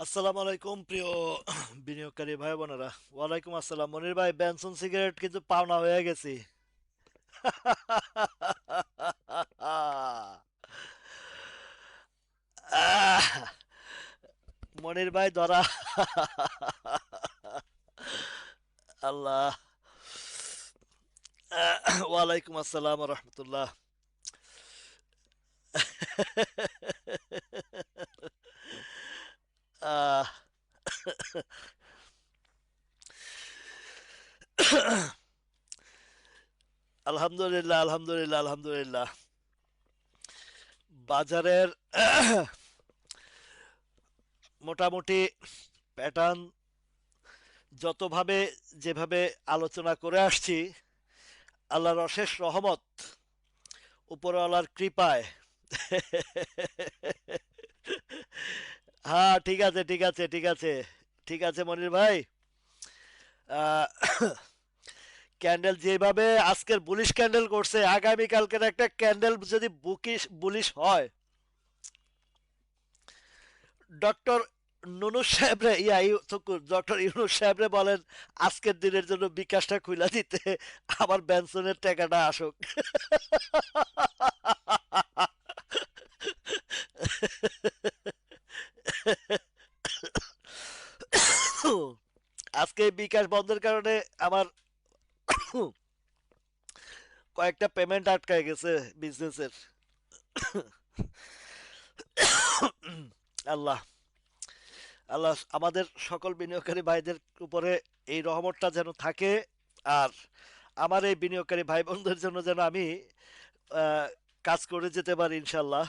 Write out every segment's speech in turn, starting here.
আসসালামু আলাইকুম প্রিয় বিনিয়োগকারী ভাই বোনেরা। ওয়ালাইকুম আসসালাম। মনির ভাই, বেনসন সিগারেট কিন্তু পাওনা হয়ে গেছি। আহ, মনির ভাই ধরা। আল্লাহ। ওয়ালাইকুম আসসালাম রহমতুল্লাহ। আহ, আলহামদুলিল্লাহ, আলহামদুলিল্লাহ, আলহামদুলিল্লাহ। বাজারের মোটামুটি প্যাটার্ন যতভাবে যেভাবে আলোচনা করে আসছি, আল্লাহর অশেষ রহমত, উপরওয়ালার কৃপায়। হ্যাঁ, ঠিক আছে, ঠিক আছে, ঠিক আছে, ঠিক আছে মনির ভাই। আহ, ক্যান্ডেল যেভাবে আজকের বুলিশ ক্যান্ডেল করছে, আগামী কালকের একটা ক্যান্ডেল যদি বুকিশ বুলিশ হয়, ডক্টর নুনুস সাহেবরে ডক্টর ইউনুস সাহেবরে বলেন আজকের দিনের জন্য বিকাশটা খুলে দিতে, আমার বেনসনের টাকাটা আসুক। আজকে এই বিকাশ বন্ধের কারণে আমার কয়েকটা পেমেন্ট আটকায় গেছে বিজনেসের। আল্লাহ, আল্লাহ আমাদের সকল বিনিয়োগকারী ভাইদের উপরে এই রহমতটা যেন থাকে। আর আমার এই বিনিয়োগকারী ভাই বোনদের জন্য যেন আমি আহ, কাজ করে যেতে পারি ইনশাল্লাহ।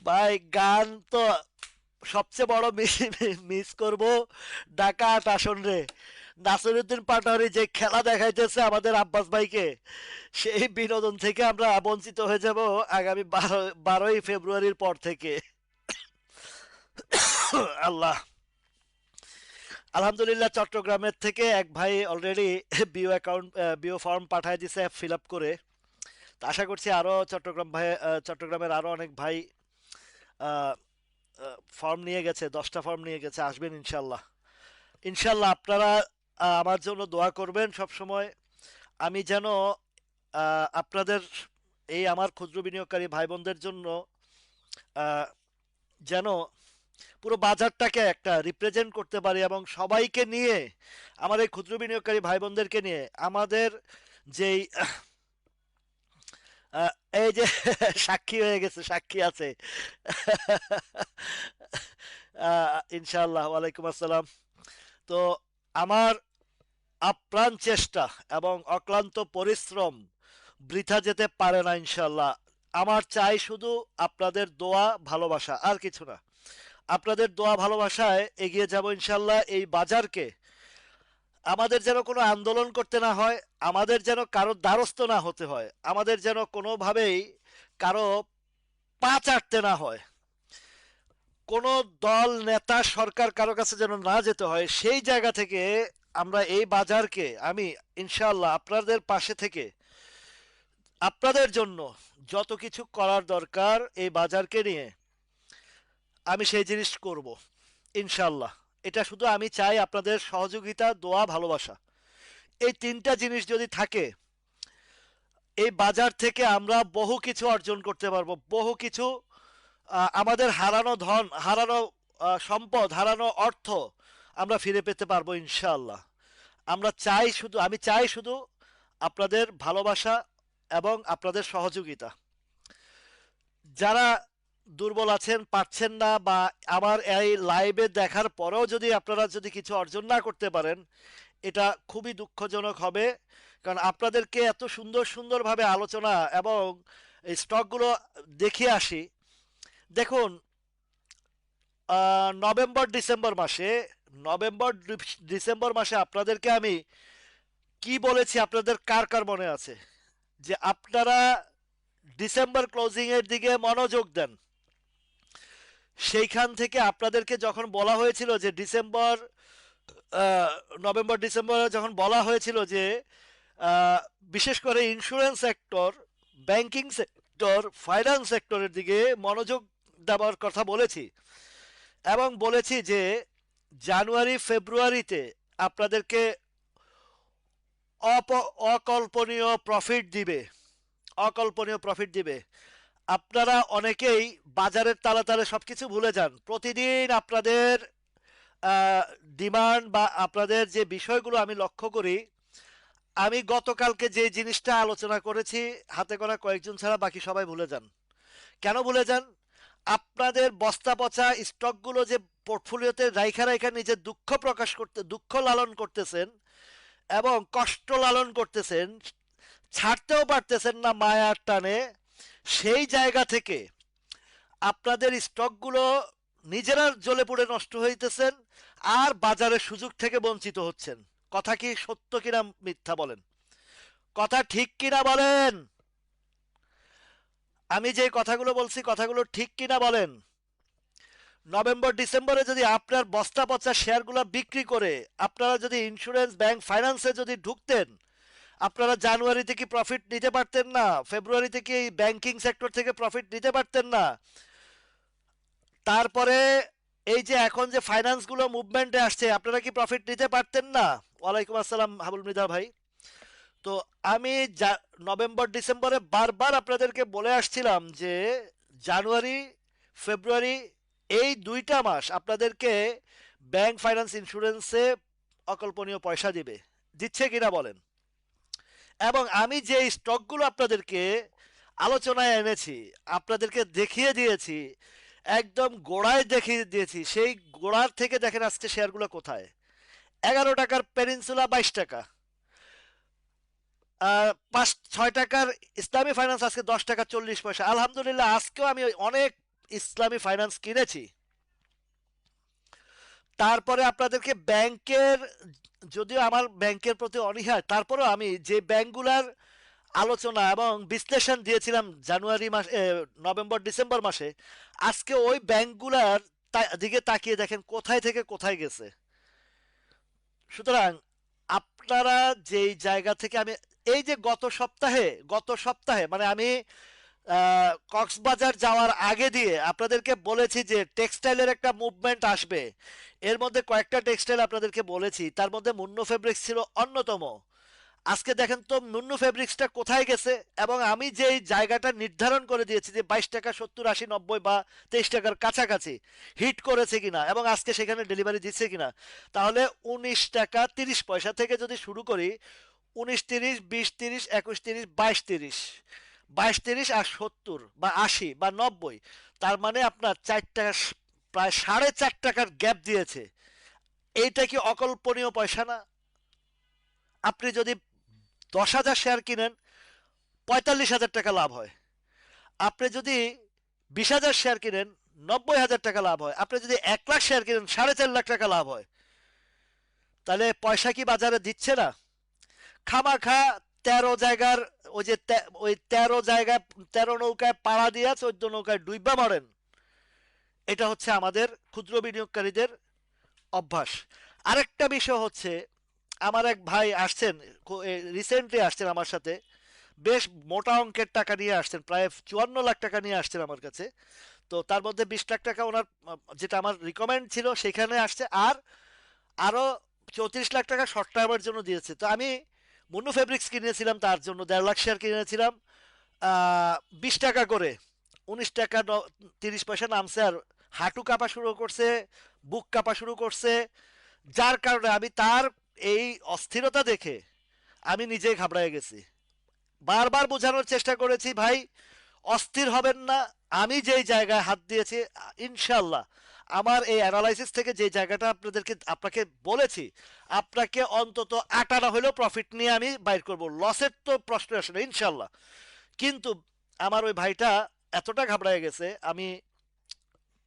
ভাই, গান তো সবচেয়ে বড় মিস করব ঢাকা ৮ আসন রে। নাসিরুদ্দিন পাটোয়ারি যে খেলা দেখাইতেছে আমাদের আব্বাস ভাইকে, সেই বিনোদন থেকে আমরা বঞ্চিত হয়ে যাব আগামী ১২ই ফেব্রুয়ারির পর থেকে। আল্লাহ। আলহামদুলিল্লাহ, চট্টগ্রামের থেকে এক ভাই অলরেডি বিও ফর্ম পাঠায় দিছে ফিল আপ করে। তো আশা করছি আরো চট্টগ্রামের আরো অনেক ভাই ফর্ম নিয়ে গেছে, 10টা ফর্ম নিয়ে গেছে, আসবেন ইনশাল্লাহ। ইনশাল্লাহ আপনারা আমার জন্য দোয়া করবেন সব সময়। আমি যেন আপনাদের এই আমার ক্ষুদ্র বিনিয়োগকারী ভাই বোনদের জন্য আহ, যেন পুরো বাজারটাকে একটা রিপ্রেজেন্ট করতে পারি, এবং সবাইকে নিয়ে, আমার এই ক্ষুদ্র বিনিয়োগকারী ভাই বোনদেরকে নিয়ে আমাদের যেই আহ, এই যে সাক্ষী হয়ে গেছে, সাক্ষী আছে। ইনশাআল্লাহ। ওয়ালাইকুম আসসালাম। তো আমার আপ্রাণ চেষ্টা এবং অক্লান্ত পরিশ্রম বৃথা যেতে পারে না ইনশাল্লাহ। আমার চাই শুধু আপনাদের দোয়া, ভালোবাসা, আর কিছু না। আপনাদের দোয়া ভালোবাসায় এগিয়ে যাব ইনশাল্লাহ। এই বাজারকে আমাদের যেন কোনো আন্দোলন করতে না হয়, আমাদের যেন কারো দ্বারস্থ না হতে হয়, আমাদের যেন কোনোভাবেই কারো পা চাটতে না হয়, কোনো দল, নেতা, সরকার কারো কাছে যেন না যেতে হয়, সেই জায়গা থেকে আমরা এই বাজারকে আমি ইনশাআল্লাহ আপনাদের পাশে থেকে আপনাদের জন্য যত কিছু করার দরকার এই বাজারকে নিয়ে আমি সেই জিনিস করব ইনশাআল্লাহ। এটা শুধু আমি চাই আপনাদের সহযোগিতা, দোয়া, ভালোবাসা। এই তিনটা জিনিস যদি থাকে, এই বাজার থেকে আমরা বহু কিছু অর্জন করতে পারবো, বহু কিছু আমাদের হারানো ধন, হারানো সম্পদ, হারানো অর্থ আমরা ফিরে পেতে পারবো ইনশাআল্লাহ। আমি চাই শুধু আপনাদের ভালোবাসা এবং আপনাদের সহযোগিতা। যারা দুর্বল আছেন, পারছেন না, বা আমার এই লাইভে দেখার পরেও যদি আপনারা যদি কিছু অর্জন না করতে পারেন, এটা খুবই দুঃখজনক হবে। কারণ আপনাদেরকে এত সুন্দর সুন্দরভাবে আলোচনা এবং এই স্টকগুলো দেখিয়ে আসি। দেখুন, নভেম্বর ডিসেম্বর মাসে আপনাদেরকে আমি কি বলেছি, আপনাদের কার কার মনে আছে যে আপনারা ডিসেম্বর ক্লোজিং এর দিকে মনোযোগ দেন? সেইখান থেকে আপনাদেরকে যখন বলা হয়েছিল যে আহ, নভেম্বর ডিসেম্বরে যখন বলা হয়েছিল যে আহ, বিশেষ করে insurance sector, banking sector, finance সেক্টরের দিকে মনোযোগ দেওয়ার কথা বলেছি এবং বলেছি যে জানুয়ারি ফেব্রুয়ারিতে আপনাদেরকে অকল্পনীয় প্রফিট দিবে, অকল্পনীয় প্রফিট দিবে। আপনারা অনেকেই বাজারের তালে তালে সবকিছু ভুলে যান। প্রতিদিন আপনাদের ডিমান্ড বা আপনাদের যে বিষয়গুলো আমি লক্ষ্য করি, আমি গতকালকে যে জিনিসটা আলোচনা করেছি হাতে করা কয়েকজন ছাড়া বাকি সবাই ভুলে যান। কেন ভুলে যান? আপনাদের বস্তা পচা স্টকগুলো যে পোর্টফোলিওতে রাইখা রাইখা নিজের দুঃখ প্রকাশ করতে, দুঃখ লালন করতেছেন এবং কষ্ট লালন করতেছেন, ছাড়তেও পারতেছেন না মায়ার টানে, সেই জায়গা থেকে আপনাদের স্টকগুলো নিজেরা জ্বলে পুড়ে নষ্ট হইতেছেন আর বাজারের সুযোগ থেকে বঞ্চিত হচ্ছেন। কথা কি সত্য কিনা মিথ্যা বলেন? কথা ঠিক কিনা বলেন? আমি যে কথাগুলো বলছি কথাগুলো ঠিক কিনা বলেন? নভেম্বর ডিসেম্বরে যদি আপনার বস্তা পচা শেয়ারগুলো বিক্রি করে আপনারা যদি ইন্স্যুরেন্স ব্যাংক ফাইন্যান্সে যদি ঢুকতেন, আপনারা জানুয়ারিতে কি প্রফিট নিতে পারতেন না? ফেব্রুয়ারিতে কি ব্যাংকিং সেক্টর থেকে প্রফিট নিতে পারতেন না? তারপরে এই যে এখন যে ফাইন্যান্সগুলো মুভমেন্টে আসছে, আপনারা কি প্রফিট নিতে পারতেন না? ওয়ালাইকুম আসসালাম হাবুল মৃদা ভাই। তো আমি নভেম্বর ডিসেম্বরে বারবার আপনাদেরকে বলে আসছিলাম যে জানুয়ারি ফেব্রুয়ারি এই দুইটা মাস আপনাদেরকে ব্যাংক ফাইন্যান্স ইন্স্যুরেন্সে অকল্পনীয় পয়সা দিবে। দিচ্ছে কিনা বলেন? এবং আমি যে স্টকগুলো আপনাদেরকে আলোচনায় এনেছি, আপনাদেরকে দেখিয়ে দিয়েছি, একদম গোড়ায় দেখিয়ে দিয়েছি, সেই গোড়ার থেকে দেখেন আজকে শেয়ারগুলো কোথায়। 11 টাকার পেনিনসুলা 22 টাকা, 5-6 টাকার ইসলামী ফাইন্যান্স আজকে 10 টাকা 40 পয়সা। আলহামদুলিল্লাহ আজকেও আমি অনেক ইসলামী ফাইন্যান্স কিনেছি। তারপরে আপনাদেরকে ব্যাংকের, যদিও আমার ব্যাংকের প্রতি অনীহা, তারপরেও আমি যে ব্যাংকগুলার আলোচনা এবং বিশ্লেষণ দিয়েছিলাম জানুয়ারি মাস নভেম্বর ডিসেম্বর মাসে, আজকে ওই ব্যাংকগুলার দিকে তাকিয়ে দেখেন কোথায় থেকে কোথায় গেছে। সুতরাং আপনারা যেই জায়গা থেকে, আমি এই যে গত সপ্তাহে মানে আমি কক্সবাজার যাওয়ার আগে দিয়ে আপনাদেরকে বলেছি যে টেক্সটাইলের একটা মুভমেন্ট আসবে। এর মধ্যে কয়েকটা টেক্সটাইল আপনাদেরকে বলেছি, তার মধ্যে মুন্নু ফেব্রিক্স ছিল অন্যতম। আজকে দেখেন তো মুন্নু ফেব্রিক্সটা কোথায় গেছে। এবং আমি যেই জায়গাটা নির্ধারণ করে দিয়েছি যে 22 টাকা 70 80 90 বা 23 টাকার কাছাকাছি হিট করেছে কিনা এবং আজকে সেখানে ডেলিভারি দিচ্ছে কিনা, তাহলে 19 টাকা 30 পয়সা থেকে যদি শুরু করি, 19 30 20 30 21 30 22 30, 22 30 আর 70 বা 80 বা 90, তার মানে আপনার 4 টাকা, প্রায় 4.5 টাকার গ্যাপ দিয়েছে। এইটা কি অকল্পনীয় পয়সা না? আপনি যদি 10,000 শেয়ার কিনেন 45,000 টাকা লাভ হয়। আপনি যদি 20,000 শেয়ার কিনেন 90,000 টাকা লাভ হয়। আপনি যদি 1 লাখ শেয়ার কিনেন 4.5 লাখ টাকা লাভ হয়। তাহলে পয়সা কি বাজারে দিচ্ছে না? খামাখা 13 জায়গার ওই যে ওই 13 জায়গায় 13 নৌকায় পাড়া দিয়া 14 নৌকায় ডুইবা মারেন। এটা হচ্ছে আমাদের ক্ষুদ্র বিনিয়োগকারীদের অভ্যাস। আরেকটা বিষয় হচ্ছে, আমার এক ভাই আসছেন, রিসেন্টলি আসছেন আমার সাথে, বেশ মোটা অঙ্কের টাকা নিয়ে আসছেন, প্রায় 54 লাখ টাকা নিয়ে আসছেন আমার কাছে। তো তার মধ্যে 20 লাখ টাকা ওনার যেটা আমার রিকমেন্ড ছিল সেখানে আসছে, আর আরো 34 লাখ টাকা শর্ট টার্মের জন্য দিয়েছে। তো আমি মুন্নু ফেব্রিক্স কিনেছিলাম তার জন্য 1.5 লাখ শেয়ার কিনেছিলাম 20 টাকা করে। 19 টাকা 30 পয়সা নামছে আর হাঁটু কাঁপা শুরু করছে, বুক কাঁপা শুরু করছে। যার কারণে আমি তার এই অস্থিরতা দেখে আমি নিজেই ঘাবড়ায় গেছি। বারবার বোঝানোর চেষ্টা করেছি, ভাই অস্থির হবেন না। আমি যেই জায়গায় হাত দিয়েছি ইনশাল্লাহ আমার এই অ্যানালাইসিস থেকে যে জায়গাটা আপনাকে বলেছি, আপনাকে অন্তত 8 আনা হলেও প্রফিট নিয়ে আমি বাইর করব। লসের তো প্রশ্ন আসে না ইনশাল্লাহ। কিন্তু আমার ওই ভাইটা এতটা ঘাবড়ায় গেছে, আমি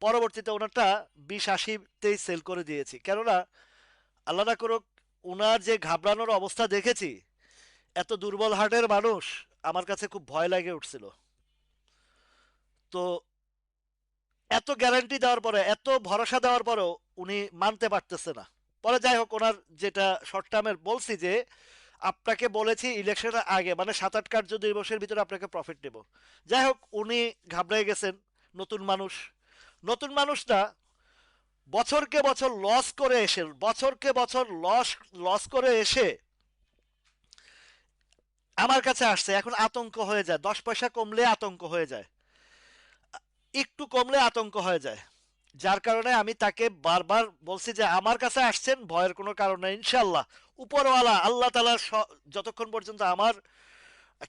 পরবর্তীতে ওনারটা 20-80তেই সেল করে দিয়েছি। কেননা আল্লাহ না করুক, ওনার যে ঘাবড়ানোর অবস্থা দেখেছি, এত দুর্বল হার্টের মানুষ, আমার কাছে খুব ভয় লাগে উঠছিল। তো এত গ্যারান্টি দেওয়ার পরে, এত ভরসা দেওয়ার পরেও উনি মানতে পারতেছে না। পরে যাই হোক, ওনার যেটা শর্ট টার্মের বলছি যে আপনাকে বলেছি ইলেকশনের আগে মানে 7-8 কার্য দিবসের ভিতরে আপনাকে প্রফিট দেব। যাই হোক, উনি ঘাবড়ে গেছেন। নতুন মানুষ, নতুন মানুষটা বছরকে বছর লস করে এসে, বছরকে বছর লস লস করে এসে আমার কাছে আসছে। এখন আতঙ্ক হয়ে যায়, 10 পয়সা কমলে আতঙ্ক হয়ে যায়, একটু কমলে আতঙ্ক হয়ে যায়। যার কারণে আমি তাকে বারবার বলছি যে আমার কাছে আসছেন, ভয়ের কোনো কারণ নেই ইনশাল্লাহ। উপরওয়ালা আল্লাহ তালা যতক্ষণ পর্যন্ত আমার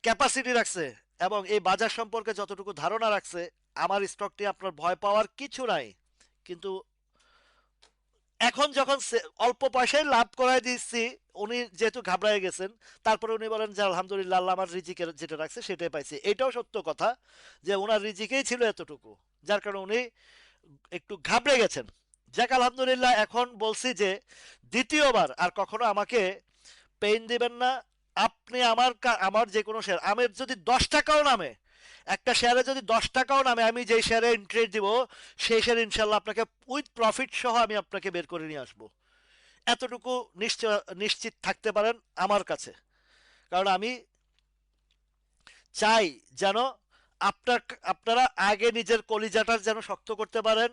ক্যাপাসিটি রাখছে এবং এই বাজার সম্পর্কে যতটুকু ধারণা রাখছে, আমার স্টকটি আপনার ভয় পাওয়ার কিছু নাই। কিন্তু এখন যখন অল্প পয়সায় লাভ করায় দিচ্ছি, উনি যেহেতু ঘাবড়ায় গেছেন, তারপরে উনি বলেন যে আলহামদুলিল্লাহ আল্লাহ আমার রিজিকের যেটা রাখছে সেটাই পাইছি। এটাও সত্য কথা যে ওনার রিজিকেই ছিল এতটুকু, যার কারণে উনি একটু ঘাবড়ে গেছেন। যাক আলহামদুলিল্লাহ, এখন বলছি যে দ্বিতীয়বার আর কখনো আমাকে পেইন দিবেন না। আপনি আমার যে কোনো শেয়ার, আমার যদি 10 টাকাও নামে, একটা শেয়ারে যদি 10 টাকাও নামে, আমি যেই শেয়ারে এন্ট্রি দিব সেই শেয়ার ইনশাল্লাহ আপনাকে উইথ প্রফিট সহ আমি আপনাকে বের করে নিয়ে আসবো। এতটুকু নিশ্চিত থাকতে পারেন আমার কাছে। কারণ আমি চাই যেন আপনার আপনারা আগে নিজের কলিজাটা যেন শক্ত করতে পারেন।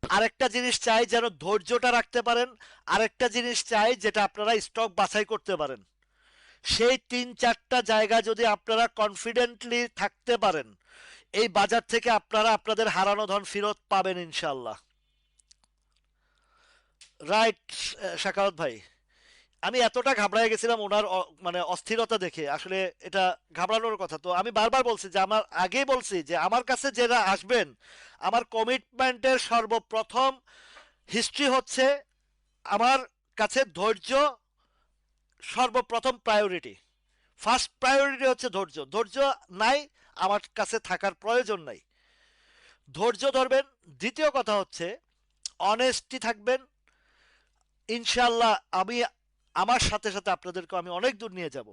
আরেকটা জিনিস চাই যেন ধৈর্যটা রাখতে পারেন। আরেকটা জিনিস চাই যেটা আপনারা স্টক বাছাই করতে পারেন। সেই 3-4টা জায়গা যদি আপনারা কনফিডেন্টলি থাকতে পারেন, এই বাজার থেকে আপনারা আপনাদের হারানো ধন ফেরত পাবেন ইনশাল্লাহ। রাইট শাকাওয়াত ভাই, আমি এতটা ঘাবড়ায় গেছিলাম ওনার মানে অস্থিরতা দেখে, আসলে এটা ঘাবড়ানোর কথা। তো আমি বারবার বলছি যে আমার আগেই বলছি যে আমার কাছে যারা আসবেন, আমার কমিটমেন্টের সর্বপ্রথম হিস্ট্রি হচ্ছে আমার কাছে ধৈর্য সর্বপ্রথম প্রায়োরিটি। ফার্স্ট প্রায়োরিটি হচ্ছে ধৈর্য। ধৈর্য নাই, আমার কাছে থাকার প্রয়োজন নাই। ধৈর্য ধরবেন। দ্বিতীয় কথা হচ্ছে অনেস্টি থাকবেন। ইনশাল্লাহ আমি আমার সাথে সাথে আপনাদেরকে আমি অনেক দূর নিয়ে যাব।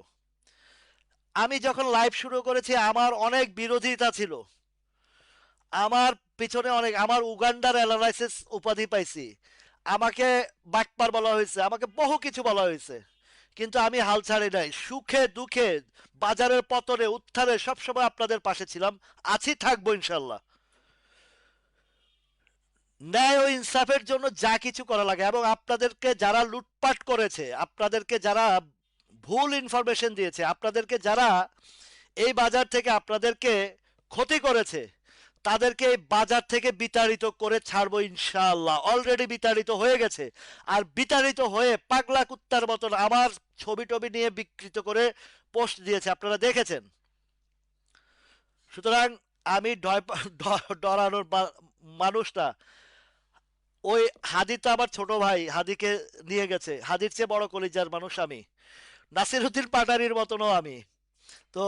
আমি যখন লাইভ শুরু করেছি আমার অনেক বিরোধিতা ছিল, আমার পিছনে অনেক, আমার উগান্ডার অ্যানালাইসিস উপাধি পাইছি, আমাকে বাটপার বলা হয়েছে, আমাকে বহু কিছু বলা হয়েছে, কিন্তু আমি হাল ছাড়ি নাই। সুখে দুঃখে, বাজারের পতনে উত্থানে সবসময় আপনাদের পাশে ছিলাম, আছি, থাকবো ইনশাল্লাহ। ন্যায় ও ইনসাফের জন্য যা কিছু করা লাগে, এবং আপনাদেরকে যারা লুটপাট করেছে, আপনাদেরকে যারা ভুল ইনফরমেশন দিয়েছে, আপনাদেরকে যারা এই বাজার থেকে আপনাদেরকে ক্ষতি করেছে, তাদেরকে এই বাজার থেকে বিতাড়িত করে ছাড়বো ইনশাআল্লাহ। অলরেডি বিতাড়িত হয়ে গেছে, আর বিতাড়িত হয়ে পাগলা কুত্তার মতন আমার ছবি টবি নিয়ে বিকৃত করে পোস্ট দিয়েছে, আপনারা দেখেছেন। সুতরাং আমি ডরানোর মানুষটা, ওই হাদি তো আমার ছোট ভাই, হাদিকে নিয়ে গেছে, হাদির চেয়ে বড় কলিজার মানুষ আমি, নাসিরুদ্দিন পাটারির মতনও আমি। তো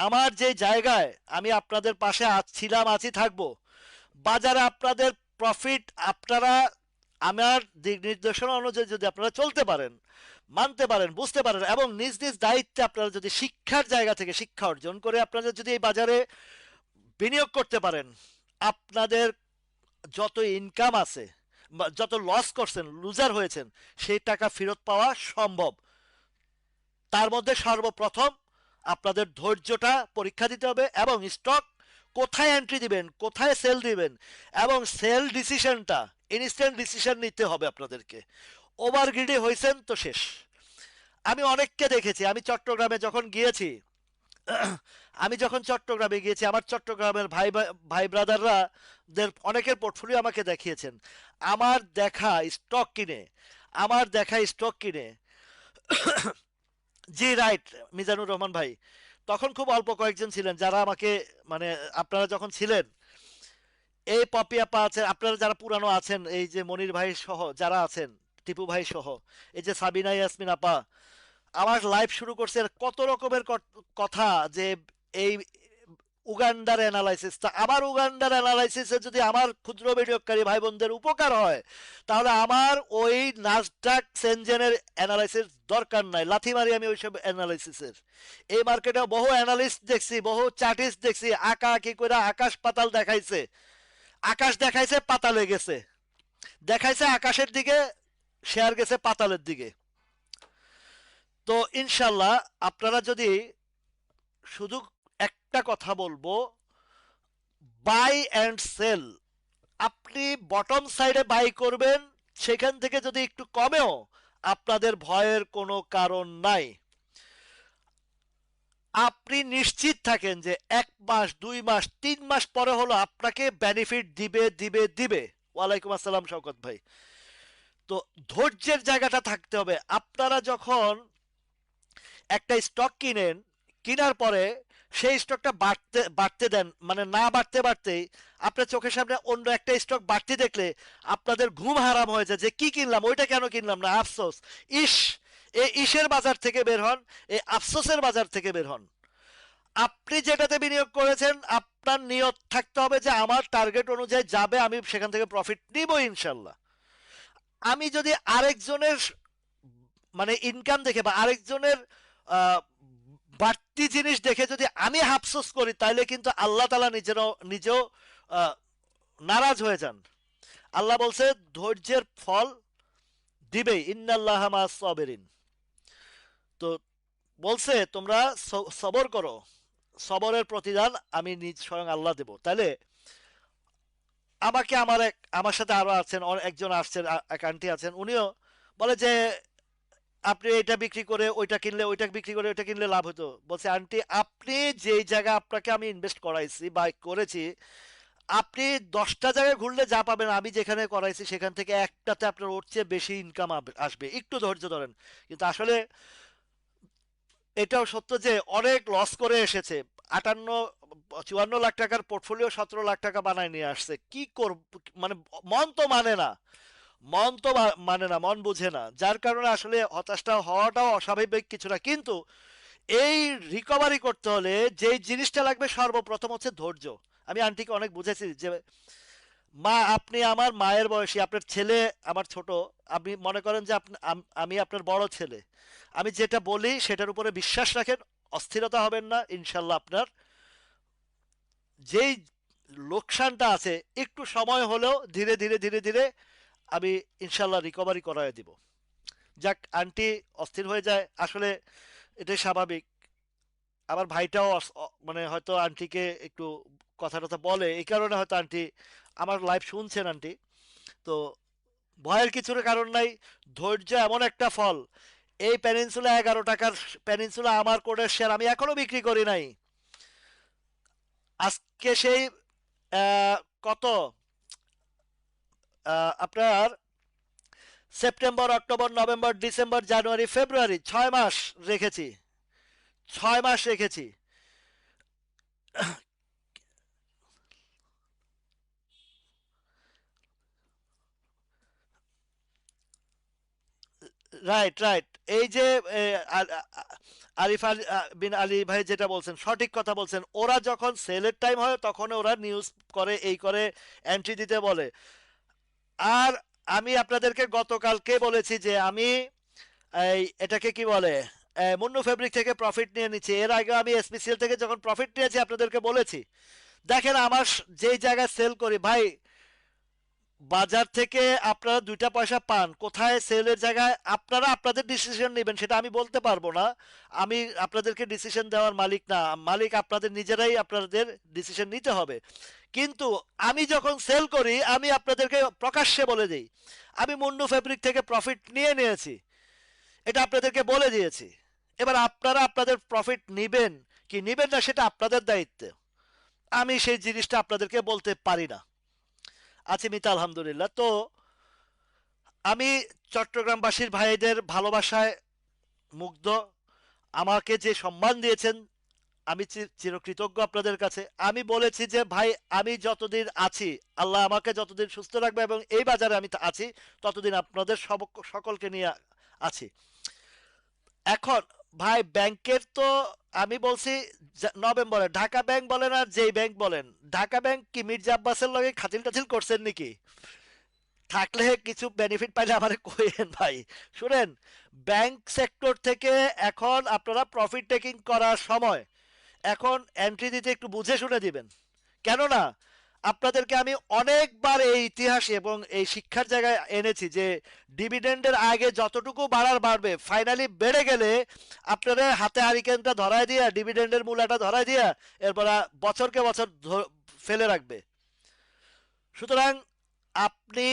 আমার যে জায়গায় আমি আপনাদের পাশে ছিলাম, আছি, থাকবো। বাজারে আপনাদের প্রফিট, আপনারা আমার দিক নির্দেশনা অনুযায়ী যদি আপনারা চলতে পারেন, মানতে পারেন, বুঝতে পারেন, এবং নিজ নিজ দায়িত্বে আপনারা যদি শিক্ষার জায়গা থেকে শিক্ষা অর্জন করে আপনারা যদি এই বাজারে বিনিয়োগ করতে পারেন, আপনাদের যত ইনকাম আছে, যত লস করছেন, লুজার হয়েছেন, সেই টাকা ফেরত পাওয়া সম্ভব। তার মধ্যে সর্বপ্রথম আপনাদের ধৈর্যটা পরীক্ষা দিতে হবে, এবং স্টক কোথায় এন্ট্রি দিবেন, কোথায় সেল দিবেন, এবং সেল ডিসিশনটা ইনস্ট্যান্ট ডিসিশন নিতে হবে আপনাদেরকে। ওভার গ্রিডি হয়েছেন তো শেষ। আমি অনেককে দেখেছি, আমি চট্টগ্রামে যখন গিয়েছি, আমি যখন চট্টগ্রামে গিয়েছি, আমার চট্টগ্রামের ভাই ব্রাদাররা দের অনেকের পোর্টফোলিও আমাকে দেখিয়েছেন। আমার দেখা স্টক কিনে, আমার দেখা স্টক কিনে, জি রাইট মিজানুর রহমান ভাই, তখন খুব অল্প কয়েকজন ছিলেন যারা আমাকে, মানে আপনারা যখন ছিলেন, এই পপি আপা আছেন, আপনারা যারা পুরানো আছেন, এই যে মনির ভাই সহ যারা আছেন, টিপু ভাই সহ, এই যে সাবিনা ইয়াসমিন আপা, আমার লাইভ শুরু করছে কত রকমের কথা, যে এই উগান্ডার অ্যানালাইসিস, তা আমার উগান্ডার অ্যানালাইসিসে যদি আমার ক্ষুদ্র বিনিয়োগকারী ভাই বোনদের উপকার হয়, তাহলে আমার ওই নাসডাক সেনজেনের অ্যানালাইসিস দরকার নাই, লাথি মারি আমি ওইসব অ্যানালাইসিসের। এই মার্কেটে বহু অ্যানালিস্ট দেখছি, বহু চার্টিস্ট দেখছি, আঁকা আঁকি করে আকাশ পাতাল দেখাইছে, আকাশ দেখাইছে পাতালে গেছে, দেখাইছে আকাশের দিকে, শেয়ার গেছে পাতালের দিকে। তো ইনশাল্লাহ আপনারা যদি শুধু একটা কথা বলবো, বাই অ্যান্ড সেল, আপনি বটম সাইডে বাই করবেন, সেখান থেকে যদি একটু কমেও, আপনাদের ভয়ের কোনো কারণ নাই। আপনি নিশ্চিত থাকেন যে 1 মাস 2 মাস 3 মাস পরে হলো আপনাকে বেনিফিট দিবে দিবে দিবে। ওয়ালাইকুম আসসালাম শওকত ভাই। তো ধৈর্যের জায়গাটা থাকতে হবে। আপনারা যখন একটা স্টক কিনেন, কেনার পরে সেই স্টকটা বাড়তে বাড়তে দেন, মানে না বাড়তে বাড়তেই আপনার চোখের সামনে অন্য একটা স্টক বাড়তে দেখলে আপনাদের ঘুম হারাম হয়ে যায় যে কি কিনলাম, ওইটা কেন কিনলাম না, আফসোস। ইস, এই ইসের বাজার থেকে বের হন, এই আফসোসের বাজার থেকে বের হন। আপনি যেটাতে বিনিয়োগ করেছেন আপনার নিয়ত থাকতে হবে যে আমার টার্গেট অনুযায়ী যাবে, আমি সেখান থেকে প্রফিট নিব ইনশাল্লাহ। আমি যদি আরেকজনের মানে ইনকাম দেখে বা আরেকজনের আহ, বাড়তি জিনিস দেখে যদি আমি আফসোস করি, তাহলে কিন্তু আল্লাহ তালা নিজেও আহ, নারাজ হয়ে যান। আল্লাহ বলছে ধৈর্যের ফল দিবেই, ইন্নাল্লাহ মা সাবিরিন। তো বলছে তোমরা সবর করো, সবরের প্রতিদান আমি নিজ স্বয়ং আল্লাহ দেব। তাহলে আমাকে আমার সাথে আরো আছেন, একজন আসছেন, এক আন্টি আছেন, উনিও বলে যে আপনি এটা বিক্রি করে ওইটা কিনলে, ওইটা বিক্রি করে ওইটা কিনলে লাভ হতো। বলছে আন্টি, আপনি যেই জায়গা আপনাকে আমি ইনভেস্ট করাইছি বা করেছি, আপনি 10টা জায়গায় ঘুরলে যা পাবেন আমি যেখানে করাইছি সেখান থেকে একটাতে আপনার ওর চেয়ে বেশি ইনকাম আসবে, একটু ধৈর্য ধরেন। কিন্তু আসলে এটাও সত্য যে অনেক লস করে এসেছে। 58 54 লাখ টাকার পোর্টফোলিও 17 লাখ টাকা বানায় নিয়ে আসছে। কি করব, মানে মন তো মানে না, মানে না, মন বুঝে না, যার কারণে আসলে হতাশটা হওয়াটাও অস্বাভাবিক কিছু না। কিন্তু এই রিকভারি করতে হলে যেই জিনিসটা লাগবে সর্বপ্রথম হচ্ছে ধৈর্য। আমি আন্টিকে অনেক বুঝেছি যে মা, আপনি আমার মায়ের বয়সী, আপনার ছেলে আমার ছোট, আপনি মনে করেন যে আমি আপনার বড় ছেলে, আমি যেটা বলি সেটার উপরে বিশ্বাস রাখেন, অস্থিরতা হবেন না ইনশাল্লাহ। আপনার যেই লোকসানটা আছে একটু সময় হলেও ধীরে ধীরে ধীরে ধীরে আমি ইনশাল্লাহ রিকভারি করায় দিব। যাক, আন্টি অস্থির হয়ে যায় আসলে, এটাই স্বাভাবিক। আমার ভাইটাও মানে হয়তো আন্টিকে একটু কথা টথা বলে, এই কারণে হয়তো আন্টি আমার লাইভ শুনছেন আন্টি। তো ভয়ের কিছুর কারণ নাই। ধৈর্য এমন একটা ফল। এই পেনিনসুলা 11 টাকার পেনিনসুলা আমার কোডের শেয়ার আমি এখনো বিক্রি করি নাই। আজকে সেই আহ, কত আপনার September October November December January February 6 মাস রেখেছি, 6 মাস রেখেছি। Right, right. এই যে এ, আরিফ আলী বিন আলী ভাই যেটা বলছেন সঠিক কথা বলছেন। ওরা যখন সেলের টাইম হয় তখন ওরা নিউজ করে, এই করে, এন্ট্রি দিতে বলে। আর আমি আপনাদেরকে গতকালকে বলেছি যে আমি এটাকে কি বলে, মুন্নু ফেব্রিক থেকে প্রফিট নিয়ে নিচ্ছি। এর আগে আমি এসপিসিএল থেকে যখন প্রফিট নিয়েছি আপনাদেরকে বলেছি। দেখেন আমার যেই জায়গায় সেল করি ভাই, বাজার থেকে আপনারা 2টা পয়সা পান, কোথায় সেলের জায়গায় আপনারা আপনাদের ডিসিশন নেবেন সেটা আমি বলতে পারবো না। আমি আপনাদেরকে ডিসিশন দেওয়ার মালিক না, মালিক আপনাদের নিজেরাই, আপনাদের ডিসিশন নিতে হবে। কিন্তু আমি যখন সেল করি আমি আপনাদেরকে প্রকাশ্যে বলে দিই আমি মুন্নু ফেব্রিক থেকে প্রফিট নিয়ে নিয়েছি, এটা আপনাদেরকে বলে দিয়েছি। এবার আপনারা আপনাদের প্রফিট নিবেন কি নিবেন না সেটা আপনাদের দায়িত্ব, আমি সেই জিনিসটা আপনাদেরকে বলতে পারি না। আছি মিতা, আলহামদুলিল্লাহ। তো আমি চট্টগ্রামবাসীর ভাইদের ভালোবাসায় মুগ্ধ। আমাকে যে সম্মান দিয়েছেন আমি চিরকৃতজ্ঞ আপনাদের কাছে। আমি বলেছি যে ভাই, আমি যতদিন আছি, আল্লাহ আমাকে যতদিন সুস্থ রাখবে এবং এই বাজারে আমি আছি, ততদিন আপনাদের সকলকে নিয়ে আছি। এখন ভাই ব্যাংকের তো আমি বলছি নভেম্বরে ঢাকা ব্যাংক বলেন আর যেই ব্যাংক বলেন, ঢাকা ব্যাংক কি মির্জা আব্বাসের লগে খাতিল টাতিল করছেন নাকি? থাকলে কিছু বেনিফিট পাইলে আমারে কইেন ভাই। শুনেন, ব্যাংক সেক্টর থেকে এখন আপনারা প্রফিট টেকিং করার সময়, এখন এন্ট্রি দিতে একটু বুঝে শুনে দিবেন। কেননা আপনাদেরকে আমি অনেকবার এই ইতিহাসে এবং এই শিক্ষার জায়গায় এনেছি যে ডিভিডেন্ডের আগে যতটুকু বাড়ার বাড়বে, ফাইনালি বেড়ে গেলে আপনারা হাতে হারিকেনটা ধরায় দিয়া, ডিভিডেন্ডের মূলাটা ধরায় দিয়া এরপর বছরকে বছর ফেলে রাখবে। সুতরাং আপনি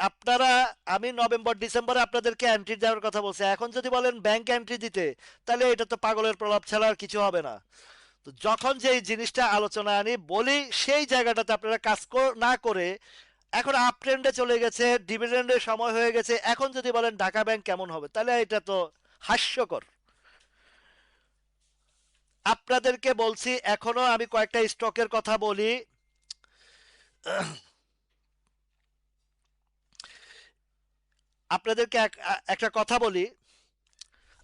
আপনারা আমি নভেম্বর ডিসেম্বরে আপনাদেরকে এন্ট্রি দেওয়ার কথা বলছি, এখন যদি বলেন ব্যাংক এন্ট্রি দিতে, তাহলে এটা তো পাগলের প্রলাপ ছাড়া আর কিছু হবে না। তো যখন যে জিনিসটা আলোচনা আনি বলি, সেই জায়গাটাতে আপনারা কাজ না করে এখন আপ ট্রেন্ডে চলে গেছে, ডিভিডেন্ডের সময় হয়ে গেছে, এখন যদি বলেন ঢাকা ব্যাংক কেমন হবে, তাহলে এটা তো হাস্যকর। আপনাদেরকে বলছি, এখনো আমি কয়েকটা স্টকের কথা বলি। আপনাদেরকে একটা কথা বলি,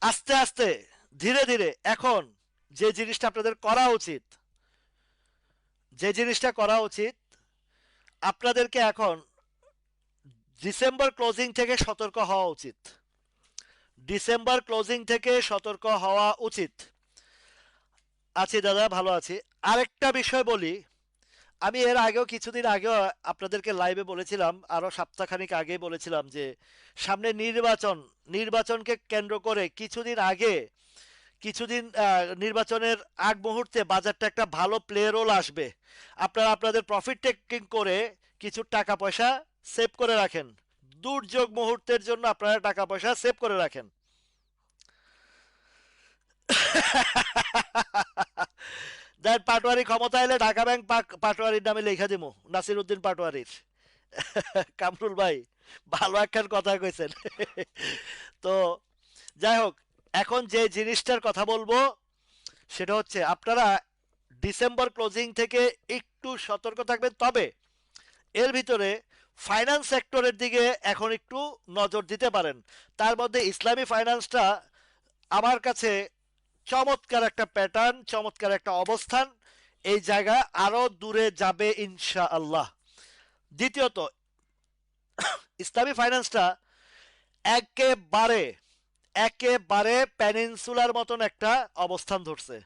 আস্তে আস্তে ধীরে ধীরে এখন যে জিনিসটা আপনাদের করা উচিত, যে জিনিসটা করা উচিত আপনাদেরকে এখন ডিসেম্বর ক্লোজিং থেকে সতর্ক হওয়া উচিত। ডিসেম্বর ক্লোজিং থেকে সতর্ক হওয়া উচিত। আছি দাদা, ভালো আছি। আরেকটা বিষয় বলি, আমি এর আগেও কিছুদিন আগেও আপনাদেরকে লাইভে বলেছিলাম, আরো সপ্তাহখানিক আগে বলেছিলাম যে সামনে নির্বাচন, নির্বাচনকে কেন্দ্র করে কিছুদিন নির্বাচনের আগ মুহূর্তে বাজারটা একটা ভালো প্লে রোল আসবে। আপনারা আপনাদের প্রফিট টেকিং করে কিছু টাকা পয়সা সেভ করে রাখেন, দুর্যোগ মুহূর্তের জন্য আপনারা টাকা পয়সা সেভ করে রাখেন। দেন পাটোয়ারি ক্ষমতা এলে ঢাকা ব্যাংক পাটোয়ারির নামে লেখা দিব, নাসির উদ্দিন পাটোয়ারির। কামরুল ভাই ভালো একখান কথা কইছেন। তো যাই হোক, এখন যে জিনিসটার কথা বলবো সেটা হচ্ছে আপনারা ডিসেম্বর ক্লোজিং থেকে একটু সতর্ক থাকবেন। তবে এর ভিতরে ফাইন্যান্স সেক্টরের দিকে এখন একটু নজর দিতে পারেন। তার মধ্যে ইসলামী ফাইন্যান্সটা আমার কাছে চমৎকার একটা প্যাটার্ন, চমৎকার একটা অবস্থান। এই জায়গা আরো দূরে যাবে ইনশাআল্লাহ। দ্বিতীয়ত, ইসলামী ফাইন্যান্সটা একেবারে একেবারে প্যানিনসুলার মতন একটা অবস্থান ধরছে।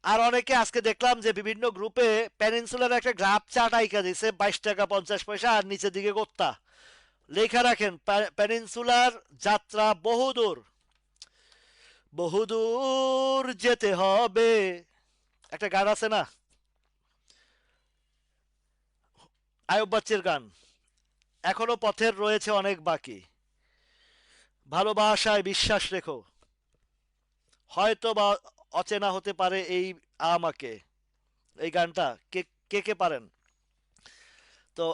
আর অনেকে আজকে দেখলাম যে বিভিন্ন গ্রুপে প্যানিনসুলার একটা গ্রাফ চার্ট আইকা দিছে, 22 টাকা 50 পয়সা, আর নিচের দিকে গোত্তা লেখা রাখেন প্যানিনসুলার যাত্রা বহুদূর, বহুদূর যেতে হবে। একটা গান আছে না, আয়ুব বাচ্চির গান, এখনো পথের রয়েছে অনেক বাকি, ভালোবাসায় বিশ্বাস রেখো, হয়তো বা অচেনা হতে পারে এই আমাকে। এই গানটা কে কে কে পারেন? তো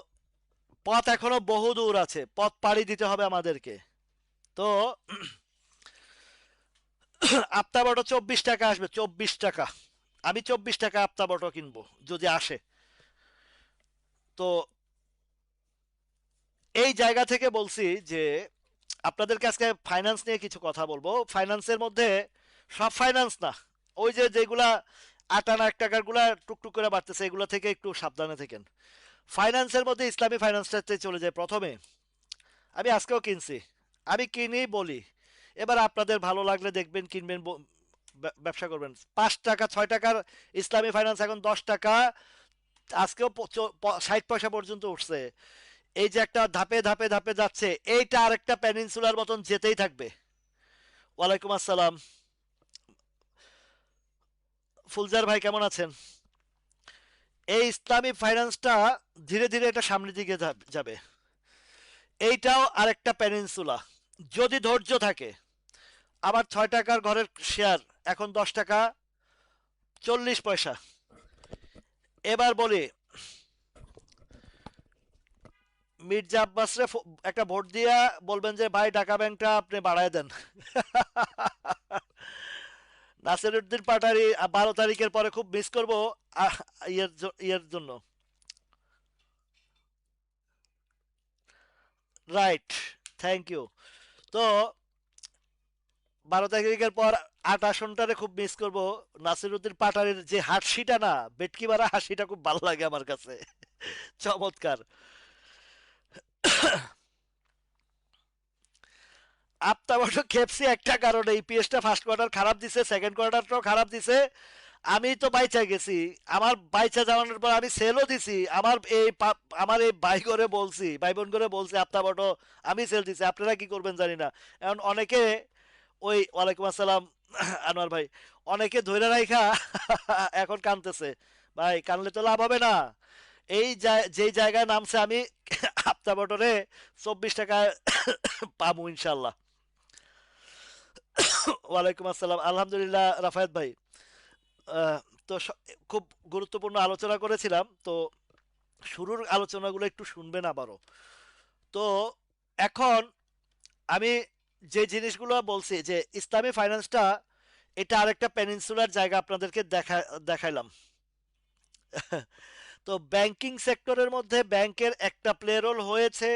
পথ এখনো বহু দূর আছে, পথ পাড়ি দিতে হবে আমাদেরকে। তো আপতা বটো 24 টাকা আসবে, 24 টাকা। আমি 24 টাকা আপতা বটো কিনবো যদি আসে। তো এই জায়গা থেকে বলছি যে আপনাদেরকে আজকে ফাইন্যান্স নিয়ে কিছু কথা বলবো। ফাইন্যান্সের মধ্যে সব ফাইন্যান্স না, ওই যে যেগুলা 8 আনা 1 টাকার গুলা টুকটুক করে বাড়তেছে, এগুলো থেকে একটু সাবধানে থাকেন। ফাইন্যান্সের মধ্যে ইসলামী ফাইন্যান্সটাতে চলে যায় প্রথমে। আমি আজকেও কিনছি, আমি কিনি বলি, এবার আপনাদের ভালো লাগলে দেখবেন, কিনবেন, ব্যবসা করবেন। 5 টাকা 6 টাকার ইসলামী ফাইন্যান্স এখন 10 টাকা, আজকেও 60 পয়সা পর্যন্ত উঠছে। এই যে একটা ধাপে ধাপে ধাপে যাচ্ছে, এইটা আরেকটা পেনিনসুলার মতন যেতেই থাকবে। ওয়ালাইকুম আসসালাম, ফুলজার ভাই কেমন আছেন? এই ইসলামী ফাইন্যান্সটা ধীরে ধীরে এটা সামনের দিকে যাবে। এইটাও আরেকটা পেনিনসুলা, যদি ধৈর্য থাকে। আমার 6 টাকার ঘরের শেয়ার এখন 10 টাকা 40 পয়সা। এবার বলি, মির্জা আব্বাসরে একটা ভোট দিয়া বলবেন যে ভাই ঢাকা ব্যাংকটা আপনি বাড়ায় দেন। নাসিরউদ্দিন পাটারি 12 তারিখের পরে খুব মিস করবো ইয়ের জন্য। Right, thank you. তো 12 তারিখের পর 8 আসনটারে খুব মিস করব। নাসিরউদ্দিন পাটারির যে হাসিটা, না বেটকি মারা হাসিটা, খুব ভালো লাগে আমার কাছে। চমৎকার। আপতা বড় খেপসি একটা কারণে, ইপিএসটা ফার্স্ট কোয়ার্টার খারাপ দিছে, সেকেন্ড কোয়ার্টারটাও খারাপ দিছে। আমি তো বাইচা গেছি। আমার বাইচা যাওয়ানোর পর আমি সেলও দিছি। আমার এই ভাই করে বলছি, ভাই বোন করে বলছি আপনা বটো আমি সেল দিছি। আপনারা কি করবেন জানি না। এখন অনেকে ওই ওয়ালাইকুম আসসালাম আনোয়ার ভাই, অনেকে ধইরা রাইখা এখন কানতেছে। ভাই কানলে তো লাভ হবে না। যেই জায়গায় নামছে আমি আপনা বটরে 24 টাকায় পাবো ইনশাল্লাহ। ওয়ালাইকুম আসসালাম, আলহামদুলিল্লাহ রাফায়েত ভাই। আহ, তো খুব গুরুত্বপূর্ণ আলোচনা করেছিলাম তো, শুরুর আলোচনাগুলো একটু শুনবেন আবারও। তো এখন আমি যে জিনিসগুলো বলছি যে ইসলামী ফাইন্যান্সটা, এটা আরেকটা পেনিনসুলার জায়গা আপনাদেরকে দেখাইলাম। তো ব্যাংকিং সেক্টরের মধ্যে ব্যাংকের একটা প্লে রোল হয়েছে।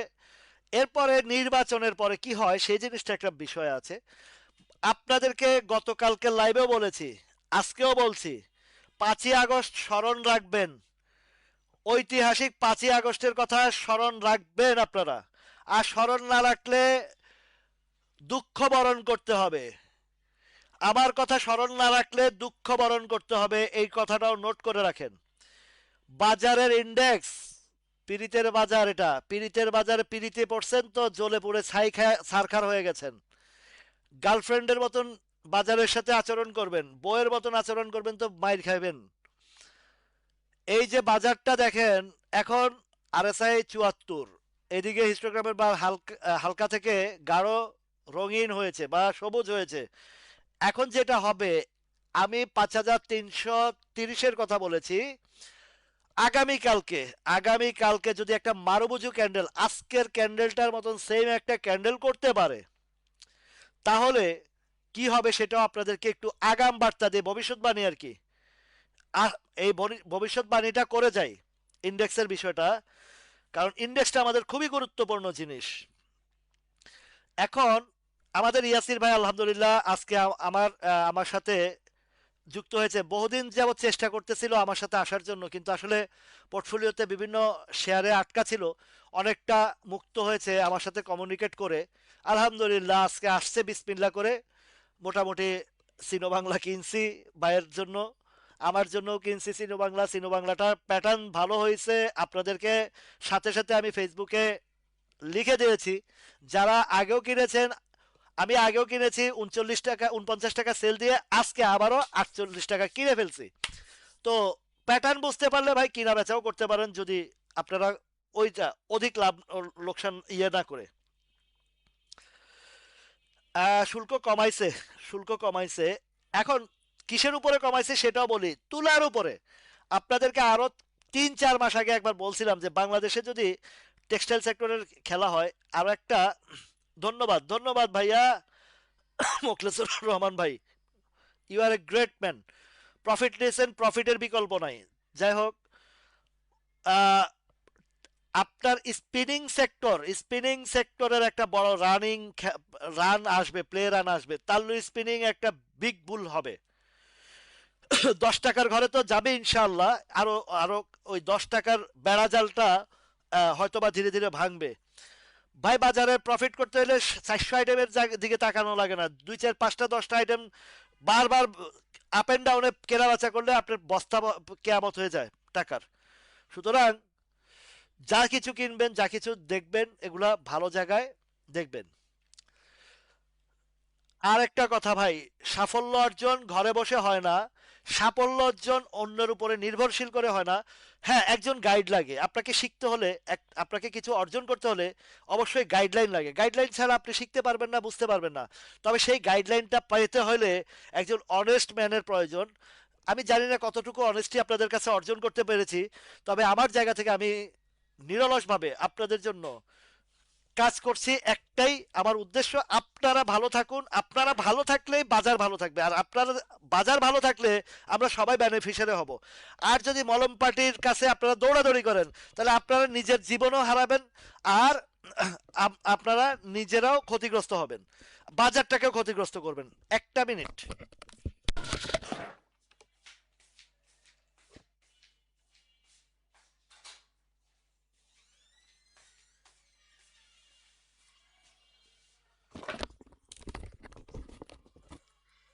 এরপরে নির্বাচনের পরে কি হয় সেই জিনিসটা একটা বিষয় আছে। আপনাদেরকে গতকালকে লাইভেও বলেছি, আজকেও বলছি, 5ই আগস্ট স্মরণ রাখবেন। ঐতিহাসিক 5ই আগস্টের কথা স্মরণ রাখবেন আপনারা। আর স্মরণ না রাখলে দুঃখ বরণ করতে হবে। আমার কথা স্মরণ না রাখলে দুঃখ বরণ করতে হবে, এই কথাটাও নোট করে রাখেন। বাজারের ইন্ডেক্স, পিরিতের বাজার, এটা পিরিতের বাজারে পিরিতে পড়ছেন তো জ্বলে পুড়ে ছাই খায় ছারখার হয়ে গেছেন। গার্লফ্রেন্ডের মতন বাজারের সাথে আচরণ করবেন, বউয়ের মতন আচরণ করবেন তো মাইর খাইবেন। এই যে বাজারটা দেখেন এখন, আরএসআই 74, এদিকে হিস্টোগ্রামের বার হালকা হালকা থেকে গাঢ় রঙিন হয়েছে বা সবুজ হয়েছে। এখন যেটা হবে, আমি 5330-এর কথা বলেছি। আগামীকালকে আগামীকালকে যদি একটা মারুবুজু ক্যান্ডেল আজকের ক্যান্ডেলটার মতন সেম একটা ক্যান্ডেল করতে পারে, তাহলে কি হবে সেটাও আপনাদেরকে একটু আগাম বার্তা দিয়ে ভবিষ্যৎবাণী আর কি। আহ, এই ভবিষ্যৎবাণীটা করে যাই ইন্ডেক্সের বিষয়টা, কারণ ইন্ডেক্সটা আমাদের খুবই গুরুত্বপূর্ণ জিনিস। এখন আমাদের ইয়াসির ভাই আলহামদুলিল্লাহ আজকে আমার সাথে যুক্ত হয়েছে। বহুদিন যাবৎ চেষ্টা করতেছিল আমার সাথে আসার জন্য, কিন্তু আসলে পোর্টফোলিওতে বিভিন্ন শেয়ারে আটকা ছিল। অনেকটা মুক্ত হয়েছে আমার সাথে কমিউনিকেট করে। আলহামদুলিল্লাহ আজকে আসছে বিসমিল্লা করে। মোটামুটি সিনো বাংলা কিনছি ভাইয়ের জন্য, আমার জন্যও কিনছি সিনো বাংলা। সিনো বাংলাটার প্যাটার্ন ভালো হয়েছে। আপনাদেরকে সাথে সাথে আমি ফেসবুকে লিখে দিয়েছি, যারা আগেও কিনেছেন, আমি আগেও কিনেছি 39 টাকা 49 টাকা সেল দিয়ে, আজকে আবারও 48 টাকা কিনে ফেলছি। তো প্যাটার্ন বুঝতে পারলে ভাই কিনা বেচাও করতে পারেন, যদি আপনারা ওইটা অধিক লাভ লোকসান না করে। শুল্ক কমাইছে, শুল্ক কমাইছে। এখন কিসের উপরে কমাইছে সেটাও বলি, তুলার উপরে। আপনাদেরকে আরো 3-4 মাস আগে একবার বলছিলাম যে বাংলাদেশে যদি টেক্সটাইল সেক্টরের খেলা হয়। আরো একটা ধন্যবাদ, ধন্যবাদ ভাইয়া মোখলেসুর রহমান ভাই, you are a great man. Profit নিয়েছেন, প্রফিটের বিকল্প নাই। যাই হোক, আহ, আপনার স্পিনিং সেক্টরের একটা বড় রান আসবে, প্লে রান আসবে। তাল্লু স্পিনিং একটা বিগ বুল হবে। 10 টাকার ঘরে তো যাবে ইনশাল্লাহ। আরো আরো ওই 10 টাকার বেড়া জালটা হয়তোবা ধীরে ধীরে ভাঙবে। ভাই বাজারে প্রফিট করতে হলে 400 আইটেমের দিকে তাকানো লাগে না, 2 4 5টা 10টা আইটেম বারবার আপ এন্ড ডাউনে কেনা বেচা করলে আপনার বস্তা কেয়ামত হয়ে যায় টাকার। সুতরাং যা কিছু কিনবেন, যা কিছু দেখবেন, এগুলা ভালো জায়গায় দেখবেন। আর একটা কথা ভাই, সাফল্য অর্জন ঘরে বসে হয় না। সাফল্য অর্জন অন্যের উপরে নির্ভরশীল করে হয় না। হ্যাঁ, একজন গাইড লাগে। আপনাকে শিখতে হলে, আপনাকে কিছু অর্জন করতে হলে অবশ্যই গাইডলাইন লাগে। গাইডলাইন ছাড়া আপনি শিখতে পারবেন না, বুঝতে পারবেন না। তবে সেই গাইডলাইনটা পেতে হলে একজন অনেস্ট ম্যানের প্রয়োজন। আমি জানি না কতটুকু অনেস্টি আপনাদের কাছে অর্জন করতে পেরেছি, তবে আমার জায়গা থেকে আমি নিরলসভাবে আপনাদের জন্য কাজ করছি। একটাই আমার উদ্দেশ্য, আপনারা ভালো থাকুন। আপনারা ভালো থাকলেই বাজার ভালো থাকবে, আর আপনারা বাজার ভালো থাকলে আমরা সবাই বেনিফিশিয়ারি হব। আর যদি মলম পার্টির কাছে আপনারা দৌড়াদৌড়ি করেন, তাহলে আপনারা নিজের জীবনও হারাবেন, আর আপনারা নিজেরাও ক্ষতিগ্রস্ত হবেন, বাজারটাকেও ক্ষতিগ্রস্ত করবেন। একটা মিনিট।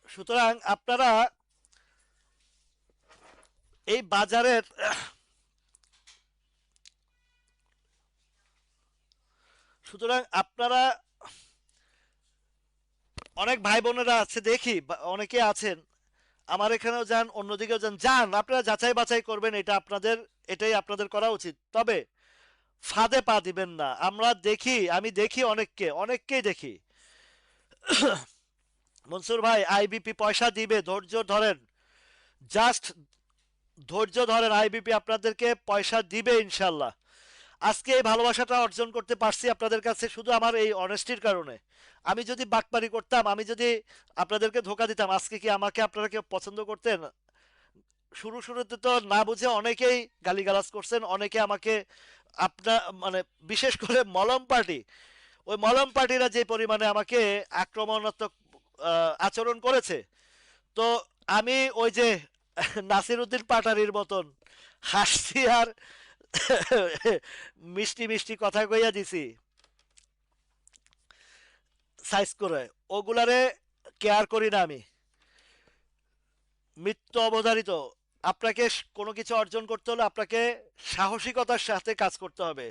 সুতরাং আপনারা এই বাজারের সুতরাং আপনারা অনেক ভাই বোনেরা আছে দেখি অনেকে আছেন আমার এখানেও যান অন্যদিকেও যান যান আপনারা যাচাই বাছাই করবেন এটা আপনাদের এটাই আপনাদের করা উচিত তবে ফাঁদে পা দিবেন না আমরা দেখি আমি দেখি অনেককেই দেখি মনসুর ভাই আইবিপি পয়সা দিবে ধৈর্য ধরেন জাস্ট ধৈর্য ধরেন আইবিপি আপনাদেরকে পয়সা দিবে ইনশাল্লাহ আজকে এই ভালোবাসাটা অর্জন করতে পারছি আপনাদের কাছে শুধু আমার এই অনেস্টির কারণে আমি যদি বাটপারি করতাম আমি যদি আপনাদেরকে ধোকা দিতাম আজকে কি আমাকে আপনারা কেউ পছন্দ করতেন শুরুতে তো না বুঝে অনেকেই গালিগালাজ করছেন অনেকে আমাকে আপনার মানে বিশেষ করে মলম পার্টি ওই মলম পার্টিরা যে পরিমাণে আমাকে আক্রমণাত্মক আচরণ করেছে তো আমি ওই যে নাসির উদ্দিন পাটারির মতন হাসছি আর মিষ্টি মিষ্টি কথা কইয়া দিছি সাইজ করে ওগুলারে কেয়ার করি না আমি মৃত্যু অবধারিত আপনাকে কোনো কিছু অর্জন করতে হলে আপনাকে সাহসিকতার সাথে কাজ করতে হবে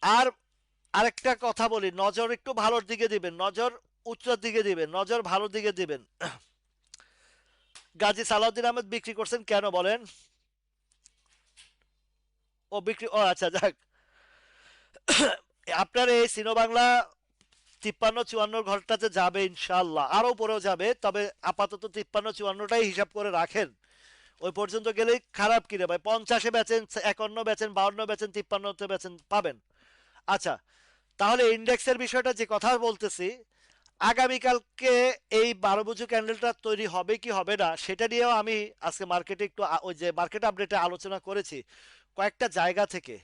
আর আরেকটা কথা বলি নজর একটু ভালোর দিকে দিবেন নজর উচ্চর দিকে দিবেন নজর ভালোর দিকে দিবেন গাজী সালাউদ্দিন আহমেদ বিক্রি করছেন কেন বলেন ও বিক্রি ও আচ্ছা যাক আপনার এই সিনো বাংলা 53-54 ঘরটাতে যাবে ইনশাল্লাহ আরো পরেও যাবে তবে আপাতত 53-54টাই হিসাব করে রাখেন ওই পর্যন্ত গেলেই খারাপ কিরে ভাই 50-এ বেচেন 51 বেচেন 52 বেচেন 53-তে বেচেন পাবেন আচ্ছা তাহলে ইন্ডেক্সের বিষয়টা যে কথা বলতেছি আগামীকালকে এই 12 বুঝু ক্যান্ডেলটা তৈরি হবে কি হবে না সেটা নিয়েও আমি আজকে মার্কেটে একটু ওই যে মার্কেট আপডেটে আলোচনা করেছি কয়েকটা জায়গা থেকে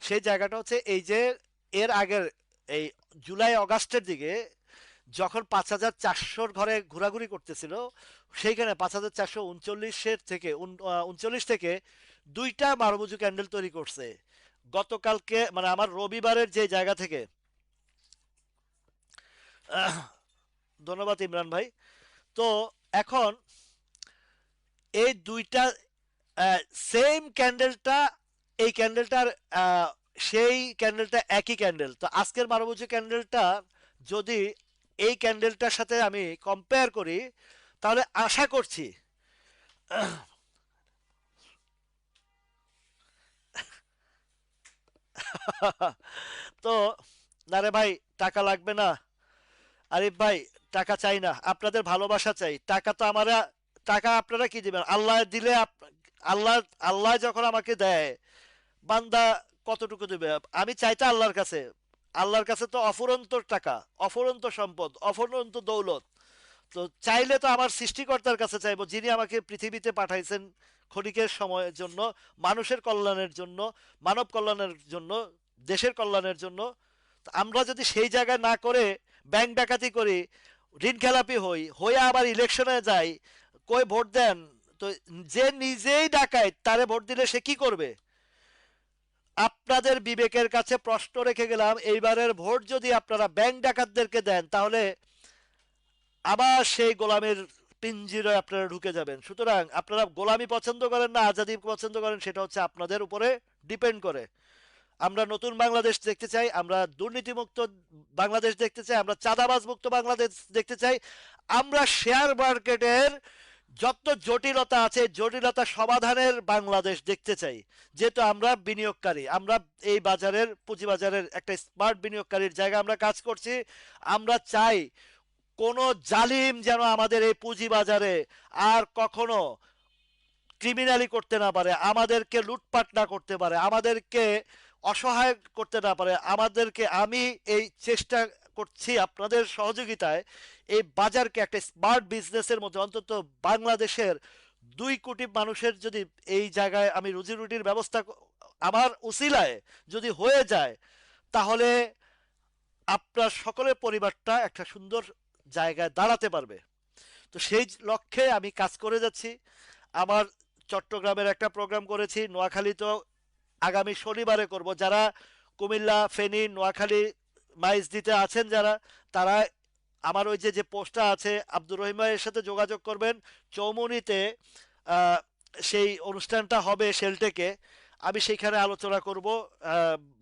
সেই জায়গাটা হচ্ছে এই যে এর আগের এই জুলাই অগাস্টের দিকে যখন 5400-র ঘরে ঘোরাঘুরি করতেছিল সেইখানে 5439-এর থেকে 39 থেকে দুইটা 12 বুঝু ক্যান্ডেল তৈরি করছে গতকালকে মানে আমার রবিবারের যে জায়গা থেকে আহ, ধন্যবাদ ইমরান ভাই তো এখন এই দুইটা সেম ক্যান্ডেলটা এই ক্যান্ডেলটার সেই ক্যান্ডেলটা একই ক্যান্ডেল তো আজকের 12 বুঝি ক্যান্ডেলটা যদি এই ক্যান্ডেলটার সাথে আমি কম্পেয়ার করি তাহলে আশা করছি তো না রে ভাই টাকা লাগবে না আরিফ ভাই টাকা চাই না আপনাদের ভালোবাসা চাই টাকা তো আমরা টাকা আপনারা কি দিবেন আল্লাহ দিলে আল্লাহ আল্লাহ যখন আমাকে দেয় বান্দা কতটুকু দেবে আমি চাইতে আল্লাহর কাছে তো অফুরন্ত টাকা অফুরন্ত সম্পদ অফুরন্ত দৌলত তো চাইলে তো আমার সৃষ্টিকর্তার কাছে চাইবো যিনি আমাকে পৃথিবীতে পাঠাইছেন ক্ষণিকের সময়ের জন্য মানুষের কল্যাণের জন্য মানব কল্যাণের জন্য দেশের কল্যাণের জন্য তো আমরা যদি সেই জায়গায় না করে ব্যাংক ডাকাতি করি ঋণ খেলাপি হয়ে আবার ইলেকশনে যাই কই ভোট দেন তো যে নিজেই ডাকায় তারে ভোট দিলে সে কি করবে আপনাদের বিবেকের কাছে প্রশ্ন রেখে গেলাম এইবারের ভোট যদি আপনারা ব্যাংক ডাকাতদেরকে দেন তাহলে আবার সেই গোলামের পিঞ্জিরায় আপনারা ঢুকে যাবেন সুতরাং আপনারা গোলামি পছন্দ করেন না আজাদি পছন্দ করেন সেটা হচ্ছে আপনাদের উপরে ডিপেন্ড করে আমরা নতুন বাংলাদেশ দেখতে চাই আমরা দুর্নীতিমুক্ত বাংলাদেশ দেখতে চাই আমরা চাঁদাবাজ মুক্ত বাংলাদেশ দেখতে চাই আমরা শেয়ার মার্কেটের যত জটিলতা আছে জটিলতা সমাধানের বাংলাদেশ দেখতে চাই যেহেতু আমরা বিনিয়োগকারী আমরা এই বাজারের পুঁজিবাজারের একটা স্মার্ট বিনিয়োগকারীর জায়গা আমরা কাজ করছি আমরা চাই কোনো জালিম যেন আমাদের এই পুঁজিবাজারে আর কখনো ক্রিমিনালি করতে না পারে আমাদেরকে লুটপাট না করতে পারে আমাদেরকে অসহায় করতে না পারে আমাদেরকে আমি এই চেষ্টা করছি আপনাদের সহযোগিতায় এই বাজারকে একটা স্মার্ট বিজনেসের মধ্যে অন্তত বাংলাদেশের 2 কোটি মানুষের যদি এই জায়গায় আমি রুজি রুটির ব্যবস্থা আমার উসিলায় যদি হয়ে যায় তাহলে আপনার সকলের পরিবারটা একটা সুন্দর জায়গায় দাঁড়াতে পারবে তো সেই লক্ষ্যে আমি কাজ করে যাচ্ছি আমার চট্টগ্রামের একটা প্রোগ্রাম করেছি নোয়াখালী তো আগামী শনিবারে করব যারা কুমিল্লা ফেনী নোয়াখালী মাইজ দিতে আছেন যারা তারা আমার ওই যে পোস্টটা আছে আব্দুর রহিম ভাইয়ের সাথে যোগাযোগ করবেন চৌমুনিতে সেই অনুষ্ঠানটা হবে শেলটেকে, আমি সেইখানে আলোচনা করব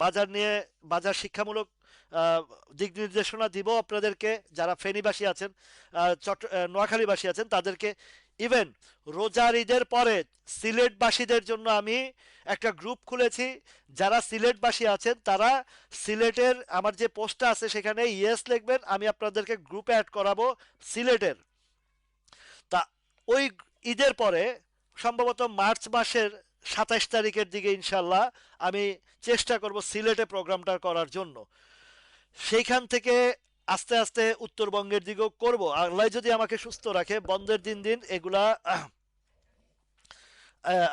বাজার নিয়ে, বাজার শিক্ষামূলক আহ, দিক নির্দেশনা দিব আপনাদেরকে, যারা ফেনীবাসী আছেন, নোয়াখালীবাসী আছেন তাদেরকে। ইভেন রোজার ঈদের পরে সিলেটবাসীদের জন্য আমি একটা গ্রুপ খুলেছি। যারা সিলেটবাসী আছেন তারা সিলেটের আমার যে পোস্টটা আছে সেখানে ইয়েস লিখবেন, আমি আপনাদেরকে গ্রুপে অ্যাড করাবো সিলেটের। তা ওই ঈদের পরে সম্ভবত মার্চ মাসের 27 তারিখের দিকে ইনশাল্লাহ আমি চেষ্টা করব সিলেটে প্রোগ্রামটা করার জন্য। সেইখান থেকে আস্তে আস্তে উত্তরবঙ্গের দিকেও করব, আল্লাহ যদি আমাকে সুস্থ রাখে। বন্ধের দিন দিন এগুলা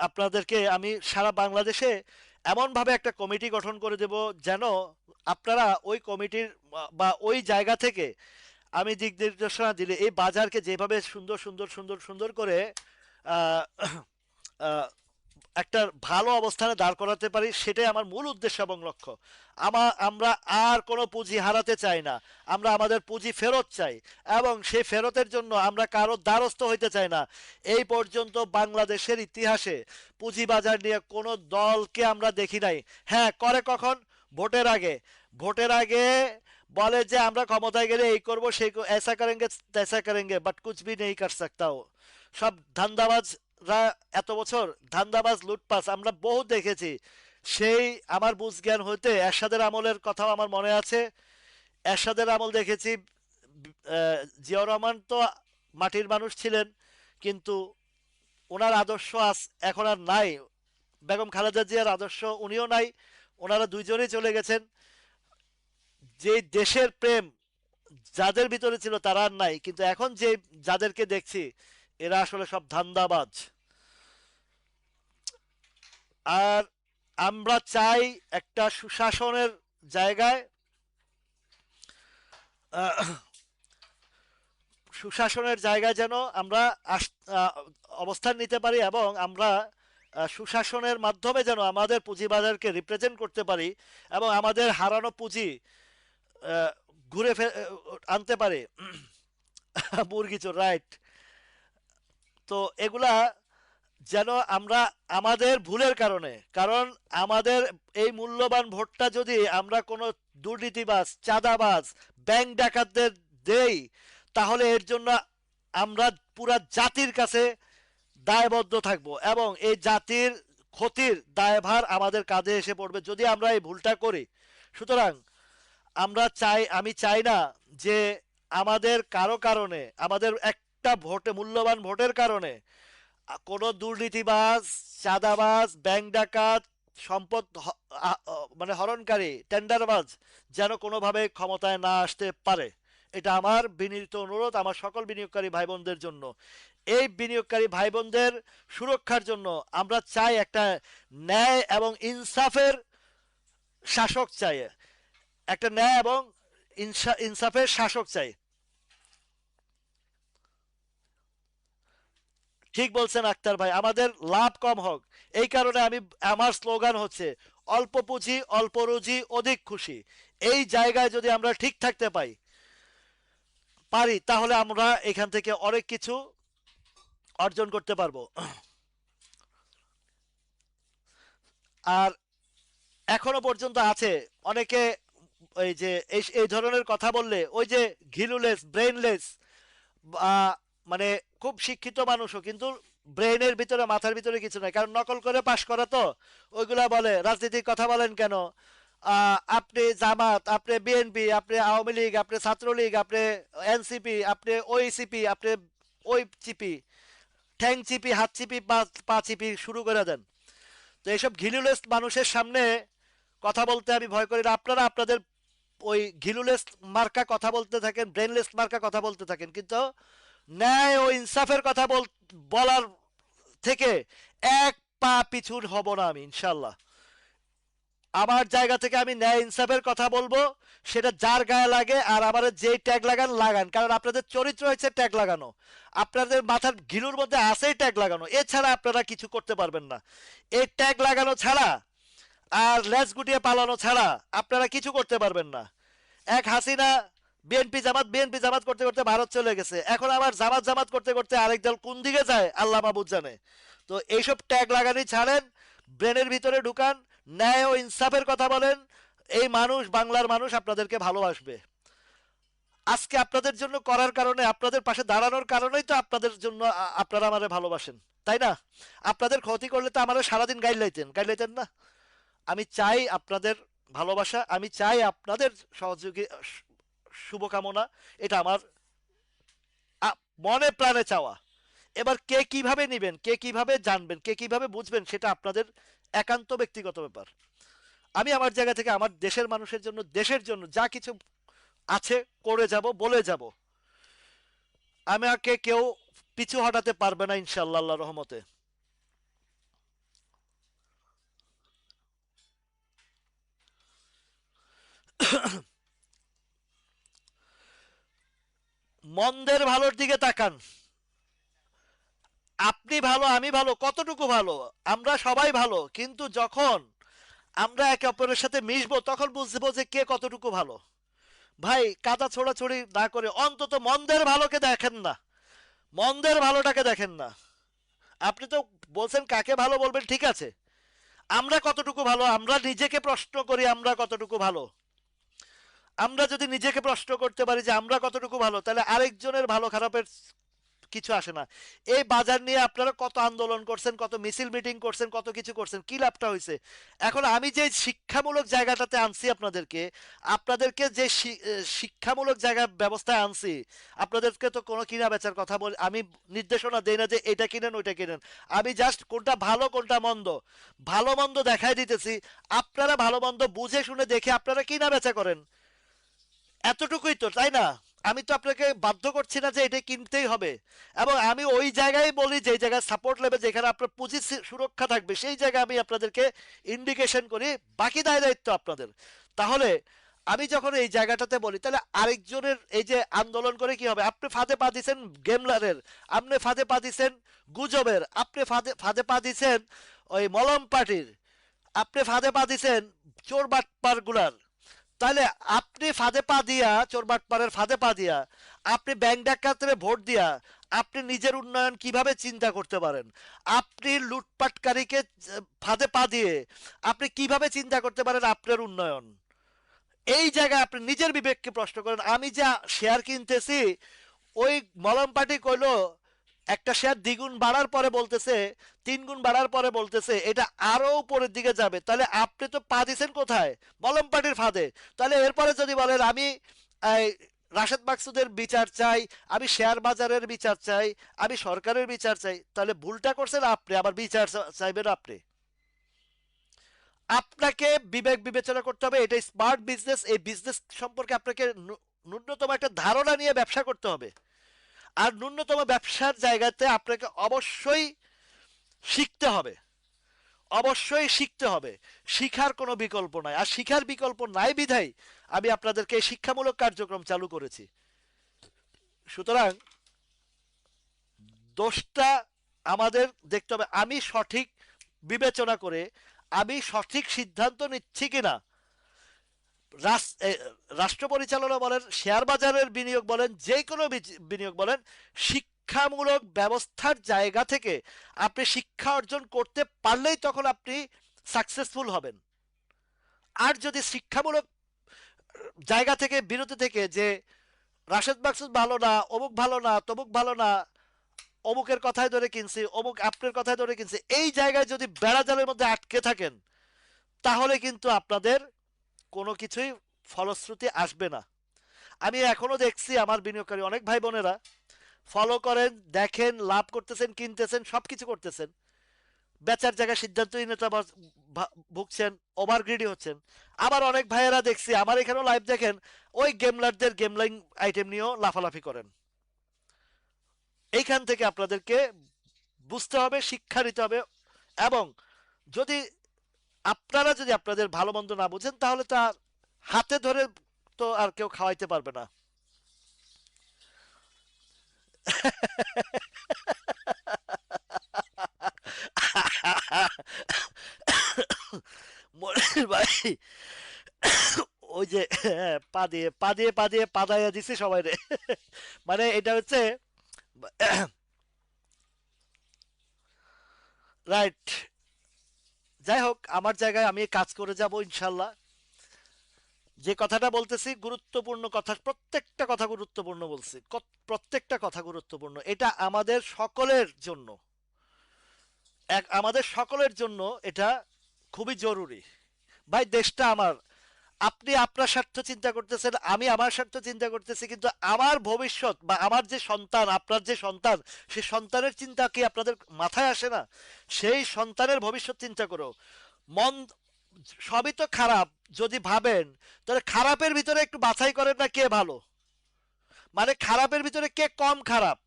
আপনাদেরকে আমি সারা বাংলাদেশে এমনভাবে একটা কমিটি গঠন করে দেব যেন আপনারা ওই কমিটির বা ওই জায়গা থেকে আমি দিক নির্দেশনা দিলে এই বাজারকে যেভাবে সুন্দর সুন্দর সুন্দর সুন্দর করে আহ, আহ, একটা ভালো অবস্থানে দাঁড় করাতে পারি, সেটাই আমার মূল উদ্দেশ্য এবং লক্ষ্য। আমরা আর কোনো পুঁজি হারাতে চাই না, আমরা আমাদের পুঁজি ফেরত চাই, এবং সেই ফেরতের জন্য আমরা কারো দ্বারস্থ হইতে চাই না। এই পর্যন্ত বাংলাদেশের ইতিহাসে পুঁজিবাজার নিয়ে কোনো দলকে আমরা দেখি নাই। হ্যাঁ, করে কখন? ভোটের আগে। ভোটের আগে বলে যে আমরা ক্ষমতায় গেলে এই করব সেই ऐसा करेंगे तैसा करेंगे, বাট कुछ भी नहीं कर सकता हो। সব ধান্দাবাজরা এত বছর ধান্দাবাজ লুটপাস আমরা বহু দেখেছি। সেই আমার বুঝ জ্ঞান হইতে এরশাদের আমলের কথাও আমার মনে আছে। এরশাদের আমল দেখেছি। জিয়াউর রহমান তো মাটির মানুষ ছিলেন, কিন্তু ওনার আদর্শ এখন আর নাই। বেগম খালেদা জিয়ার আদর্শ উনিও নাই, ওনারা দুইজনেই চলে গেছেন। যে দেশের প্রেম যাদের ভিতরে ছিল তারা আর নাই, কিন্তু এখন যে যাদেরকে দেখছি এরা আসলে সব ধান্দাবাজ। আর আমরা চাই একটা সুশাসনের জায়গায় আহ, সুশাসনের জায়গায় যেন আমরা অবস্থান নিতে পারি, এবং আমরা সুশাসনের মাধ্যমে যেন আমাদের পুঁজিবাজারকে রিপ্রেজেন্ট করতে পারি, এবং আমাদের হারানো পুঁজি আহ, ঘুরে আনতে পারি। মুরগি চোর, রাইট। তো এগুলা যেন আমরা আমাদের ভুলের কারণে, কারণ আমাদের এই মূল্যবান ভোটটা যদি আমরা কোনো দুর্নীতিবাজ, চাঁদাবাজ, ব্যাংক ডাকাতদের দেই, তাহলে এর জন্য আমরা পুরা জাতির কাছে দায়বদ্ধ থাকব, এবং এই জাতির ক্ষতির দায়ভার আমাদের কাঁধে এসে পড়বে যদি আমরা এই ভুলটা করি। সুতরাং আমি চাই না যে আমাদের কারো কারণে, আমাদের একটা ভোটে, মূল্যবান ভোটের কারণে কোনো দুর্নীতিবাজ, চাঁদাবাজ, ব্যাংক ডাকাত, সম্পদ মানে হরণকারী, টেন্ডারবাজ যেন কোনোভাবে ক্ষমতায় না আসতে পারে। এটা আমার বিনীত অনুরোধ আমার সকল বিনিয়োগকারী ভাই বোনদের জন্য। এই বিনিয়োগকারী ভাই বোনদের সুরক্ষার জন্য আমরা চাই একটা ন্যায় এবং ইনসাফের শাসক চাই, একটা ন্যায় এবং ইনসাফের শাসক চাই। ঠিক বলছেন আক্তার ভাই, আমাদের লাভ কম হোক, এই কারণে আমার স্লোগান হচ্ছে অল্প পুঁজি অল্প রুজি অধিক খুশি। এই জায়গায় যদি আমরা ঠিক থাকতে পারি তাহলে আমরা এখান থেকে অনেক কিছু অর্জন করতে পারবো। আর এখনো পর্যন্ত আছে অনেকে ওই যে এই ধরনের কথা বললে, ওই যে ঘিলুলেস, ব্রেইনলেস, মানে খুব শিক্ষিত মানুষও কিন্তু ব্রেইনের ভিতরে, মাথার ভিতরে কিছু নাই, কারণ নকল করে পাশ করা তো। ওইগুলা বলে রাজনীতির কথা বলেন কেন, আপনি জামাত, আপনি বিএনপি, আপনি আওয়ামী লীগ, আপনি ছাত্রলীগ, আপনি এনসিপি, আপনি ওইসিপি, আপনি ওই চিপি, ঠ্যাং চিপি, হাত চিপি, পা চিপি শুরু করে দেন। তো এইসব ঘিলুলেস মানুষের সামনে কথা বলতে আমি ভয় করি না। আপনারা আপনাদের ওই ঘিলুলেস মার্কা কথা বলতে থাকেন, ব্রেনলেস মার্কা কথা বলতে থাকেন, কিন্তু ন্যায় ও ইনসাফের কথা বলার থেকে এক পা পিছু হব না আমি ইনশাল্লাহ। আমার জায়গা থেকে আমি ন্যায় ইনসাফের কথা বলবো, সেটা যার গায়ে লাগে, আর আমার যেই ট্যাগ লাগান, কারণ আপনাদের চরিত্র হচ্ছে ট্যাগ লাগানো, আপনাদের মাথার ঘিলুর মধ্যে আছেই ট্যাগ লাগানো, এছাড়া আপনারা কিছু করতে পারবেন না। এই ট্যাগ লাগানো ছাড়া আর লেজ গুটিয়ে পালানো ছাড়া আপনারা কিছু করতে পারবেন না। এক হাসিনা বিএনপি জামাত করতে করতে ভারত চলে গেছে, এখন আবার জামাত জামাত করতে করতে আরেক দল কোন দিকে যায় আল্লাহ মাবুদ জানে। তো এইসব ট্যাগ লাগানি ছাড়েন, ব্রেনের ভিতরে ঢুকান, ন্যায় ও ইনসাফের কথা বলেন। এই মানুষ, বাংলার মানুষ আপনাদেরকে ভালোবাসবে। আজকে আপনাদের জন্য করার কারণে, আপনাদের পাশে দাঁড়ানোর কারণেই তো আপনাদের জন্য আপনারা আমারে ভালোবাসেন, তাই না? আপনাদের ক্ষতি করলে তো আমারে সারাদিন গাইলাইতেন না। আমি চাই আপনাদের ভালোবাসা, আমি চাই আপনাদের সহযোগী, শুভকামনা। এটা আমার মনে প্রাণে চাওয়া। এবার কে কিভাবে নিবেন, কে কিভাবে জানবেন, কে কিভাবে বুঝবেন, সেটা আপনাদের একান্ত ব্যক্তিগত ব্যাপার। আমি আমার জায়গা থেকে আমার দেশের মানুষের জন্য, দেশের জন্য যা কিছু আছে করে যাব, বলে যাব। আমাকে কেউ পিছু হটাতে পারবে না ইনশাআল্লাহ, আল্লাহর রহমতে। মন্দের ভালোর দিকে তাকান। আপনি ভালো, আমি ভালো, কতটুকু ভালো? আমরা সবাই ভালো, কিন্তু যখন আমরা একে অপরের সাথে মিশবো তখন বুঝবো যে কে কতটুকু ভালো। ভাই, কাদা ছোড়াছড়ি না করে অন্তত মন্দের ভালোকে দেখেন না, মন্দের ভালোটাকে দেখেন না। আপনি তো বলছেন কাকে ভালো বলবেন, ঠিক আছে, আমরা কতটুকু ভালো আমরা নিজেকে প্রশ্ন করি, আমরা কতটুকু ভালো। আমরা যদি নিজেকে প্রশ্ন করতে পারি যে আমরা কতটুকু ভালো, তাহলে আরেকজনের ভালো খারাপের কিছু আসে না। এই বাজার নিয়ে আপনারা কত আন্দোলন করছেন, কত মিছিল মিটিং করছেন, কত কিছু করছেন, কি লাভটা হয়েছে? এখন আমি যে শিক্ষামূলক জায়গাটাতে আনছি আপনাদেরকে, আপনাদেরকে যে শিক্ষামূলক জায়গা ব্যবস্থায় আনছি, আপনাদেরকে তো কোনো কিনা বেচার কথা বল, আমি নির্দেশনা দেই না যে এটা কিনেন ওইটা কিনেন। আমি জাস্ট কোনটা ভালো কোনটা মন্দ, ভালো মন্দ দেখাই দিতেছি। আপনারা ভালো মন্দ বুঝে শুনে দেখে আপনারা কিনা বেচা করেন, এতটুকুই তো, তাই না? আমি তো আপনাকে বাধ্য করছি না যে এটা কিনতেই হবে। এবং আমি ওই জায়গায় বলি যে জায়গায় সাপোর্ট লেবে, যেখানে আপনার পুঁজি সুরক্ষা থাকবে, সেই জায়গায় আমি আপনাদেরকে ইন্ডিকেশন করি, বাকি দায় দায়িত্ব আপনাদের। তাহলে আমি যখন এই জায়গাটাতে বলি, তাহলে আরেকজনের এই যে আন্দোলন করে কি হবে? আপনি ফাঁদে পা দিছেন গেমলারের, আপনি ফাঁদে পা দিছেন গুজবের, আপনি ফাঁদে ফাঁদে পা দিছেন ওই মলম পার্টির, আপনি ফাঁদে পা দিছেন চোর বাটপার গুলার। তাহলে আপনি ফাঁদে পা দিয়া, চোরবাটপাড়ের ফাঁদে পা দিয়া, আপনি ব্যাংক ডাকাতের ভোট দিয়া আপনি নিজের উন্নয়ন কিভাবে চিন্তা করতে পারেন? আপনি লুটপাটকারীকে ফাঁদে পা দিয়ে আপনি কিভাবে চিন্তা করতে পারেন আপনার উন্নয়ন? এই জায়গায় আপনি নিজের বিবেককে প্রশ্ন করেন। আমি যা শেয়ার কিনতেছি, ওই মলম পার্টি কইলো একটা শেয়ার দ্বিগুণ বাড়ার পরে বলতেছে, তিন গুণ বাড়ার পরে বলতেছে এটা আরো উপরের দিকে যাবে। তাহলে আপনি তো পা দিছেন কোথায়? মলম পার্টির ফাঁদে। তাহলে এরপরে যদি বলেন আমি এই রাশেদ মাকসুদের বিচার চাই, আমি শেয়ার বাজারের বিচার চাই, আমি সরকারের বিচার চাই, তাহলে ভুলটা করছেন আপনি, আবার বিচার চাইবেন আপনি। আপনাকে বিবেক বিবেচনা করতে হবে। এটা স্মার্ট বিজনেস, এই বিজনেস সম্পর্কে আপনাকে ন্যূনতম একটা ধারণা নিয়ে ব্যবসা করতে হবে। আর ন্যূনতম ব্যবসার জায়গাতে আপনাকে অবশ্যই শিখতে হবে, অবশ্যই শিখতে হবে। শিখার কোনো বিকল্প নাই, আর শিখার বিকল্প নাই বিধাই আমি আপনাদেরকে এই শিক্ষামূলক কার্যক্রম চালু করেছি। সুতরাং দোষটা আমাদের দেখতে হবে, আমি সঠিক বিবেচনা করে আমি সঠিক সিদ্ধান্ত নিচ্ছি কিনা। রাষ্ট্র পরিচালনা বলেন, শেয়ার বাজারের বিনিয়োগ বলেন, যে কোনো বিনিয়োগ বলেন, শিক্ষামূলক ব্যবস্থার জায়গা থেকে আপনি শিক্ষা অর্জন করতে পারলেই তখন আপনি সাকসেসফুল হবেন। আর যদি শিক্ষামূলক জায়গা থেকে বিরত থেকে যে রাশেদ মাকসুদ ভালো না, অমুক ভালো না, তমুক ভালো না, অমুকের কথায় ধরে কিনছি, অমুক আপনার কথায় ধরে কিনছি, এই জায়গায় যদি বেড়াজালের মধ্যে আটকে থাকেন, তাহলে কিন্তু আপনাদের কোনো কিছুই ফলশ্রুতি আসবে না। আমি এখনো দেখছি আমার বিনিয়োগকারী অনেক ভাই বোনেরা ফলো করেন, দেখেন, লাভ করতেছেন, কিনতেছেন, সবকিছু করতেছেন, বেচার জায়গায় সিদ্ধান্তহীনতা ভুগছেন, ওভার গ্রিডি হচ্ছেন। আবার অনেক ভাইয়েরা দেখছি আমার এখানেও লাইভ দেখেন, ওই গেমলারদের গেমলিং আইটেম নিয়েও লাফালাফি করেন। এইখান থেকে আপনাদেরকে বুঝতে হবে, শিক্ষা নিতে হবে। এবং যদি আপনারা যদি আপনাদের ভালো মন্দ না বুঝেন, তাহলে তার হাতে ধরে তো আর কেউ খাওয়াইতে পারবে না। মনির ভাই, ওই যে পা দিয়ে পাদাইয়া দিছি সবাই রে। মানে এটা হচ্ছে রাইট। যাই হোক, আমার জায়গায় আমি কাজ করে যাব ইনশাল্লাহ। যে কথাটা বলতেছি গুরুত্বপূর্ণ কথা, প্রত্যেকটা কথা গুরুত্বপূর্ণ বলছি, প্রত্যেকটা কথা গুরুত্বপূর্ণ, এটা আমাদের সকলের জন্য, আমাদের সকলের জন্য এটা খুবই জরুরি। ভাই দেশটা আমার, আপনি আপনার স্বার্থ চিন্তা করতেছেন, আমি আমার স্বার্থ চিন্তা করতেছি, কিন্তু আমার ভবিষ্যৎ বা আমার যে সন্তান, আপনার যে সন্তান, সেই সন্তানের চিন্তা কি আপনাদের মাথায় আসে না? সেই সন্তানের ভবিষ্যৎ চিন্তা করো। মন, সবই তো খারাপ যদি ভাবেন, তাহলে খারাপের ভিতরে একটু বাছাই করেন না কে ভালো, মানে খারাপের ভিতরে কে কম খারাপ,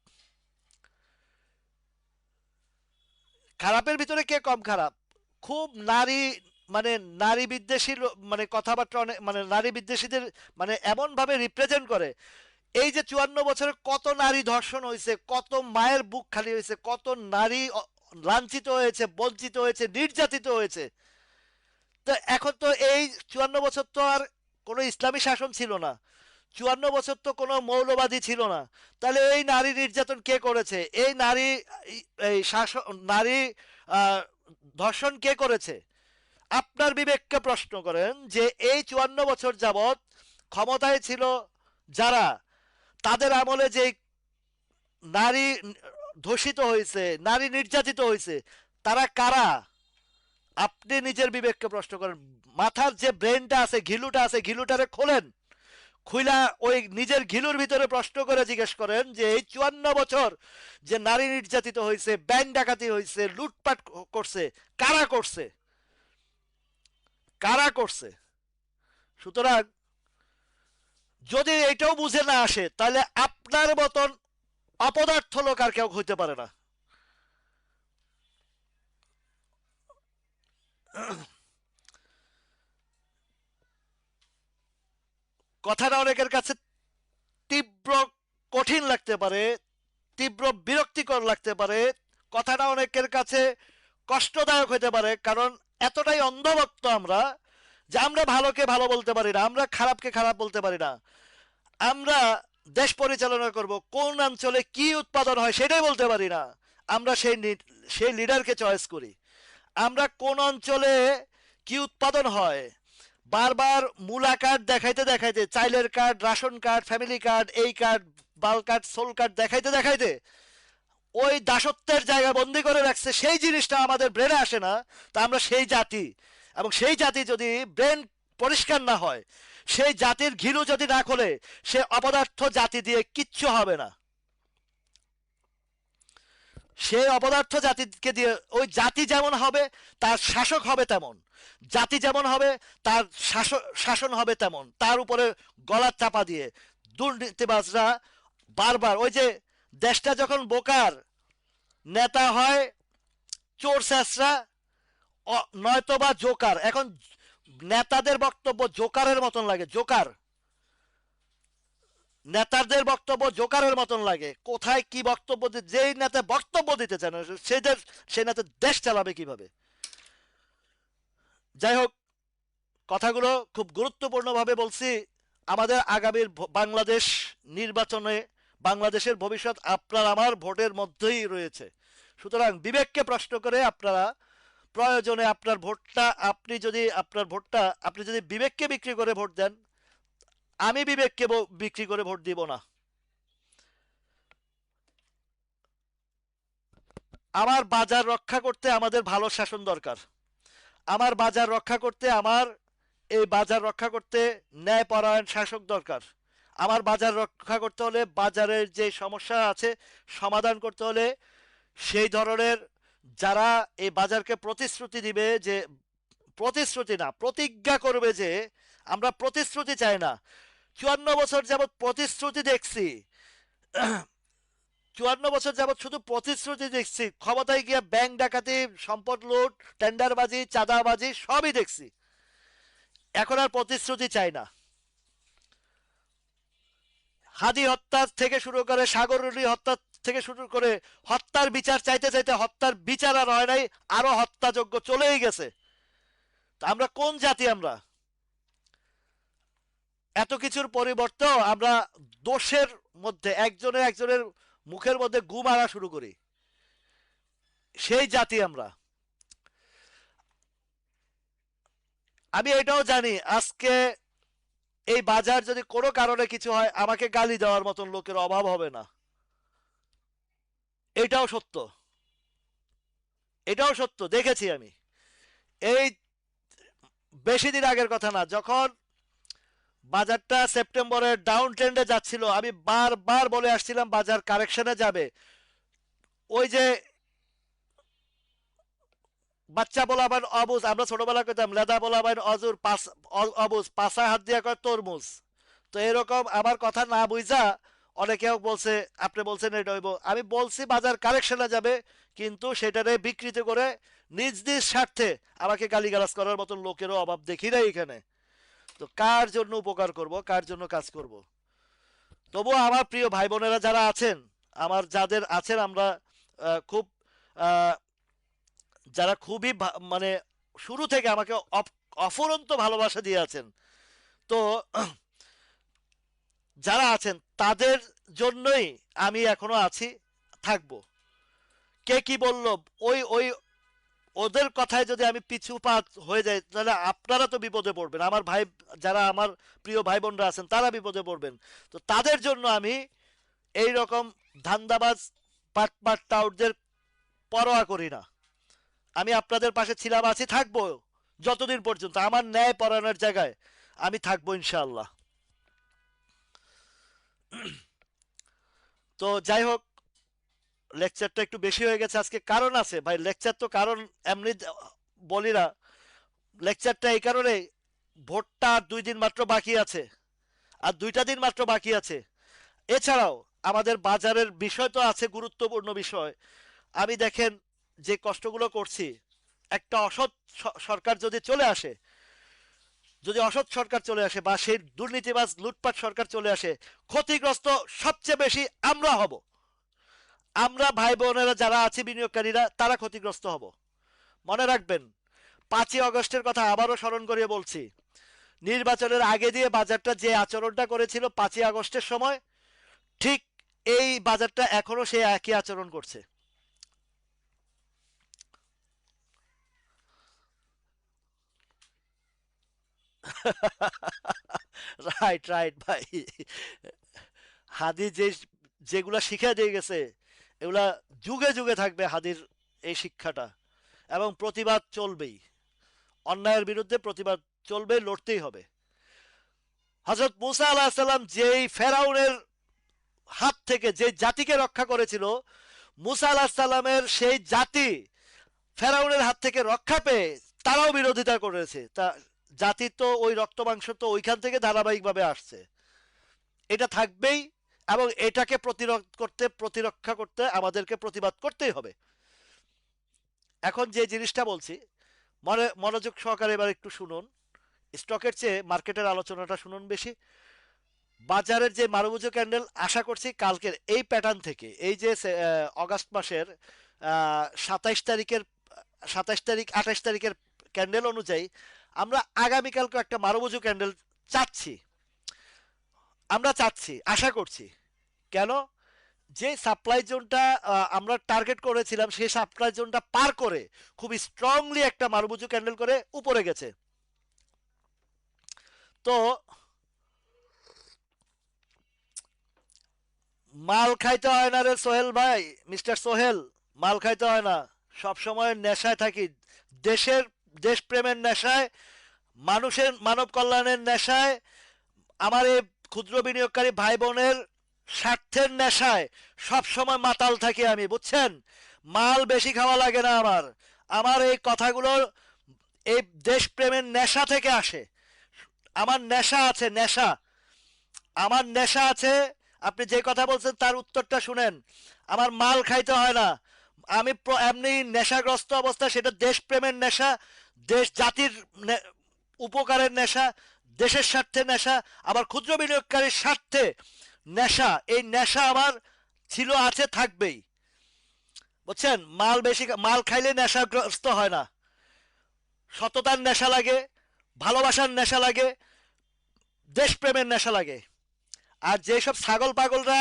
খারাপের ভিতরে কে কম খারাপ। খুব নারী, মানে নারী বিদ্বেষী মানে কথাবার্তা অনেক, মানে নারী বিদ্বেষীদের মানে এমন ভাবে রিপ্রেজেন্ট করে। এই যে 54 বছরে কত নারী ধর্ষণ হয়েছে, কত মায়ের বুক খালি হয়েছে, কত নারী লাঞ্ছিত হয়েছে, বঞ্চিত হয়েছে, নির্যাতিত হয়েছে। তো এখন তো এই 54 বছর তো আর কোনো ইসলামী শাসন ছিল না, 54 বছর তো কোনো মৌলবাদী ছিল না। তাহলে এই নারী নির্যাতন কে করেছে, এই নারী, এই শাসন, নারী আহ, ধর্ষণ কে করেছে? আপনার বিবেককে প্রশ্ন করেন যে এই 54 বছর যাবৎ ক্ষমতায় ছিল যারা, তাদের আমলে যে নারী ধর্ষিত হয়েছে, নারী নির্যাতিত হয়েছে, তারা কারা? আপনি নিজের বিবেককে প্রশ্ন করেন। মাথার যে ব্রেনটা আছে, ঘিলুটা আছে, ঘিলুটারে খোলেন, খুইলা ওই নিজের ঘিলুর ভিতরে প্রশ্ন করে জিজ্ঞেস করেন যে এই 54 বছর যে নারী নির্যাতিত হয়েছে, ব্যাংক ডাকাতি হয়েছে, লুটপাট করছে, কারা করছে, কারা করছে? সুতরাং যদি এটাও বুঝে না আসে, তাহলে আপনার মতন অপদার্থ লোক আর কেউ হইতে পারে না। কথাটা অনেকের কাছে তীব্র কঠিন লাগতে পারে, তীব্র বিরক্তিকর লাগতে পারে, কথাটা অনেকের কাছে কষ্টদায়ক হতে পারে, কারণ এতটাই অন্ধভক্ত আমরা যে আমরা ভালোকে ভালো বলতে পারি না, আমরা খারাপকে খারাপ বলতে পারি না। আমরা দেশ পরিচালনা করব, কোন অঞ্চলে কি উৎপাদন হয় সেটাই বলতে পারি না। আমরা সেই লিডারকে চয়েস করি। আমরা কোন অঞ্চলে কি উৎপাদন হয়, বারবার মূলা কার্ড দেখাইতে দেখাইতে, চাইলের card, ration card, family card, এই কার্ড, বাল কার্ড, সোল কার্ড দেখাইতে দেখাইতে ওই দাসত্বের জায়গা বন্দি করে রাখছে, সেই জিনিসটা আমাদের ব্রেনে আসে না। তা আমরা সেই জাতি, এবং সেই জাতি যদি ব্রেন পরিষ্কার না হয়, সেই জাতির ঘিলু যদি না খোলে, সে অপদার্থ জাতি দিয়ে কিচ্ছু হবে না। সেই অপদার্থ জাতিকে দিয়ে, ওই জাতি যেমন হবে তার শাসক হবে তেমন, জাতি যেমন হবে তার শাসন হবে তেমন, তার উপরে গলা চাপা দিয়ে দুর্নীতিবাজরা বারবার, ওই যে দেশটা যখন বোকার নেতা হয় চোর স্যাসরা, নয়তোবা জোকার। এখন নেতাদের বক্তব্য জোকারের মতন লাগে, জোকার, নেতাদের বক্তব্য জোকারের মতন লাগে। কোথায় কি বক্তব্য যেই নেতা বক্তব্য দিতে চান, সেই নেতা দেশ চালাবে কিভাবে? যাই হোক, কথাগুলো খুব গুরুত্বপূর্ণভাবে বলছি। আমাদের আগামীর বাংলাদেশ নির্বাচনে বাংলাদেশের ভবিষ্যৎ আপনার আমার ভোটের মধ্যেই রয়েছে। সুতরাং বিবেককে প্রশ্ন করে আপনারা প্রয়োজনে আপনার ভোটটা, আপনি যদি বিবেককে বিক্রি করে ভোট দেন, আমি বিবেককে বিক্রি করে ভোট দিব না। আমার বাজার রক্ষা করতে আমাদের ভালো শাসন দরকার। আমার বাজার রক্ষা করতে, আমার এই বাজার রক্ষা করতে ন্যায়পরায়ণ শাসক দরকার। আমার বাজার রক্ষা করতে হলে, বাজারের যে সমস্যা আছে সমাধান করতে হলে, সেই ধরনের যারা এই বাজারকে প্রতিশ্রুতি দিবে, যে প্রতিশ্রুতি না, প্রতিজ্ঞা করবে যে আমরা প্রতিশ্রুতি চাই না। 54 বছর যাবৎ প্রতিশ্রুতি দেখছি, 54 বছর যাবৎ শুধু প্রতিশ্রুতি দেখছি, ক্ষমতায় গিয়ে ব্যাংক ডাকাতি, সম্পদ লুট, টেন্ডারবাজি, চাঁদাবাজি সবই দেখছি। এখন আর প্রতিশ্রুতি চাই না। হাদি হত্যা থেকে শুরু করে, সাগররুলি হত্যা থেকে শুরু করে, হত্যার বিচার চাইতে চাইতে হত্যার বিচার আর হয় নাই, আরো হত্যাযোগ্য চলেই গেছে। তা আমরা কোন জাতি? আমরা এত কিছুর পরিবর্তেও আমরা দোষের মধ্যে একজনের একজনের মুখের মধ্যে গু মারা শুরু করি, সেই জাতি আমরা। আমি এটাও জানি আজকে এই বাজার যদি কোনো কারণে কিছু হয় আমাকে গালি দেওয়ার মতন লোকের অভাব হবে না। এটাও সত্য, এটাও সত্য, দেখেছি আমি। এই বেশি দিন আগের কথা না, যখন বাজারটা সেপ্টেম্বরের ডাউন ট্রেন্ডে যাচ্ছিল, আমি বারবার বলে আসছিলাম বাজার কারেকশনে যাবে। ওই যে বাচ্চা বলাবেন অবুজ, আমরা ছোটবেলা করতাম লেদা বলাবেন অজুর পাস, অবুজ পাশায় হাত দিয়া কয় তরমুজ। তো এরকম আমার কথা না বুঝা অনেকেও বলছে আপনি বলছেন এটা হইব, আমি বলছি বাজার কারেকশনে যাবে, কিন্তু সেটারে বিকৃত করে নিজ নিজ স্বার্থে আমাকে গালিগালাজ করার মতন লোকেরও অভাব দেখি না এখানে। তো কার জন্য উপকার করব, কার জন্য কাজ করব? তবুও আমার প্রিয় ভাই বোনেরা যারা আছেন, আমার যাদের আছেন, আমরা খুব আহ, যারা খুবই মানে শুরু থেকে আমাকে অফুরন্ত ভালোবাসা দিয়ে আছেন, তো যারা আছেন তাদের জন্যই আমি এখনো আছি, থাকবো। কে কি বলল, ওই ওই ওদের কথায় যদি আমি পিছু পা হয়ে যাই তাহলে আপনারা তো বিপদে পড়বেন, আমার ভাই যারা আমার প্রিয় ভাই বোনরা আছেন তারা বিপদে পড়বেন। তো তাদের জন্য আমি এই রকম ধান্দাবাজ পাটপাট টাউটদের পরোয়া করি না। আমি আপনাদের পাশে ছিলাম, আছি, থাকবো যতদিন পর্যন্ত আমার ন্যায় পরায়ণের জায়গায় আমি থাকবো ইনশাআল্লাহ। তো যাই হোক, লেকচারটা একটু বেশি হয়ে গেছে আজকে, কারণ আছে ভাই, লেকচার তো কারণ এমনি বলি না। লেকচারটা এই কারণে, ভোটটা আর 2 দিন মাত্র বাকি আছে, আর 2টা দিন মাত্র বাকি আছে। এছাড়াও আমাদের বাজারের বিষয় তো আছে, গুরুত্বপূর্ণ বিষয়। আমি দেখেন যে কষ্টগুলো করছি, একটা অসৎ সরকার যদি চলে আসে, যদি অসৎ সরকার চলে আসে বা সেই দুর্নীতিবাজ লুটপাট সরকার চলে আসে, ক্ষতিগ্রস্ত সবচেয়ে বেশি আমরা হব। আমরা ভাই বোনেরা যারা আছি বিনিয়োগকারীরা তারা ক্ষতিগ্রস্ত হব। মনে রাখবেন, 5ই আগস্টের কথা আবারও স্মরণ করিয়ে বলছি, নির্বাচনের আগে দিয়ে বাজারটা যে আচরণটা করেছিল 5ই আগস্টের সময়, ঠিক এই বাজারটা এখনো সেই একই আচরণ করছে। রাইট রাইট ভাই। হাদি যেগুলা শিখা দিয়ে গেছে, এগুলা যুগে যুগে থাকবে হাদির এই শিক্ষাটা। এবং প্রতিবাদ চলবেই, অন্যায়ের বিরুদ্ধে প্রতিবাদ চলবে, লড়তেই হবে। হজরত মুসা আলাহ সাল্লাম যেই ফেরাউনের হাত থেকে যে জাতিকে রক্ষা করেছিল, মুসা আলাহ সাল্লামের সেই জাতি ফেরাউনের হাত থেকে রক্ষা পেয়ে তারাও বিরোধিতা করেছে। তা জাতি তো ওই রক্ত মাংস তো ওইখান থেকে ধারাবাহিকভাবে আসছে, এটা থাকবেই। এবং এটাকে প্রতিরোধ করতে, প্রতিরক্ষা করতে আমাদেরকে প্রতিবাদ করতেই হবে। এখন যে জিনিসটা বলছি, মনোযোগ সহকারে এবার একটু শুনুন। স্টকের চেয়ে মার্কেটের আলোচনাটা শুনুন বেশি। বাজারের যে মারুবুজো ক্যান্ডেল, আশা করছি কালকের এই প্যাটার্ন থেকে, এই যে অগাস্ট মাসের 27 তারিখের, 27 তারিখ 28 তারিখের ক্যান্ডেল অনুযায়ী আমরা আগামীকালকে একটা মারুবুজো ক্যান্ডেল চাচ্ছি। আমরা চাচ্ছি, আশা করছি। কেন? যে সাপ্লাই জোনটা আমরা টার্গেট করেছিলাম, সেই সাপ্লাই জোনটা পার করে খুব স্ট্রংলি একটা মারুবুজু ক্যান্ডেল করে উপরে গেছে। তো মাল খাইতে হয় না রে সোহেল ভাই, মিস্টার সোহেল, মাল খাইতে হয় না। সব সময় নেশায় থাকি, দেশের দেশপ্রেমের নেশায়, মানুষের মানব কল্যাণের নেশায়, আমার এই ক্ষুদ্র বিনিয়োগকারী ভাই বোনের স্বার্থের নেশায় সব সময় মাতাল থাকি আমি, বুঝছেন? মাল বেশি খাওয়া লাগে না আমার। আমার এই কথাগুলো এই দেশপ্রেমের নেশা থেকে আসে। আমার নেশা আছে, নেশা, আমার নেশা আছে। আপনি যে কথা বলছেন তার উত্তরটা শুনেন। আমার মাল খাইতে হয় না, আমি এমনি নেশাগ্রস্ত অবস্থা, সেটা দেশপ্রেমের নেশা, দেশ জাতির উপকারের নেশা, দেশের স্বার্থে নেশা, আবার ক্ষুদ্র বিনিয়োগকারীর স্বার্থে নেশা। এই নেশা আমার ছিল, আছে, থাকবেই। বুঝছেন? মাল বেশি, মাল খাইলে নেশাগ্রস্ত হয় না। সততার নেশা লাগে, ভালোবাসার নেশা লাগে, দেশপ্রেমের নেশা লাগে। আর যেসব ছাগল পাগলরা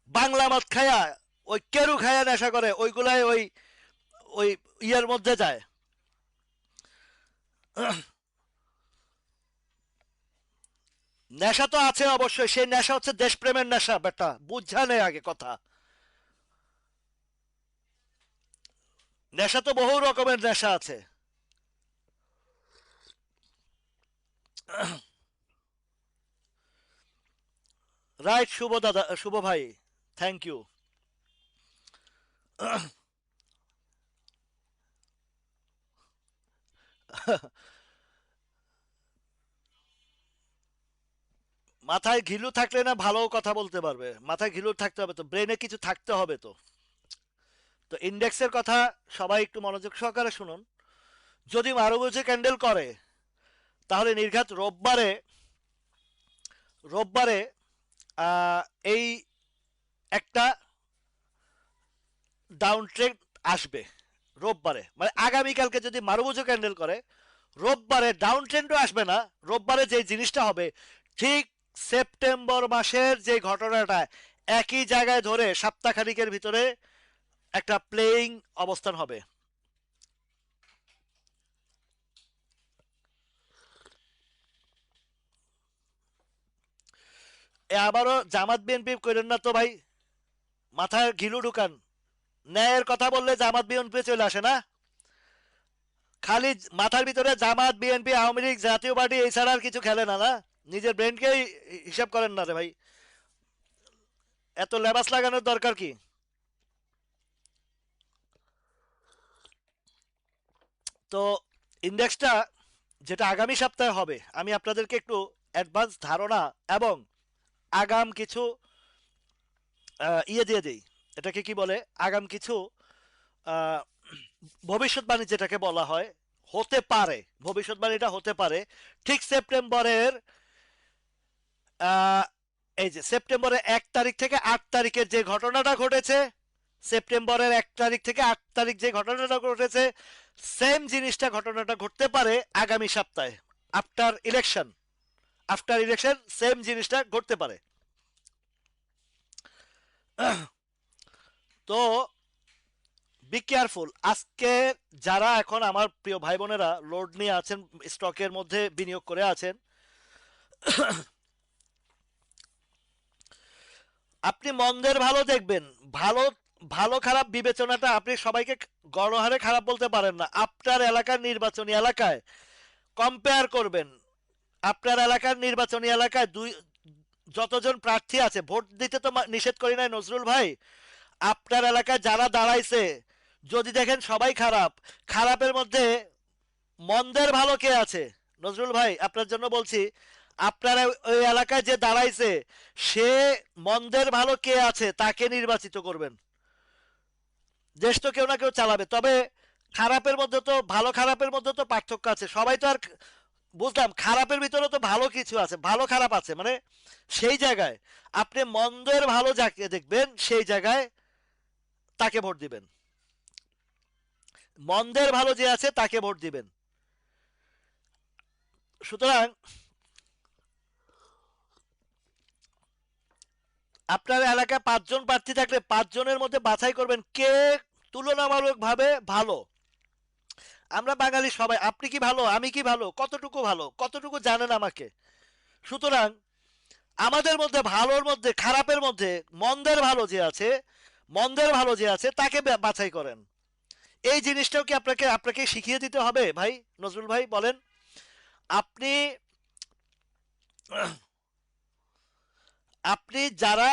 বাংলা মদ খায়া, ওই কেরু খায়া নেশা করে, ওইগুলাই ওই ওই ইয়ের মধ্যে যায়। নেশা তো আছে অবশ্যই, সেই নেশা হচ্ছে দেশপ্রেমের নেশা, বেটা বুঝা নেই আগে কথা। নেশা তো বহু রকমের নেশা আছে। রাইট, শুভ দাদা, শুভ ভাই, থ্যাংক ইউ। মাথায় ঘিলু থাকলে না ভালো কথা বলতে পারবে, মাথায় ঘিলু থাকতে হবে তো, ব্রেনে কিছু থাকতে হবে তো। তো ইন্ডেক্সের কথা সবাই একটু মনোযোগ সহকারে শুনুন। যদি মারুবুজি ক্যান্ডেল করে, তাহলে নির্ঘাত রোববারে, রোববারে আহ, এই একটা ডাউন ট্রেন্ড আসবে। রোববারে মানে আগামীকালকে যদি মারুবুজো ক্যান্ডেল করে, রোববারে ডাউন ট্রেন্ডও আসবে না। রোববারে যে জিনিসটা হবে, ঠিক সেপ্টেম্বর মাসের যে ঘটনাটা একই জায়গায় ধরে সপ্তাহখানিকের ভিতরে একটা প্লেইং অবস্থান হবে। আবারও জামাত বিএনপি করেন না তো ভাই, মাথায় ঘিলু ঢুকান। ন্যায়ের কথা বললে জামাত বিএনপি চলে আসে না। খালি মাথার ভিতরে জামাত বিএনপি আওয়ামী লীগ জাতীয় পার্টি এই ছাড়া আর কিছু খেলে না, না? নিজের ব্রেনকেই হিসাব করেন না রে ভাই, এত লেবাস লাগানোর দরকার কি? তো ইন্ডেক্সটা যেটা আগামী সপ্তাহে হবে, আমি আপনাদেরকে একটু অ্যাডভান্স ধারণা এবং আগাম কিছু ইয়ে দিয়ে দিই। এটাকে কি বলে, আগাম কিছু আহ, ভবিষ্যৎবাণী যেটাকে বলা হয়, হতে পারে, ভবিষ্যৎবাণীটা হতে পারে ঠিক সেপ্টেম্বরের আহ, এই যে সেপ্টেম্বরের 1 তারিখ থেকে 8 তারিখের যে ঘটনাটা ঘটেছে, সেপ্টেম্বরের 1 তারিখ থেকে 8 তারিখ যে ঘটনাটা ঘটেছে, সেম জিনিসটা ঘটনাটা ঘটতে পারে আগামী সপ্তাহে। After election, after election same জিনিসটা ঘটতে পারে। তো বি কেয়ারফুল। আজকে যারা এখন আমার প্রিয় ভাই বোনেরা লোড নিয়ে আছেন, স্টকের মধ্যে বিনিয়োগ করে আছেন, আপনি মন্দের ভালো দেখবেন। ভালো, ভালো খারাপ বিবেচনাটা আপনি সবাইকে গণহারে খারাপ বলতে পারেন না। আপনার এলাকার নির্বাচনী এলাকায় কম্পেয়ার করবেন। আপনার এলাকার নির্বাচনী এলাকায় যতজন প্রার্থী আছে, ভোট দিতে তো নিষেধ করি নাই নজরুল ভাই, আপনার এলাকায় যারা দাঁড়াইছে, যদি দেখেন সবাই খারাপ, খারাপের মধ্যে মন্দের ভালো কে আছে? নজরুল ভাই আপনার জন্য বলছি, আপনার ওই এলাকায় যে দাঁড়াইছে, সে মন্দের ভালো কে আছে তাকে নির্বাচিত করবেন। দেশ তো কেউ না কেউ চালাবে। তবে খারাপের মধ্যে তো, ভালো খারাপের মধ্যে তো পার্থক্য আছে। সবাই তো আর, বুঝলাম খারাপের ভিতরে তো ভালো কিছু আছে, ভালো খারাপ আছে, মানে সেই জায়গায় আপনি মন্দের ভালো যাকে দেখবেন সেই জায়গায় তাকে ভোট দিবেন। মন্দের ভালো যে আছে তাকে ভোট দিবেন। সুতরাং আপনার এলাকায় 5 জন প্রার্থী থাকলে 5 জনের মধ্যে বাছাই করবেন কে তুলনামূলকভাবে ভালো। আমরা বাঙালি সবাই, আপনি কি ভালো, আমি কি ভালো, কতটুকু ভালো, কতটুকু জানেন আমাকে। সুতরাং আমাদের মধ্যে, ভালোর মধ্যে, খারাপের মধ্যে মন্দের ভালো যে আছে, মন্দের ভালো যে আছে তাকে বাছাই করেন। এই জিনিসটাও কি আপনাকে আপনাকে শিখিয়ে দিতে হবে ভাই? নজরুল ভাই বলেন। আপনি আপনি যারা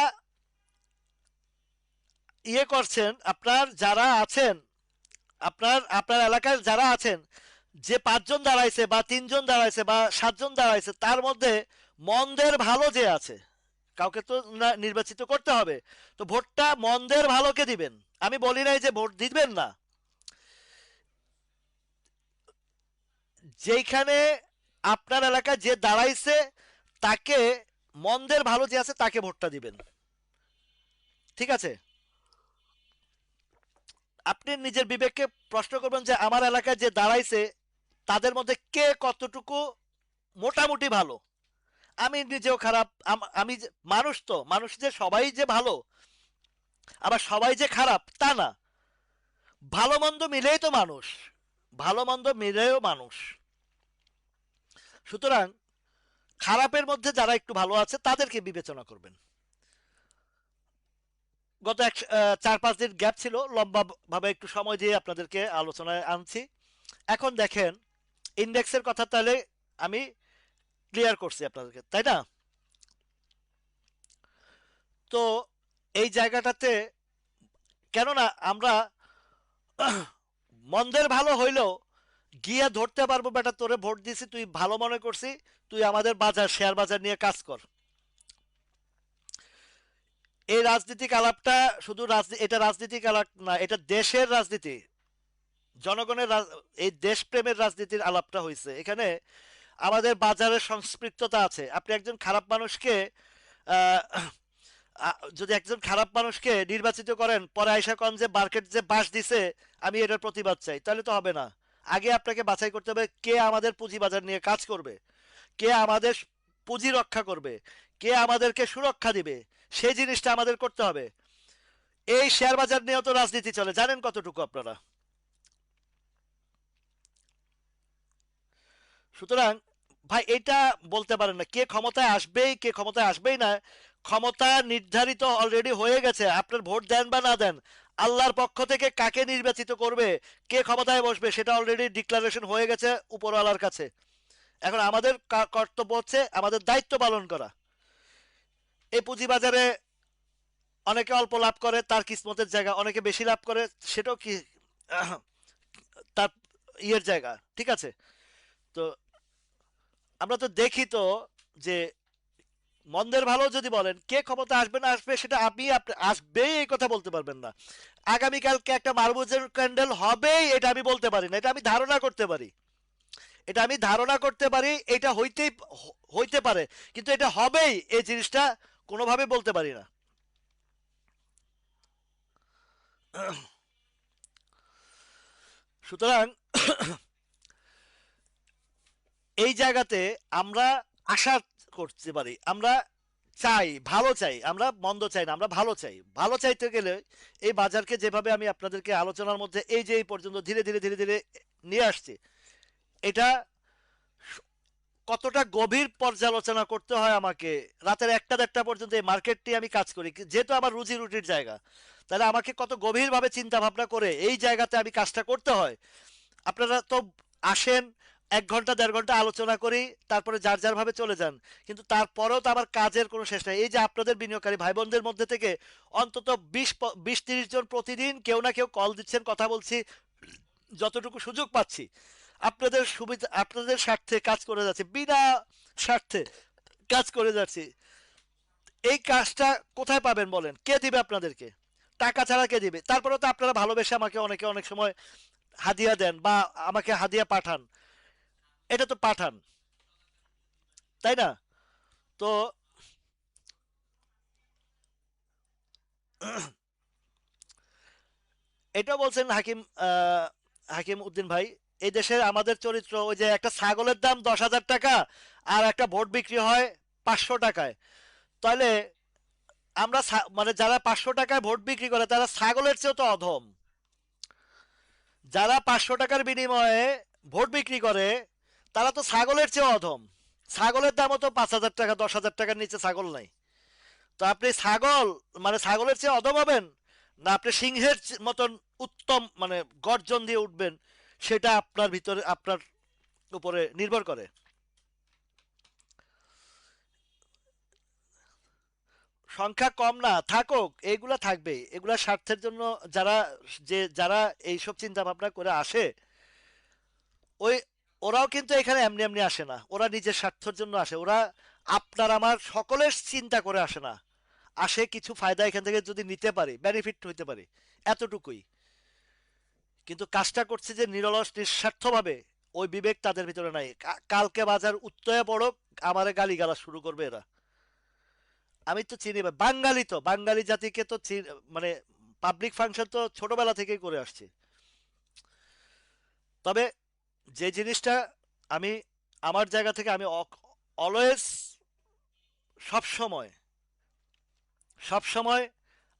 ইয়ে করছেন, আপনার যারা আছেন, আপনার আপনার এলাকার যারা আছেন, যে 5 জন দাঁড়াইছে বা 3 জন দাঁড়াইছে বা 7 জন দাঁড়াইছে, তার মধ্যে মন্দের ভালো যে আছে, কাউকে তো নির্বাচিত করতে হবে। তো ভোটটা মন্দের ভালোকে দিবেন। আমি বলি নাই যে ভোট দিবেন না। যেইখানে আপনার এলাকায় যে দাঁড়াইছে, তাকে, মন্দের ভালো যে আছে তাকে ভোটটা দিবেন। ঠিক আছে? আপনি নিজের বিবেককে প্রশ্ন করবেন যে আমার এলাকায় যে দাঁড়াইছে, তাদের মধ্যে কে কতটুকু মোটামুটি ভালো। আমি নিজেও খারাপ, আমি মানুষ, তো মানুষ যে সবাই যে ভালো আবার সবাই যে খারাপ তা না, ভালো মন্দ মিলেই তো মানুষ, ভালো মন্দ মিলেও মানুষ। সুতরাং খারাপের মধ্যে যারা একটু ভালো আছে তাদেরকে বিবেচনা করবেন। গত 4-5 দিন গ্যাপ ছিল, লম্বা ভাবে একটু সময় দিয়ে আপনাদেরকে আলোচনায় আনছি। এখন দেখেন, ইন্ডেক্সের কথা তাহলে আমি ক্লিয়ার করছি আপনাদেরকে, তাই না? তো এই জায়গাটাতে, কেননা আমরা মন্দের ভালো হইলেও গিয়া ধরতে পারবো, বেটা তোরে ভোট দিছি, তুই ভালো মনে করছি, তুই আমাদের বাজার শেয়ার বাজার নিয়ে কাজ কর। এই রাজনীতিক আলাপটা শুধু এটা রাজনীতিক আলাপ না, এটা দেশের রাজনীতি, জনগণের এই দেশপ্রেমের রাজনীতির আলাপটা হয়েছে এখানে। আমাদের বাজারের সংস্পৃক্ততা আছে। আপনি একজন খারাপ মানুষকে আহ, যদি একজন খারাপ মানুষকে নির্বাচিত করেন, পরে আইসা কন যে মার্কেট যে বাস দিছে আমি এটার প্রতিবাদ চাই, তাহলে তো হবে না। আগে আপনাকে বাছাই করতে হবে কে আমাদের পুঁজি বাজার নিয়ে কাজ করবে, কে আমাদের পুঁজি রক্ষা করবে, কে আমাদেরকে সুরক্ষা দিবে, সেই জিনিসটা আমাদের করতে হবে। এই শেয়ার বাজার নিয়েও তো রাজনীতি চলে, জানেন কতটুকু আপনারা? সুতরাং ভাই এটা বলতে পারেন না কে ক্ষমতায় আসবেই, কে ক্ষমতায় আসবেই না। ক্ষমতা নির্ধারিত অলরেডি হয়ে গেছে, আপনার ভোট দেন বা না দেন, আল্লাহর পক্ষ থেকে কাকে নির্বাচিত করবে, কে ক্ষমতায় বসবে, সেটা অলরেডি ডিক্লারেশন হয়ে গেছে উপরওয়ালার কাছে। এখন আমাদের কর্তব্য হচ্ছে আমাদের দায়িত্ব পালন করা। এই পুঁজিবাজারে অনেকে অল্প লাভ করে, তার কিসমতের জায়গা, অনেকে বেশি লাভ করে, সেটাও কি আহ, তার ইয়ের জায়গা, ঠিক আছে। তো আমরা তো দেখি তো যে মন্দের ভালো যদি বলেন, কে ক্ষমতা আসবে না আসবে সেটা আপনি আসবেই এই কথা বলতে পারবেন না। আগামীকালকে একটা মারবুজের ক্যান্ডেল হবেই এটা আমি বলতে পারি না, এটা আমি ধারণা করতে পারি, এটা আমি ধারণা করতে পারি, এটা হইতে পারে, কিন্তু এটা হবেই এই জিনিসটা কোনোভাবে বলতে পারি না। সুতরাং এই জায়গাতে আমরা আশা করতে পারি, আমরা চাই, ভালো চাই, আমরা মন্দ চাই না, আমরা ভালো চাই। ভালো চাইতে গেলে এই বাজারকে যেভাবে আমি আপনাদেরকে আলোচনার মধ্যে এই যে এই পর্যন্ত ধীরে ধীরে ধীরে ধীরে নিয়ে আসছি, এটা কতটা গভীর পর্যালোচনা করতে হয় আমাকে, রাতের 1টা 1:30 পর্যন্ত এই মার্কেটটি আমি কাজ করি, যেহেতু আমার রুজি রুটির জায়গা, তাহলে আমাকে কত গভীরভাবে চিন্তা ভাবনা করে এই জায়গাতে আমি কাজটা করতে হয়। আপনারা তো আসেন, 1 ঘন্টা 1.5 ঘন্টা আলোচনা করি, তারপরে যার যার ভাবে চলে যান, কিন্তু তারপরেও তো আমার কাজের কোনো শেষ নাই। এই যে আপনাদের বিনিয়োগকারী ভাই বোনদের মধ্যে থেকে অন্তত 20-30 জন প্রতিদিন কেউ না কেউ কল দিচ্ছেন, কথা বলছি, যতটুকু সুযোগ পাচ্ছি আপনাদের সুবিধা, আপনাদের স্বার্থে কাজ করে যাচ্ছে, বিনা স্বার্থে কাজ করে যাচ্ছি। এই কাজটা কোথায় পাবেন বলেন, কে দিবে আপনাদেরকে? টাকা ছাড়া কে দিবে? তারপরে তো আপনারা ভালোবেসে আমাকে অনেকে অনেক সময় হাদিয়া দেন বা আমাকে হাদিয়া পাঠান, এটা তো পাঠান, তাই না? তো এটা বলছেন হাকিম, হাকিম উদ্দিন ভাই, এই দেশের আমাদের চরিত্র ওই যে একটা ছাগলের দাম 10,000 টাকা আর একটা ভোট বিক্রি হয় 500 টাকায়, তাহলে আমরা মানে যারা 500 টাকায় ভোট বিক্রি করে তারা ছাগলের চেয়েও তো অধম। যারা 500 টাকার বিনিময়ে ভোট বিক্রি করে তারা তো ছাগলের চেয়েও অধম। ছাগলের দামও তো 5,000 টাকা, 10,000 টাকার নিচে ছাগল নাই। তো আপনি ছাগল মানে ছাগলের চেয়ে অধম হবেন, না আপনি সিংহের মতন উত্তম মানে গর্জন দিয়ে উঠবেন, সেটা আপনার ভিতরে, আপনার উপরে নির্ভর করে। সংখ্যা কম না থাকুক, এগুলা থাকবে, এগুলা স্বার্থের জন্য যারা, যারা এইসব চিন্তা ভাবনা করে আসে, ওই ওরাও কিন্তু এখানে এমনি এমনি আসে না, ওরা নিজের স্বার্থের জন্য আসে, ওরা আপনার আমার সকলের চিন্তা করে আসে না, আসে কিছু ফায়দা এখান থেকে যদি নিতে পারি, বেনিফিট হইতে পারি, এতটুকুই। কিন্তু কাজটা করছে যে নিরলস নিঃস্বার্থভাবে, ওই বিবেক তাদের ভিতরে নাই। কালকে বাজার উত্তরে পড়ুক, আমারে গালিগালাজ শুরু করবে এরা। আমি তো চিনি, বাঙালি তো, বাঙালি জাতিকে তো মানে পাবলিক ফাংশন তো ছোটবেলা থেকেই করে আসছে। তবে যে জিনিসটা আমি আমার জায়গা থেকে আমি অলওয়েজ সব সময় সব সময়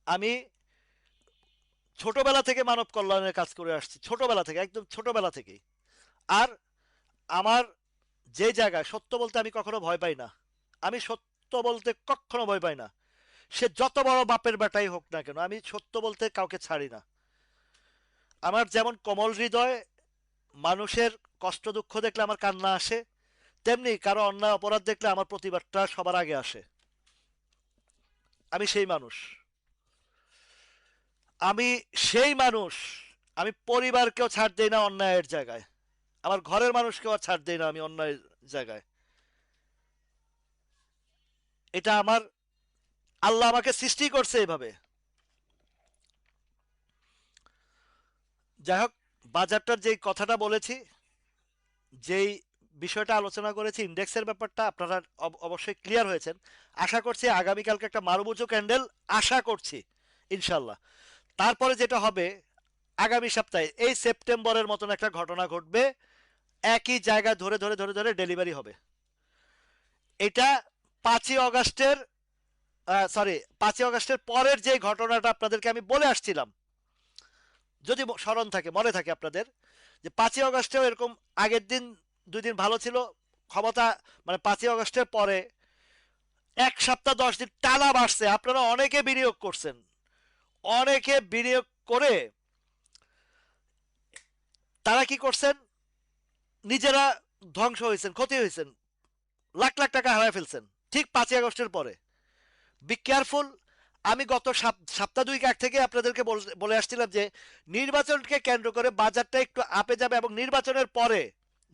আমি ছোটবেলা থেকে মানব কল্যাণের কাজ করে আসছি, ছোটবেলা থেকে, একদম ছোটবেলা থেকেই। আর আমার যে জায়গায় সত্য বলতে আমি কখনো ভয় পাই না, আমি সত্য বলতে কখনো ভয় পাই না। সে যত বড় বাপের বেটাই হোক না কেন, আমি সত্য বলতে কাউকে ছাড়ি না। আমার যেমন কোমল হৃদয়, মানুষের কষ্ট দুঃখ দেখলে আমার কান্না আসে, তেমনি কারো অন্যায় অপরাধ দেখলে আমার প্রতিবাদটা সবার আগে আসে। আমি সেই মানুষ, আমি সেই মানুষ। আমি পরিবারকেও ছাড় দেই না অন্যায়ের জায়গায়, আমার ঘরের মানুষকেও আর ছাড় দেই না আমি অন্যায়ের জায়গায়। এটা আমার, আল্লাহ আমাকে সৃষ্টি করছে এইভাবে। যাই হোক, বাজারটার যেই কথাটা বলেছি, যেই বিষয়টা আলোচনা করেছি, ইন্ডেক্সের ব্যাপারটা আপনারা অবশ্যই ক্লিয়ার হয়েছেন। আশা করছি আগামীকালকে একটা মারুবুজো ক্যান্ডেল, আশা করছি ইনশাল্লাহ। তারপরে যেটা হবে, আগামী সপ্তাহে এই সেপ্টেম্বরের মতন একটা ঘটনা ঘটবে, একই জায়গা ধরে ধরে ধরে ধরে ডেলিভারি হবে। এটা 5ই অগাস্টের, সরি, 5ই অগাস্টের পরের যে ঘটনাটা আপনাদেরকে আমি বলে আসছিলাম, যদি স্মরণ থাকে, মনে থাকে আপনাদের, যে 5ই অগাস্টেও এরকম আগের দিন 2 দিন ভালো ছিল ক্ষমতা, মানে 5ই অগাস্টের পরে 1 সপ্তাহ 10 দিন টানা বাড়ছে। আপনারা অনেকে বিনিয়োগ করছেন, অনেকে বিনিয়োগ করে তারা কি করছেন, নিজেরা ধ্বংস হয়েছেন, ক্ষতি হয়েছেন, লাখ লাখ টাকা হারায় ফেলছেন ঠিক 5ই আগস্টের পরে। Be careful. আমি গত সপ্তাহ 2 আগ থেকে আপনাদেরকে বলে আসছিলাম যে নির্বাচনকে কেন্দ্র করে বাজারটা একটু আপে যাবে, এবং নির্বাচনের পরে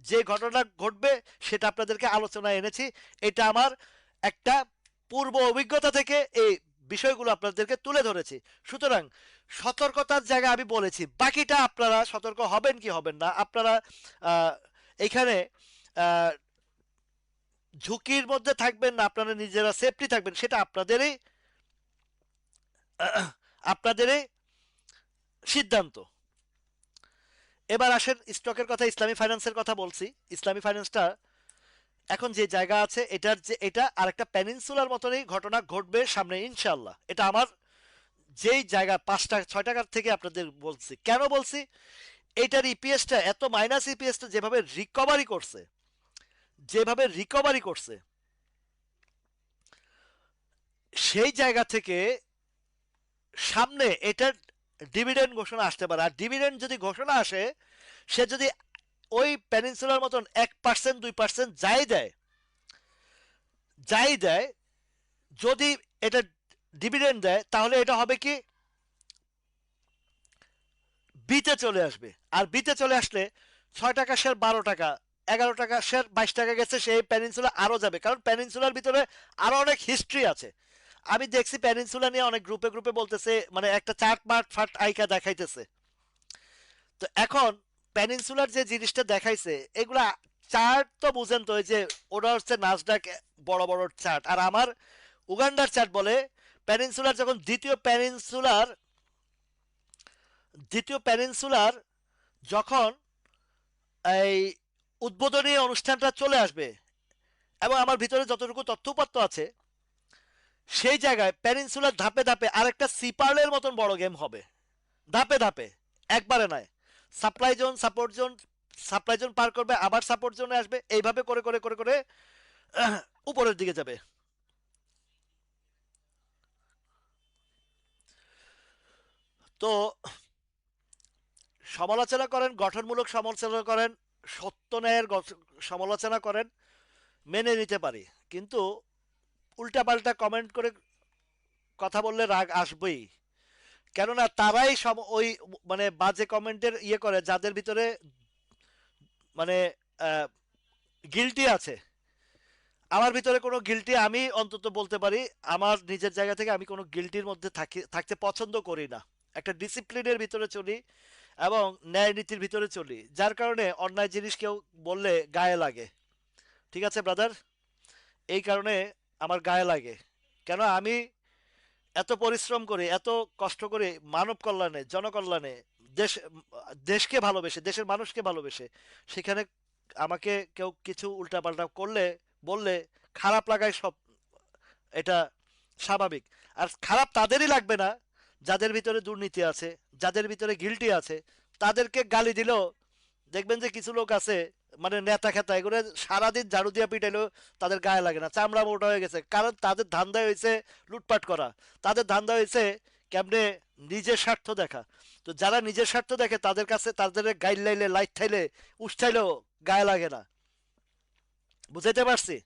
যে ঘটনা ঘটবে সেটা আপনাদেরকে আলোচনায় এনেছি। এটা আমার একটা পূর্ব অভিজ্ঞতা থেকে এই বিষয়গুলো আপনাদেরকে তুলে ধরেছি। সুতরাং সতর্কতার জায়গায় আমি বলেছি, বাকিটা আপনারা সতর্ক হবেন কি হবেন না, আপনারা আহ, এখানে আহ, ঝুঁকির মধ্যে থাকবেন না, আপনারা নিজেরা সেফটি থাকবেন, সেটা আপনাদেরই আপনাদেরই সিদ্ধান্ত। এবার আসেন স্টকের কথা, ইসলামী ফাইন্যান্সের কথা বলছি। ইসলামী ফাইন্যান্সটা এখন যে জায়গা আছে, এটার যে এটা আর একটা প্যানিনসুলার মতনই ঘটনা ঘটবে সামনে ইনশাল্লাহ। এটা আমার যেই জায়গা 5 টাকা 6 টাকার থেকে আপনাদের বলছি, কেন বলছি, এইটার ইপিএসটা এত মাইনাস, ইপিএসটা যেভাবে রিকভারি করছে, যেভাবে রিকভারি করছে, সেই জায়গা থেকে সামনে এটার ডিভিডেন্ড ঘোষণা আসতে পারে। আর ডিভিডেন্ড যদি ঘোষণা আসে, সে যদি ওই প্যানিনসুলার মতন 1% 2% যাই দেয়, যাই দেয়, যদি এটা ডিভিডেন্ড দেয়, তাহলে এটা হবে কি, বিতে চলে আসবে। আর বিতে চলে আসলে 6 টাকা শেয়ার 12 টাকা, 11 টাকা শেয়ার 22 টাকা গেছে, সেই প্যানিনসুলা আরো যাবে, কারণ প্যানিনসুলার ভিতরে আরো অনেক হিস্ট্রি আছে। আমি দেখছি প্যানিনসুলা নিয়ে অনেক গ্রুপে গ্রুপে বলতেছে, মানে একটা চার্ট মার্ট ফাট আইকা দেখাইতেছে। তো এখন প্যানিনসুলার যে জিনিসটা দেখাইছে, এগুলা চার্ট তো বুঝেন তো, ওই যে ওটা হচ্ছে নাসডাক বড় বড় চার্ট, আর আমার উগান্ডার চার্ট বলে। প্যানিনসুলার যখন দ্বিতীয় প্যানিনসুলার যখন এই উদ্বোধনী অনুষ্ঠানটা চলে আসবে, এবং আমার ভিতরে যতটুকু তথ্য উপাত্ত আছে, সেই জায়গায় প্যানিনসুলার ধাপে ধাপে আরেকটা সিপার্লের মতন বড় গেম হবে। ধাপে ধাপে, একবারে নয়। Supply zone, support zone, supply zone পার করবে, আবার সাপোর্ট জোনে আসবে, এইভাবে করে করে করে করে উপরের দিকে যাবে। তো সমালোচনা করেন, গঠনমূলক সমালোচনা করেন, সত্য ন্যায়ের সমালোচনা করেন, মেনে নিতে পারি। কিন্তু উল্টাপাল্টা কমেন্ট করে কথা বললে রাগ আসবেই। কেননা তারাই ওই মানে বাজে কমেন্টের ইয়ে করে, যাদের ভিতরে মানে গিল্টি আছে। আমার ভিতরে কোনো গিল্টি, আমি অন্তত বলতে পারি আমার নিজের জায়গা থেকে, আমি কোনো গিল্টির মধ্যে থাকতে পছন্দ করি না। একটা ডিসিপ্লিনের ভিতরে চলি এবং ন্যায় নীতির ভিতরে চলি, যার কারণে অন্যায় জিনিস কেউ বললে গায়ে লাগে। ঠিক আছে ব্রাদার, এই কারণে আমার গায়ে লাগে। কেন, আমি এত পরিশ্রম করে, এত কষ্ট করে মানব কল্যাণে, জনকল্যাণে, দেশ দেশকে ভালোবেসে, দেশের মানুষকে ভালোবেসে, সেখানে আমাকে কেউ কিছু উল্টাপাল্টা করলে, বললে খারাপ লাগাই এটা স্বাভাবিক। আর খারাপ তাদেরই লাগবে না যাদের ভিতরে দুর্নীতি আছে, যাদের ভিতরে গিল্টি আছে। তাদেরকে গালি দিলেও দেখবেন যে কিছু লোক আছে, মানে নেতা খেতা এগুলো সারাদিন ঝাড়ু দিয়া পিটাইলেও তাদের গায়ে লাগে না, চামড়া মোটা হয়ে গেছে, কারণ তাদের ধান্দা হয়েছে লুটপাট করা। তাদের ধান্দা হয়েছে কেমনে নিজের স্বার্থ দেখা। তো যারা নিজের স্বার্থ দেখে তাদের কাছে তাদের গাইড লাইলে লাইট থাইলে উষ্ঠাইলেও গায়ে লাগে না। বুঝাইতে পারছি?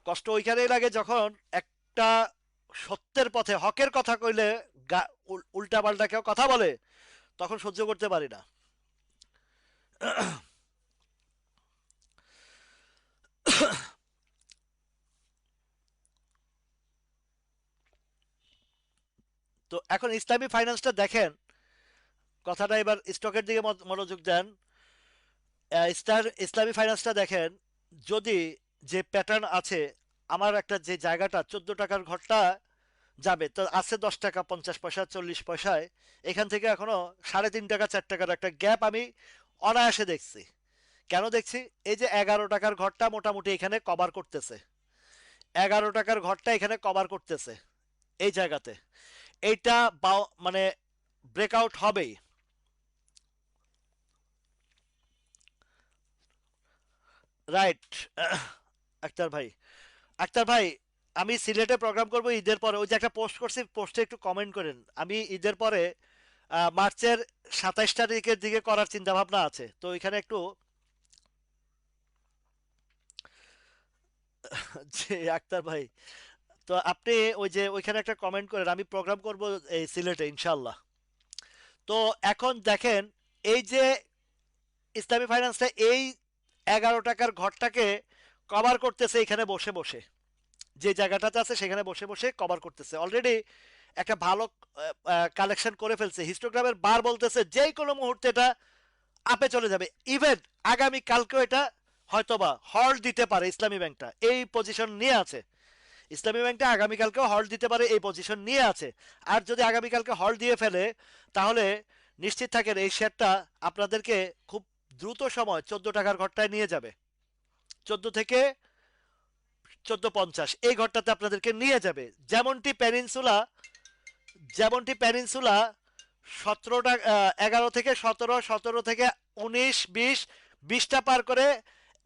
কষ্ট ওইখানেই লাগে যখন একটা সত্যের পথে হকের কথা কইলে উল্টা পাল্টা কেউ কথা বলে, তখন সহ্য করতে পারি না। তো এখন ইসলামী ফাইন্যান্সটা দেখেন, কথাটা এবার স্টকের দিকে মনোযোগ দেন। ইসলামী ফাইন্যান্সটা দেখেন, যদি যে প্যাটার্ন আছে, আমার একটা যে জায়গাটা 14 টাকার ঘরটা যাবে তো আছে 10 টাকা 50 পয়সা 40 পয়সায়, এখান থেকে এখনো 3.5 টাকা 4 টাকার একটা গ্যাপ আমি অনায়াসে দেখছি। কেন দেখছি? এই যে 11 টাকার ঘরটা মোটামুটি এখানে কভার করতেছে, 11 টাকার ঘরটা এখানে কভার করতেছে এই জায়গাতে। এইটা মানে ব্রেকআউট হবেই। রাইট। আক্তার ভাই, আক্তার ভাই, আমি সিলেটে প্রোগ্রাম করব ঈদের পরে। ওই যে একটা পোস্ট করছি, পোস্টে একটু কমেন্ট করেন। আমি ঈদের পরে মার্চের 27 তারিখের দিকে করার চিন্তা ভাবনা আছে, তো এখানে একটু যে আক্তার ভাই, তো আপনি ওই যে ওইখানে একটা কমেন্ট করেন, আমি প্রোগ্রাম করব এই সিলেটে ইনশাল্লাহ। তো এখন দেখেন, এই যে ইসলামী ফাইন্যান্সটা এই 11 টাকার ঘরটাকে কভার করতেছে এখানে বসে বসে, যে জায়গাটাতে আছে সেখানে বসে বসে কভার করতেছে অলরেডি। একটা ভালো কালেকশন করে ফেলছে। হিস্টোগ্রামের বার বলতেছে যে কোনো মুহূর্তে এটা আপে চলে যাবে। ইভেন আগামী কালকেও এটা হয়তোবা হল্ড দিতে পারে। ইসলামী ব্যাংকটা এই পজিশন নিয়ে আছে, ইসলামী ব্যাংকটা আগামীকালকেও হল্ড দিতে পারে, এই পজিশন নিয়ে আছে। আর যদি আগামীকালকে হল্ড দিয়ে ফেলে, তাহলে নিশ্চিত থাকেন এই শেয়ারটা আপনাদেরকে খুব দ্রুত সময় 14 টাকার ঘরটায় নিয়ে যাবে। 14 থেকে 14.50 এই ঘরটাতে আপনাদেরকে নিয়ে যাবে। যেমনটি প্যানিনসুলা 17 টাকা 11 থেকে 17, 17 থেকে 19, 20টা পার করে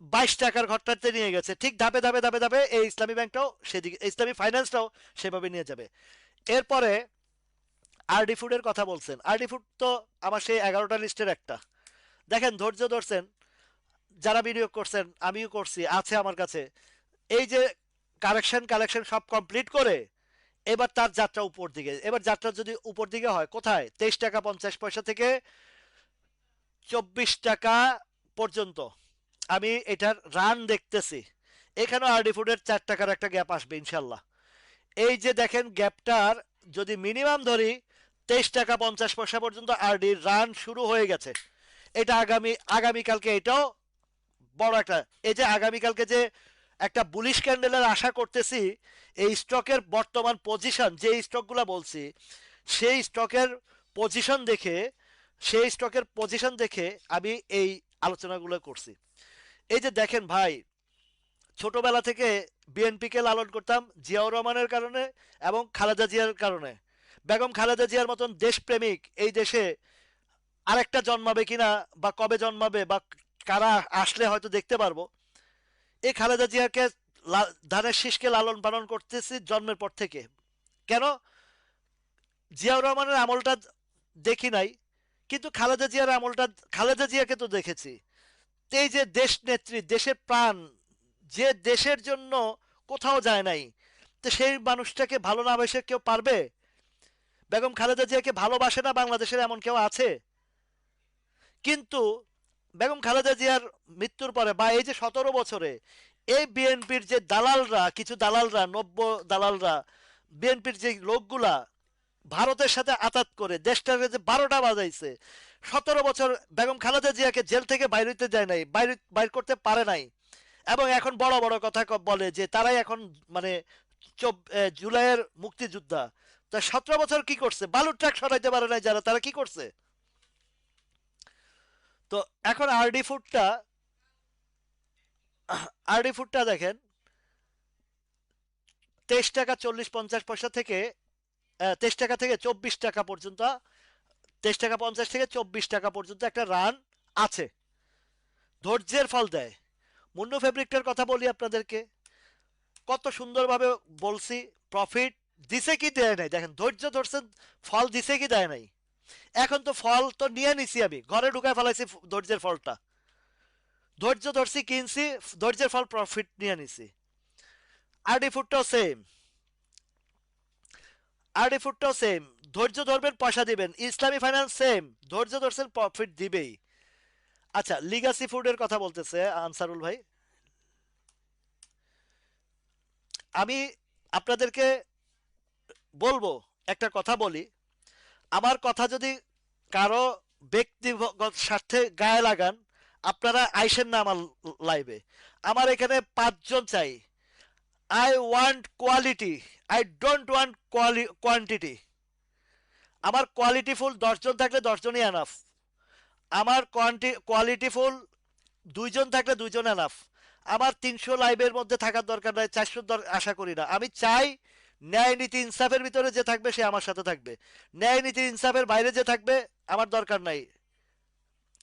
22 টাকার ঘরটাতে নিয়ে গেছে। ঠিক ধাপে ধাপে ধাপে ধাপে এই ইসলামী ব্যাংকটাও সেদিকে, ইসলামী ফাইন্যান্সটাও সেভাবে নিয়ে যাবে। এরপরে আরডি ফুডের কথা বলছেন। আরডি ফুড তো আমার সেই 11টা লিস্টের একটা। দেখেন, ধৈর্য ধরছেন যারা বিনিয়োগ করছেন, আমিও করছি, আছে আমার কাছে। এই যে কালেকশন কালেকশন সব কমপ্লিট করে এবার তার যাত্রা উপর দিকে। এবার যাত্রা যদি উপর দিকে হয় কোথায়? 23 টাকা 50 পয়সা থেকে 24 টাকা পর্যন্ত আমি এটার রান দেখতেছি। এখানেও আরডি ফুডের 4 টাকার একটা গ্যাপ আসবে ইনশাল্লাহ। এই যে দেখেন গ্যাপটার, যদি মিনিমাম ধরি 23 টাকা 50 পয়সা পর্যন্ত আরডির রান শুরু হয়ে গেছে। এটা আগামীকালকে এটাও বড় একটা, এই যে আগামীকালকে যে একটা বুলিশ ক্যান্ডেলের আশা করতেছি, এই স্টকের বর্তমান পজিশন, যে স্টকগুলো বলছি সেই স্টকের পজিশন দেখে সেই স্টকের পজিশন দেখে আমি এই আলোচনাগুলো করছি। এই যে দেখেন ভাই, ছোটবেলা থেকে বিএনপিকে লালন করতাম জিয়াউর রহমানের কারণে এবং খালেদা জিয়ার কারণে। বেগম খালেদা জিয়ার মতন দেশপ্রেমিক এই দেশে আরেকটা জন্মাবে কিনা, বা কবে জন্মাবে, বা কারা আসলে হয়তো দেখতে পারবো। এই খালেদা জিয়াকে ধানের শীষকে লালন পালন করতেছি জন্মের পর থেকে। কেন? জিয়াউর রহমানের আমলটা দেখি নাই, কিন্তু খালেদা জিয়াকে তো দেখেছি। এই যে দেশ নেত্রী, দেশের প্রাণ, যে দেশের জন্য কোথাও যায় নাই, তো সেই মানুষটাকে ভালো না বেসে কেউ পারবে? বেগম খালেদা জিয়াকে ভালোবাসে না বাংলাদেশের এমন কেউ আছে? কিন্তু বেগম খালেদা জিয়ার মৃত্যুর পরে, বা এই যে 17 বছরে এই বিএনপির যে দালালরা, কিছু দালালরা, নব্য দালালরা, বিএনপির যে লোকগুলা ভারতের সাথে আতাত করে দেশটাকে যে 12টা বাজাইছে, 17 বছর বেগম খালেদা জিয়াকে জেল থেকে বাইর হইতে দেয় নাই, বাইর করতে পারে নাই। এবং এখন বড় বড় কথা বলে যে তারাই এখন মানে জুলাইয়ের মুক্তিযোদ্ধা। তা 17 বছর কি করছে? বালুর ট্রাক সরাইতে পারে নাই যারা, তারা কি করছে? তো এখন আরডি ফুডটা দেখেন, 23 টাকা 40 50 পয়সা থেকে 23 টাকা থেকে 24 টাকা পর্যন্ত, 23 টাকা 50 থেকে 24 টাকা পর্যন্ত একটা রান আছে। ধৈর্যের ফল দেয়। মুন্নু ফেব্রিকটার কথা বলি আপনাদেরকে, কত সুন্দরভাবে বলছি। প্রফিট দিছে কি দেয় নাই, দেখেন ধৈর্য ধরছেন, ফল দিছে কি দেয় নাই। এখন তো ফল তো নিয়ে নিছি, আমি ঘরে ঢুকায় ফেলাইছি ধৈর্যের ফলটা। ধৈর্য ধরছি, কিনছি, ধৈর্যের ফল প্রফিট নিয়ে নিছি। আরডি ফুডটাও সেম, আরডি ফুডটাও সেম। ধৈর্য ধরবেন, পয়সা দিবেন। ইসলামী ফাইন্যান্স সেম, ধৈর্য ধরছেন, প্রফিট দিবেই। আচ্ছা, লিগাসি ফুডের কথা বলতেছে আনসারুল ভাই। আমি আপনাদেরকে বলবো, একটা কথা বলি, আমার কথা যদি কারো ব্যক্তিগত স্বার্থে গায়ে লাগান, আপনারা আইসেন না আমার লাইভে। আমার এখানে 5 জন চাই। I want quality, I don't want quantity. আমার কোয়ালিটিফুল 10 জন থাকলে 10 জনই এনাফ। আমার কোয়ালিটিফুল 2 জন থাকলে 2 জন এনাফ। আমার 300 লাইভের মধ্যে থাকার দরকার নাই, 400 আশা করি না। আমি চাই ন্যায় নীতি ইনসাফের ভিতরে যে থাকবে সে আমার সাথে থাকবে। ন্যায় নীতি ইনসাফের বাইরে যে থাকবে আমার দরকার নাই,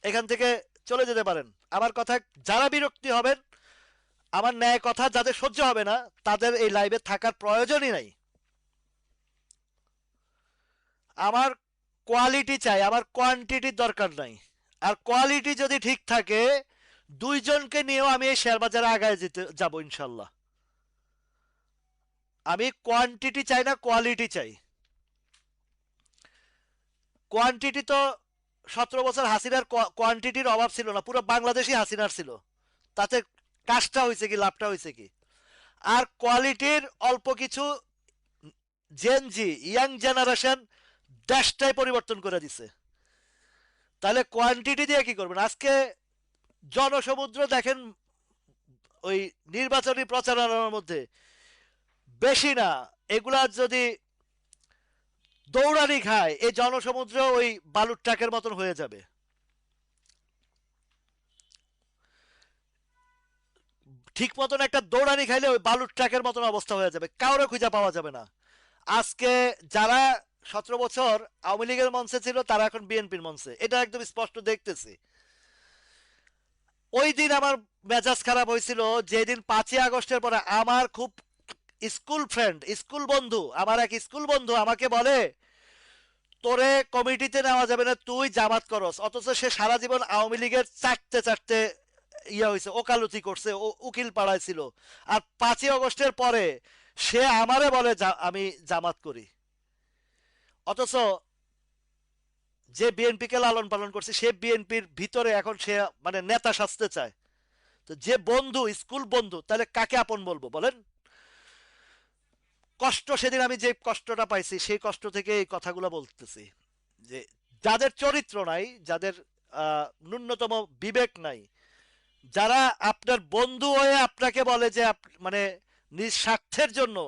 এখান থেকে চলে যেতে পারেন। আমার কথা যারা বিরক্তি হবেন, আমার ন্যায় কথা যাদের সহ্য হবে না, তাদের এই লাইভে থাকার প্রয়োজনই নাই। আমার কোয়ালিটি চাই, আমার কোয়ান্টিটির দরকার নাই। আর কোয়ালিটি যদি ঠিক থাকে, 2 জনকে নিয়েও আমি এই শেয়ার বাজারে আগায় যেতে যাবো ইনশাল্লাহ। আমি কোয়ান্টিটি চাই না, কোয়ালিটি চাই। কোয়ান্টিটি তো 17 বছর হাসিনার কোয়ান্টিটির অভাব ছিল না, পুরো বাংলাদেশই হাসিনার ছিল। তাতে কাজটা হয়েছে কি, লাভটা হয়েছে কি? আর কোয়ালিটির অল্প কিছু জেনজি ইয়াং জেনারেশন দেশটাই পরিবর্তন করে দিছে। তাহলে কোয়ান্টিটি দিয়ে কি করবেন? আজকে জনসমুদ্র দেখেন ওই নির্বাচনী প্রচারণার মধ্যে, বেশি না, এগুলা যদি দৌড়ানি খায়, এই জনসমুদ্র ওই বালুর ট্রাকের মতন হয়ে যাবে। ঠিক মতন একটা দৌড়ানি খাইলে ওই বালুর ট্রাকের মতন অবস্থা হয়ে যাবে, কাউরে খুঁজে পাওয়া যাবে না। আজকে যারা 17 বছর আওয়ামী লীগের মঞ্চে ছিল, তারা এখন বিএনপির মঞ্চে, এটা একদম স্পষ্ট দেখতেছি। ওই দিন আমার মেজাজ খারাপ হয়েছিল, যেদিন 5ই আগস্টের পরে আমার খুব স্কুল ফ্রেন্ড, স্কুল বন্ধু, আমার এক স্কুল বন্ধু আমাকে বলে, তোরে কমিটিতে নেওয়া যাবে না, তুই জামাত করস। অথচ সে সারা জীবন আওয়ামী লীগের চারটে চারটে ইয়া হয়েছে, ওকালতি করছে, ও উকিল পাড়াইছিল। আর 5ই আগস্টের পরে সে আমারে বলে আমি জামাত করি। অথচ যে বিএনপিকে লালন পালন করছে, সে বিএনপির ভিতরে এখন সে মানে নেতা সাজতে চায়। তো যে বন্ধু, স্কুল বন্ধু, তাহলে কাকে আপন বলবো বলেন? কষ্ট, সেদিন আমি যে কষ্টটা পাইছি, সেই কষ্ট থেকে এই কথাগুলো বলতেছি। যে যাদের চরিত্র নাই, যাদের ন্যূনতম বিবেক নাই, যারা আপনার বন্ধু হয়ে আপনাকে বলে যে মানে নিজ স্বার্থের জন্য,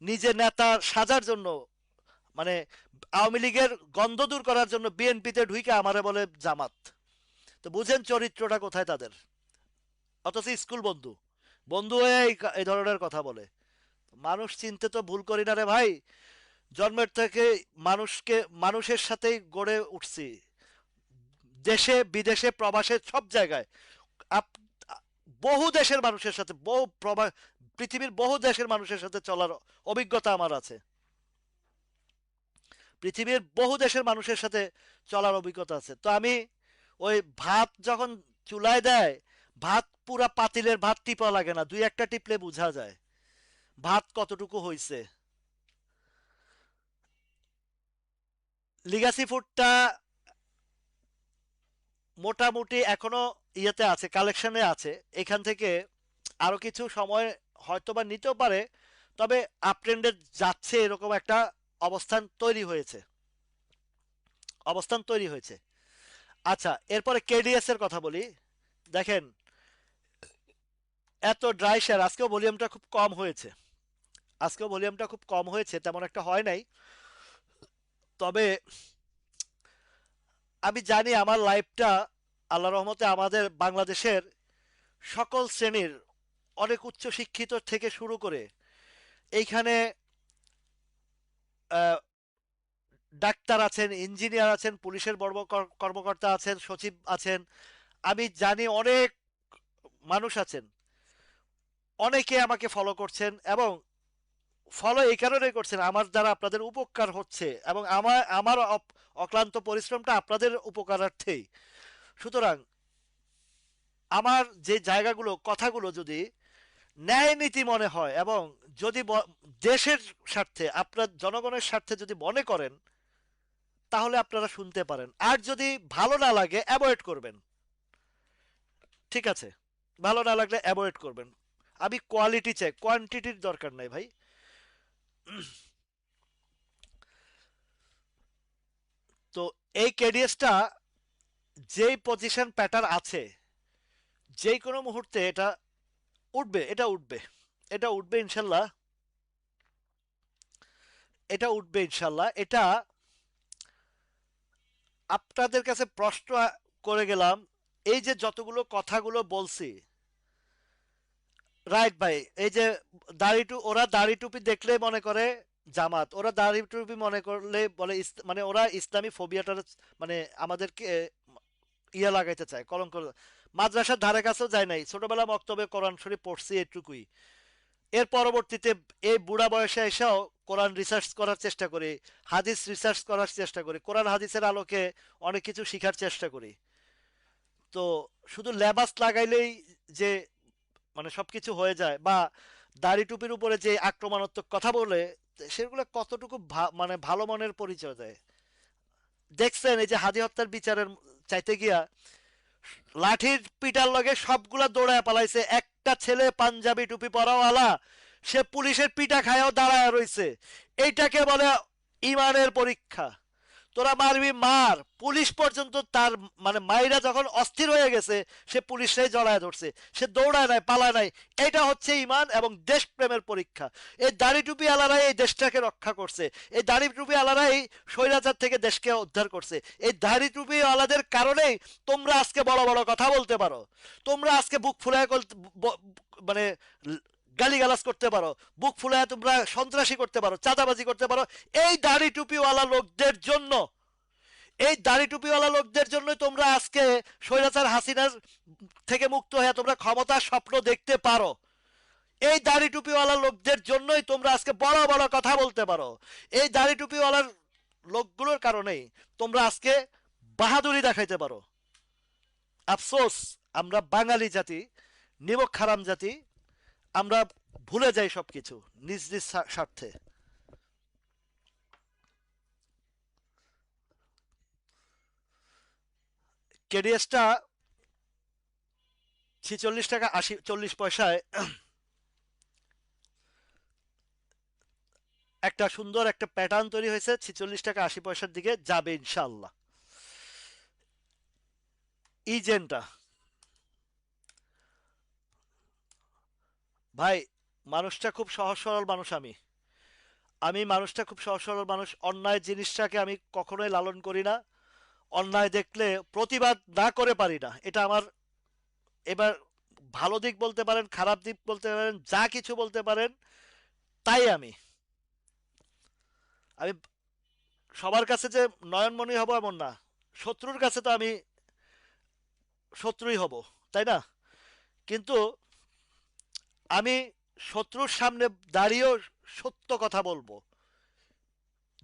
নিজে নেতা সাজার জন্য, মানে আওয়ামী লীগের গন্ধ দূর করার জন্য বিএনপিতে ঢুকে আমারে বলে জামাত, তো বুঝেন চরিত্রটা কোথায় তাদের। অথচ স্কুল বন্ধু, বন্ধু হয়ে এই ধরনের কথা বলে। মানুষ চিনতে তো ভুল করি না রে ভাই। জন্মের থেকে মানুষকে মানুষের সাথেই গড়ে উঠছি, দেশে বিদেশে প্রবাসে সব জায়গায়। আপ- বহু দেশের মানুষের সাথে, পৃথিবীর বহু দেশের মানুষের সাথে চলার অভিজ্ঞতা আমার আছে। পৃথিবীর বহু দেশের মানুষের সাথে চলার অভিজ্ঞতা আছে। তো আমি ওই ভাত যখন চুলায় দেয়, ভাত পুরা পাতিলের ভাত টিপা লাগে না, 2-1টা টিপলে বোঝা যায় ভাত কতটুকু হইছে। লিগাসি ফুডটা মোটামুটি এখনো ইয়েতে আছে, কালেকশনে আছে। এখান থেকে আরো কিছু সময় হয়তোবা নিতেও পারে, তবে আপট্রেন্ডে যাচ্ছে এরকম একটা অবস্থান তৈরি হয়েছে, অবস্থান তৈরি হয়েছে। আচ্ছা, এরপরে কেডিএস এর কথা বলি। দেখেন, এত ড্রাই শেয়ার, আজকেও ভলিউমটা খুব কম হয়েছে, আজকেও ভলিউমটা খুব কম হয়েছে, তেমন একটা হয় নাই। তবে আমি জানি আমার লাইফটা আল্লাহ রহমতে আমাদের বাংলাদেশের সকল শ্রেণীর, অনেক উচ্চ শিক্ষিত থেকে শুরু করে এইখানে আহ, ডাক্তার আছেন, ইঞ্জিনিয়ার আছেন, পুলিশের বড় বড় কর্মকর্তা আছেন, সচিব আছেন, আমি জানি অনেক মানুষ আছেন। অনেকে আমাকে ফলো করছেন, এবং ফলো এই কারণে করছেন আমার দ্বারা আপনাদের উপকার হচ্ছে, এবং আমার অক্লান্ত পরিশ্রমটা আপনাদের উপকারার্থেই। সুতরাং আমার যে জায়গাগুলো, কথাগুলো যদি ন্যায় নীতি মনে হয়, এবং যদি দেশের স্বার্থে, আপনার জনগণের স্বার্থে যদি মনে করেন, তাহলে আপনারা শুনতে পারেন। আর যদি ভালো না লাগে অ্যাভয়েড করবেন। ঠিক আছে, ভালো না লাগলে অ্যাভয়েড করবেন। আমি কোয়ালিটি চাই, কোয়ান্টিটির দরকার নাই ভাই। তো এই কেডিএসটা যেই পজিশন প্যাটার্ন আছে, যে কোনো মুহূর্তে এটা উঠবে, এটা উঠবে, এটা উঠবে ইনশাল্লাহ, এটা উঠবে ইনশাল্লাহ। এটা আপনাদের কাছে প্রশ্ন করে গেলাম, এই যে যতগুলো কথাগুলো বলছি, রাইট ভাই, এই যে ওরা দাড়ি টুপি দেখলে মনে করে জামাত, ওরা দাড়ি টুপি মনে করলে বলে মানে ওরা ইসলামী ফোবিয়াটার মানে আমাদেরকে ইয়া লাগাইতে চায়, কলঙ্ক। মাদ্রাসার ধারে কাছেও যায় নাই, ছোটবেলা মক্তবে কোরআন শরীফ পড়ছি এটুকুই। এর পরবর্তীতে এই বুড়া বয়সে এসেও কোরআন রিসার্চ করার চেষ্টা করি, হাদিস রিসার্চ করার চেষ্টা করি, কোরআন হাদিসের আলোকে অনেক কিছু শিখার চেষ্টা করি। তো শুধু লেবাস লাগাইলেই যে মানে সবকিছু হয়ে যায়, বা দাড়ি টুপির উপরে যে আক্রমণাত্মক কথা বলে, সেগুলো কতটুকু মানে ভালো মনের পরিচয় দেয়। দেখছেন এই যে হাদি হত্যার বিচারের চাইতে গিয়া লাঠির পিটার লগে সবগুলা দৌড়ায় পালাইছে, একটা ছেলে পাঞ্জাবি টুপি পরাওয়ালা সে পুলিশের পিটা খায়ও দাঁড়ায় রইছে। এইটাকে বলে ইমানের পরীক্ষা। তোরা মারবি মার, পুলিশ পর্যন্ত তার মানে মাইরা যখন অস্থির হয়ে গেছে, সে পুলিশরাই জড়ায় ধরছে, সে দৌড়ায় নাই, পালায় নাই। এটা হচ্ছে ইমান এবং দেশপ্রেমের পরীক্ষা। এই দাড়ি টুপি আলারাই এই দেশটাকে রক্ষা করছে, এই দাড়ি টুপি আলারাই স্বৈরাচার থেকে দেশকে উদ্ধার করছে। এই দাড়ি টুপি আলাদের কারণেই তোমরা আজকে বড় বড় কথা বলতে পারো, তোমরা আজকে বুক ফুলায় মানে গালিগালাজ করতে পারো, বুক ফুলায় তোমরা সন্ত্রাসী করতে পারো, চাঁদাবাজি করতে পারো। এই দাড়ি টুপিওয়ালা লোকদের জন্য, এই দাড়ি টুপিওয়ালা লোকদের জন্যই তোমরা আজকে স্বৈরাচার হাসিনার থেকে মুক্ত হয়ে তোমরা ক্ষমতার স্বপ্ন দেখতে পারো। এই দাড়ি টুপিওয়ালা লোকদের জন্যই তোমরা আজকে বড় বড় কথা বলতে পারো। এই দাড়ি টুপিওয়ালার লোকগুলোর কারণেই তোমরা আজকে বাহাদুরি দেখাইতে পারো। আফসোস, আমরা বাঙালি জাতি, নিমক হারাম জাতি, আমরা ভুলে যাই সবকিছু নিজ নিজ স্বার্থে। কেডিএসটা 46 টাকা 40 পয়সায় একটা সুন্দর একটা প্যাটার্ন তৈরি হয়েছে, 46 টাকা 80 পয়সার দিকে যাবে ইনশাল্লাহ। ইজেনটা ভাই, মানুষটা খুব সহজ সরল মানুষ। আমি আমি মানুষটা খুব সহজ সরল মানুষ। অন্যায় জিনিসটাকে আমি কখনোই লালন করি না। অন্যায় দেখলে প্রতিবাদ না করে পারি না, এটা আমার। এবার ভালো দিক বলতে পারেন, খারাপ দিক বলতে পারেন, যা কিছু বলতে পারেন, তাই আমি আমি সবার কাছে যে নয়নমণি হব এমন না। শত্রুর কাছে তো আমি শত্রুই হব, তাই না? কিন্তু আমি শত্রুর সামনে দাঁড়িয়েও সত্য কথা বলবো।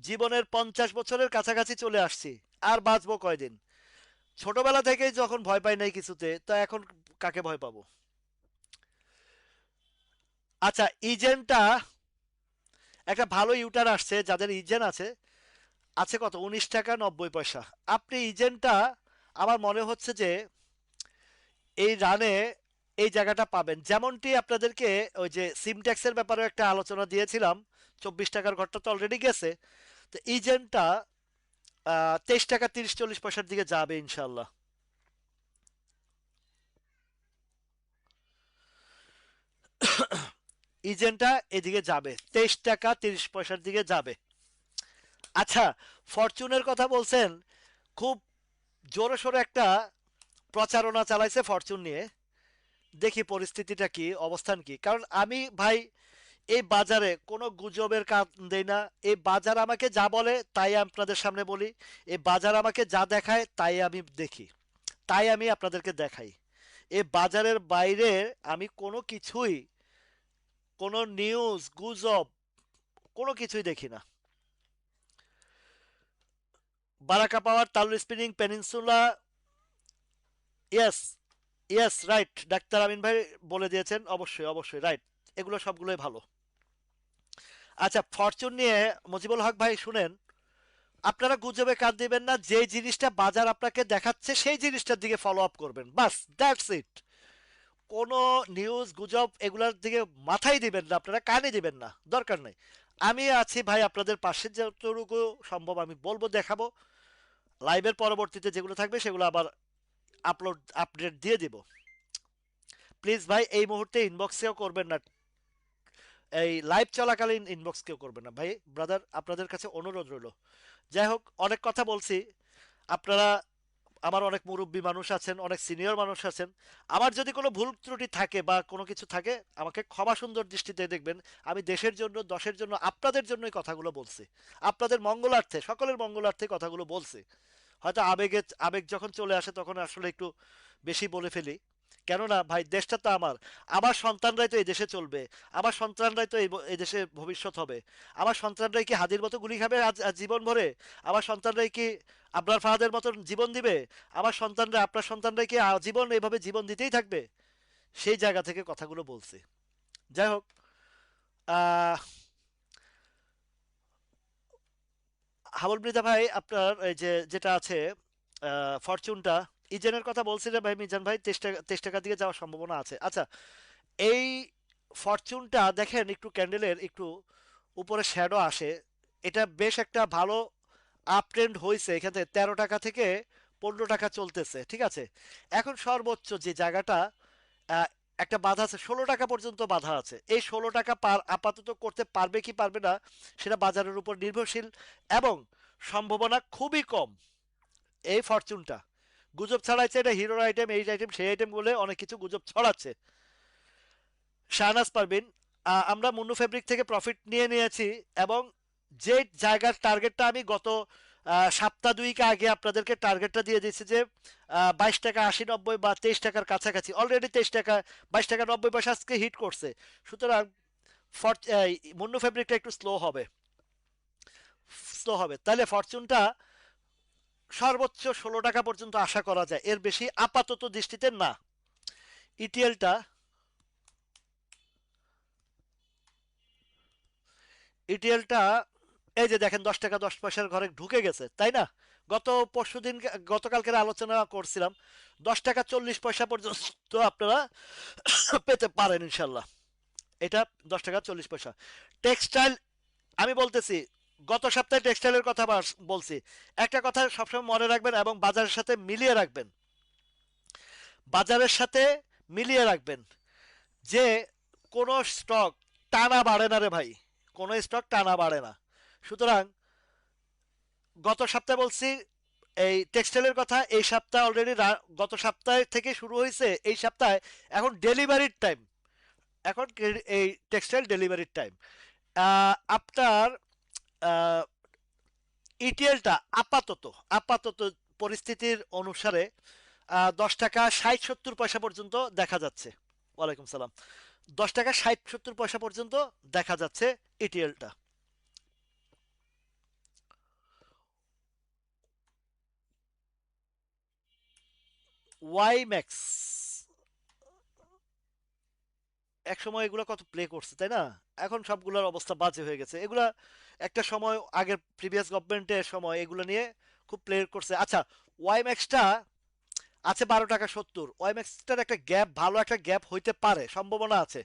জীবনের 50 বছরের কাছাকাছি চলে আসছি, আর বাঁচবো কয়দিন? ছোটবেলা থেকেই যখন ভয় পাই নাই কিছুতে, তা এখন কাকে ভয় পাবো? আচ্ছা, ইজেনটা একটা ভালো ইউটার আসছে, যাদের ইজেন আছে, আছে কত, 19 টাকা 90 পয়সা। আপনি ইজেনটা, আমার মনে হচ্ছে যে এই রানে এই জায়গাটা পাবেন। যেমনটি আপনাদেরকে ওই যে সিমট্যাক্সের ব্যাপারে একটা আলোচনা দিয়েছিলাম, 24 টাকার ঘরটা তো অলরেডি গেছে। তো ইজেনটা 23 টাকা 30 40 পয়সার দিকে যাবে ইনশাল্লাহ। ইজেনটা এদিকে যাবে, 23 টাকা 30 পয়সার দিকে যাবে। আচ্ছা, ফরচুনের কথা বলছেন, খুব জোরে সোরে একটা প্রচারণা চালাইছে ফরচুন নিয়ে। দেখি পরিস্থিতিটা কি, অবস্থান কি। কারণ আমি ভাই এই বাজারে কোনো গুজবের কান দেই না। এই বাজার আমাকে যা বলে তাই আপনাদের সামনে বলি। এই বাজার আমাকে যা দেখায় তাই আমি দেখি, তাই আমি আপনাদেরকে দেখাই। এই বাজারের বাইরে আমি কোনো কিছুই, কোনো নিউজ গুজব কোনো কিছুই দেখি না। বারাকা পাওয়ার, তালুর spinning, peninsula, yes, yes, right, doctor Amin ভাই বলে দিয়েছেন, অবশ্যই অবশ্যই রাইট, এগুলো সবগুলোই ভালো। আচ্ছা, ফরচুন নিয়ে মজিবুল হক ভাই শুনেন, আপনারা গুজবে কান দিবেন না, যে জিনিসটা বাজার আপনাকে দেখাচ্ছে সেই জিনিসটার দিকে ফলো আপ করবেন, বাস, দ্যাটস ইট। কোনো নিউজ গুজব এগুলোর দিকে মাথায় দিবেন না, আপনারা কানে দিবেন না, দরকার নেই। আমি আছি ভাই আপনাদের পাশে, যতটুকু সম্ভব আমি বলবো, দেখাবো। লাইভের পরবর্তীতে যেগুলো থাকবে সেগুলো আবার আপডেট দিয়ে দিব। প্লিজ ভাই এই মুহূর্তে ইনবক্সেও করবেন না, এই লাইভ চলাকালীন ইনবক্স কেউ করবেন না ভাই, ব্রাদার, আপনাদের কাছে অনুরোধ রইল। যাই হোক, অনেক কথা বলছি। আপনারা আমার অনেক মুরব্বী মানুষ আছেন, অনেক সিনিয়র মানুষ আছেন। আমার যদি কোনো ভুল ত্রুটি থাকে বা কোনো কিছু থাকে, আমাকে ক্ষমা সুন্দর দৃষ্টিতে দেখবেন। আমি দেশের জন্য, দশের জন্য, আপনাদের জন্যই কথাগুলো বলছি। আপনাদের মঙ্গলার্থে, সকলের মঙ্গলার্থে কথাগুলো বলছি। হয়তো আবেগ যখন চলে আসে তখন আসলে একটু বেশি বলে ফেলি। কেননা ভাই, দেশটা তো আমার, আমার সন্তানরাই তো এই দেশে চলবে, আমার সন্তানরাই তো এই দেশে ভবিষ্যৎ হবে। আমার সন্তানরাই কি হাদির মতো গুলি খাবে আজ জীবন ভরে? আমার সন্তানরাই কি আবরার ফাহাদের মতন জীবন দিবে? আমার সন্তানরা, আপনার সন্তানরাই কি আজীবন এভাবে জীবন দিতেই থাকবে? সেই জায়গা থেকে কথাগুলো বলছি। যাই হোক, আহ হাবুল মৃধা ভাই, আপনার এই যে যেটা আছে ফরচুনটা, ইজেনের কথা বলছিলেন ভাই মিজান ভাই, 23 টাকা দিয়ে যাওয়ার সম্ভাবনা আছে। আচ্ছা, এই ফরচুনটা দেখেন, একটু ক্যান্ডেলের একটু উপরে শ্যাডো আসে, এটা বেশ একটা ভালো আপ ট্রেন্ড হয়েছে। এখান থেকে 13 টাকা থেকে 15 টাকা চলতেছে, ঠিক আছে। এখন সর্বোচ্চ যে জায়গাটা আহ, একটা বাধা আছে, 16 টাকা পর্যন্ত বাধা আছে। এই 16 টাকা পার আপাতত করতে পারবে কি পারবে না, সেটা বাজারের উপর নির্ভরশীল, এবং সম্ভাবনা খুবই কম। এই ফরচুনটা গুজব ছড়াইছে, এটা হিরোর আইটেম, এই আইটেম, সেই আইটেম বলে অনেক কিছু গুজব ছড়াচ্ছে। শাহনাজ পারবিন, আমরা মুন্নু ফেব্রিক থেকে প্রফিট নিয়ে নিয়েছি, এবং যে জায়গার টার্গেটটা আমি গত সপ্তাহ দুইকে আগে আপনাদেরকে টার্গেটটা দিয়ে দিচ্ছি যে 22 টাকা 80 90 বা 23 টাকার কাছাকাছি, অলরেডি 23 টাকা, 22 টাকা 90 পয়সা আজকে হিট করছে। সুতরাং মুন্নু ফেব্রিকটা একটু স্লো হবে, স্লো হবে, তাহলে ফরচুনটা সর্বোচ্চ 16 টাকা পর্যন্ত আশা করা যায়, এর বেশি আপাতত দৃষ্টিতে না। ইটিএলটা, ইটিএলটা এই যে দেখেন, 10 টাকা 10 পয়সার ঘরে ঢুকে গেছে, তাই না? গত পরশুদিন, গতকালকের আলোচনা করছিলাম, 10 টাকা 40 পয়সা পর্যন্ত আপনারা পেতে পারেন ইনশাল্লাহ। এটা 10 টাকা 40 পয়সা। টেক্সটাইল, আমি বলতেছি, গত সপ্তাহে টেক্সটাইলের কথা বলছি। একটা কথা সবসময় মনে রাখবেন এবং বাজারের সাথে মিলিয়ে রাখবেন, বাজারের সাথে মিলিয়ে রাখবেন যে কোনো স্টক টানা বাড়ে না রে ভাই, কোনো স্টক টানা বাড়ে না। সুতরাং গত সপ্তাহে বলছি এই টেক্সটাইলের কথা, এই সপ্তাহে অলরেডি, গত সপ্তাহে থেকে শুরু হয়েছে, এই সপ্তাহে এখন ডেলিভারির টাইম, এখন এই টেক্সটাইল ডেলিভারির টাইম। আপনার ইটিএলটা আপাতত, আপাতত পরিস্থিতির অনুসারে 10 টাকা 60 70 পয়সা পর্যন্ত দেখা যাচ্ছে। ওয়ালাইকুম সালাম। 10 টাকা 60 70 পয়সা পর্যন্ত দেখা যাচ্ছে ইটিএলটা। ওয়াই ম্যাক্স, এক সময় এগুলো কত প্লে করছে, তাই না? এখন সবগুলোর অবস্থা বাজে হয়ে গেছে। এগুলা একটা সময়, আগের প্রিভিয়াস গভর্নমেন্টের সময় এগুলো নিয়ে খুব প্লে করছে। আচ্ছা, ওয়াই ম্যাক্সটা আছে 12 টাকা 70। ওয়াই ম্যাক্সটার একটা গ্যাপ, ভালো একটা গ্যাপ হইতে পারে, সম্ভাবনা আছে।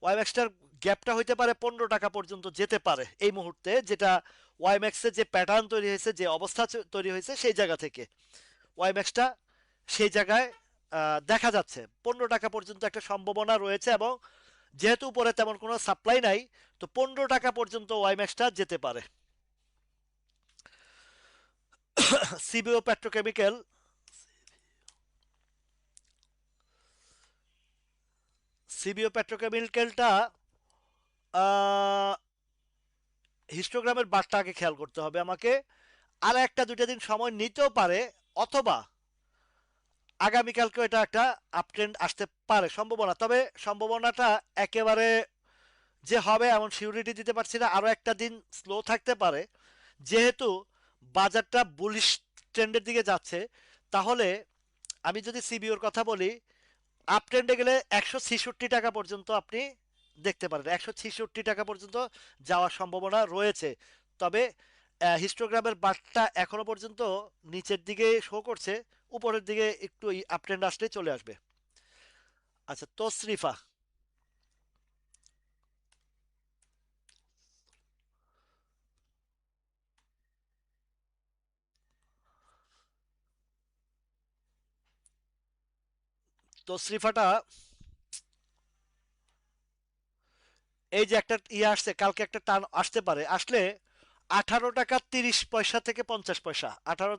ওয়াই ম্যাক্সটার গ্যাপটা হইতে পারে 15 টাকা পর্যন্ত যেতে পারে এই মুহূর্তে, যেটা ওয়াই ম্যাক্সের যে প্যাটার্ন তৈরি হয়েছে, যে অবস্থা তৈরি হয়েছে, সেই জায়গা থেকে ওয়াই ম্যাক্সটা সেই জায়গায় দেখা যাচ্ছে 15 টাকা পর্যন্ত একটা সম্ভাবনা রয়েছে, এবং যেহেতু উপরে তেমন কোনো সাপ্লাই নাই, তো 15 টাকা পর্যন্ত ওয়াইম্যাক্সটা যেতে পারে। সিবিও পেট্রোকেমিক্যাল, সিবিও পেট্রোকেমিক্যালটা হিস্টোগ্রামের বারটা আগে খেয়াল করতে হবে আমাকে। আর একটা দুইটা দিন সময় নিতেও পারে, অথবা আগামীকালকেও এটা একটা আপট্রেন্ড আসতে পারে, সম্ভাবনা। তবে সম্ভাবনাটা একেবারে যে হবে এমন সিউরিটি দিতে পারছি না, আরো একটা দিন স্লো থাকতে পারে। যেহেতু বাজারটা বুলিশ ট্রেন্ডের দিকে যাচ্ছে, তাহলে আমি যদি সিবিওর কথা বলি, আপ ট্রেন্ডে গেলে 166 টাকা পর্যন্ত আপনি দেখতে পারেন, 166 টাকা পর্যন্ত যাওয়ার সম্ভাবনা রয়েছে। তবে হিস্টোগ্রামের বারটা এখনো পর্যন্ত নিচের দিকে শো করছে, উপরের দিকে একটু আপ ট্রেন্ড আসলে চলে আসবে। আচ্ছা, তসরিফা। তসরিফাটা এই যে একটা ইয়ে আসছে, কালকে একটা টান আসতে পারে, আসলে 18 টাকা 30 পয়সা থেকে 50 পয়সা, 18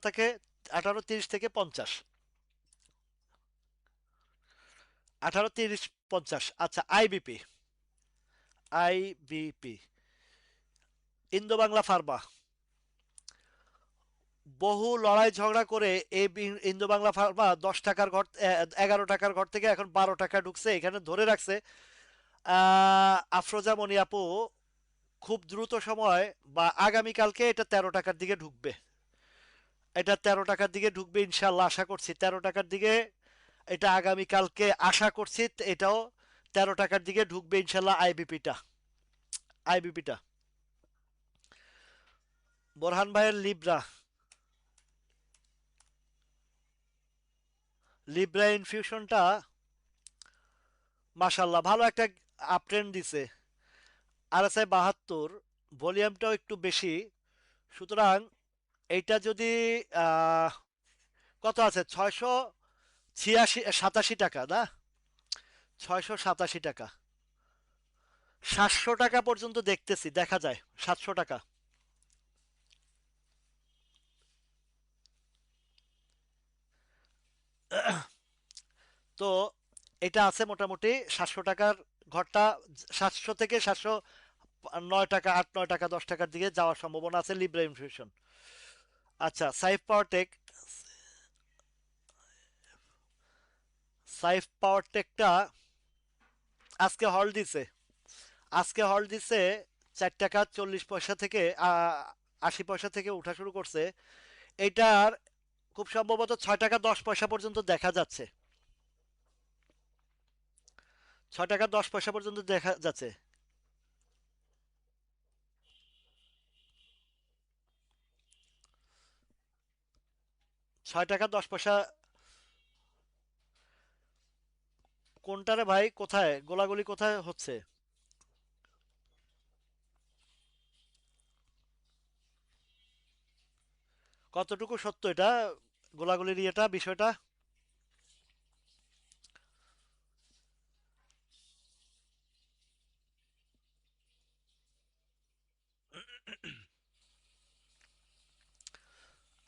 30 থেকে 50, 18 30 50। আচ্ছা, IBP. IBP, Indo Bangla Pharma. বহু লড়াই ঝগড়া করে এই ইন্দো বাংলা ফার্মা 10 টাকার ঘর, 11 টাকার ঘর থেকে এখন 12 টাকা ঢুকছে, এখানে ধরে রাখছে। আফরোজা মনি আপু খুব দ্রুত সময় বা আগামীকালকে এটা 13 টাকার দিকে ঢুকবে। এটা 13 টাকার দিকে ঢুকবে ইনশাল্লাহ, আশা করছি 13 টাকার দিকে। এটা আগামীকালকে আশা করছি এটাও 13 টাকার দিকে ঢুকবে ইনশাল্লাহ। আইবিপিটা বোরহান ভাইয়ের লিব্রা। লিব্রা ইনফিউশনটা মাশাল্লাহ ভালো একটা আপট্রেন্ড দিছে। RSI 72, ভলিউমটাও একটু বেশি, সুতরাং এইটা যদি আহ, কত আছে, 687 টাকা না, 687 টাকা, 700 টাকা পর্যন্ত দেখতেছি, দেখা যায় 700 টাকা। তো এটা আছে মোটামুটি 700 টাকার ঘরটা, 700 থেকে 709 টাকা, 8 9 টাকা 10 টাকার দিকে যাওয়ার সম্ভাবনা আছে লিব্রা ইনফিউশন। আচ্ছা, সাইফ পাওয়ার টেকটা আজকে হল দিছে, আজকে হল দিছে 4 টাকা 40 পয়সা থেকে 80 পয়সা থেকে উঠা শুরু করছে। এটার খুব সম্ভবত 6 টাকা 10 পয়সা পর্যন্ত দেখা যাচ্ছে, 6 টাকা 10 পয়সা পর্যন্ত দেখা যাচ্ছে। 6 টাকা 10 পয়সা। কোনটারে ভাই, কোথায় গোলাগুলি কোথায় হচ্ছে? কতটুকু সত্য এটা, গোলাগুলির ইয়েটা, বিষয়টা?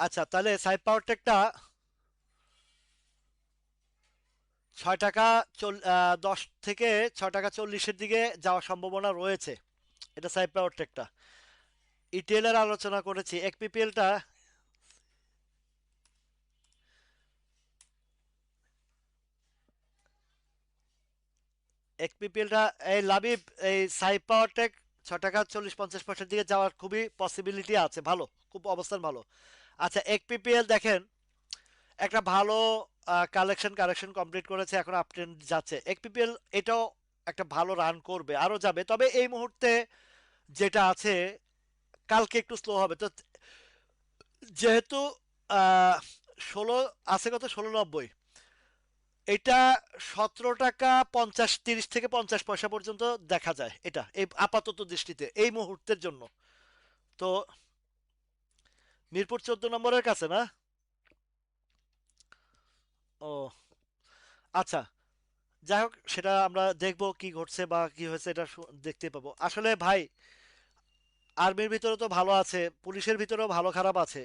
আচ্ছা, তাহলে সাইড পাওয়ার টেকটা 6 টাকা 10 থেকে 6 টাকা 40-এর দিকে যাওয়ার সম্ভাবনা রয়েছে। এটা সাইড পাওয়ার টেকটা। ইটিএল এর আলোচনা করেছি, একপিপিএলটা। একপিপিএলটা এই লাবিব, এই সাইড পাওয়ার টেক 6 টাকা 40-50 পয়সার দিকে যাওয়ার খুবই পসিবিলিটি আছে, ভালো, খুব অবস্থান ভালো। আচ্ছা, একপিপিএল দেখেন একটা ভালো কালেকশন কারেকশন কমপ্লিট করেছে, এখন আপট্রেন্ড যাচ্ছে একপিপিএল। এটাও একটা ভালো রান করবে, আরো যাবে, তবে এই মুহূর্তে যেটা আছে, কালকে একটু স্লো হবে। তো যেহেতু আহ, 16 আছে, কত, 16.90, এটা 17 টাকা 50 30 থেকে 50 পয়সা পর্যন্ত দেখা যায়, এটা এই আপাতত দৃষ্টিতে এই মুহূর্তের জন্য। তো মিরপুর 14 নম্বরের কাছে না? ও আচ্ছা, যাই হোক, সেটা আমরা দেখবো কি ঘটছে বা কি হয়েছে, এটা দেখতে পাবো আসলে ভাই। আর্মির ভিতরে তো ভালো আছে, পুলিশের ভিতরেও ভালো খারাপ আছে।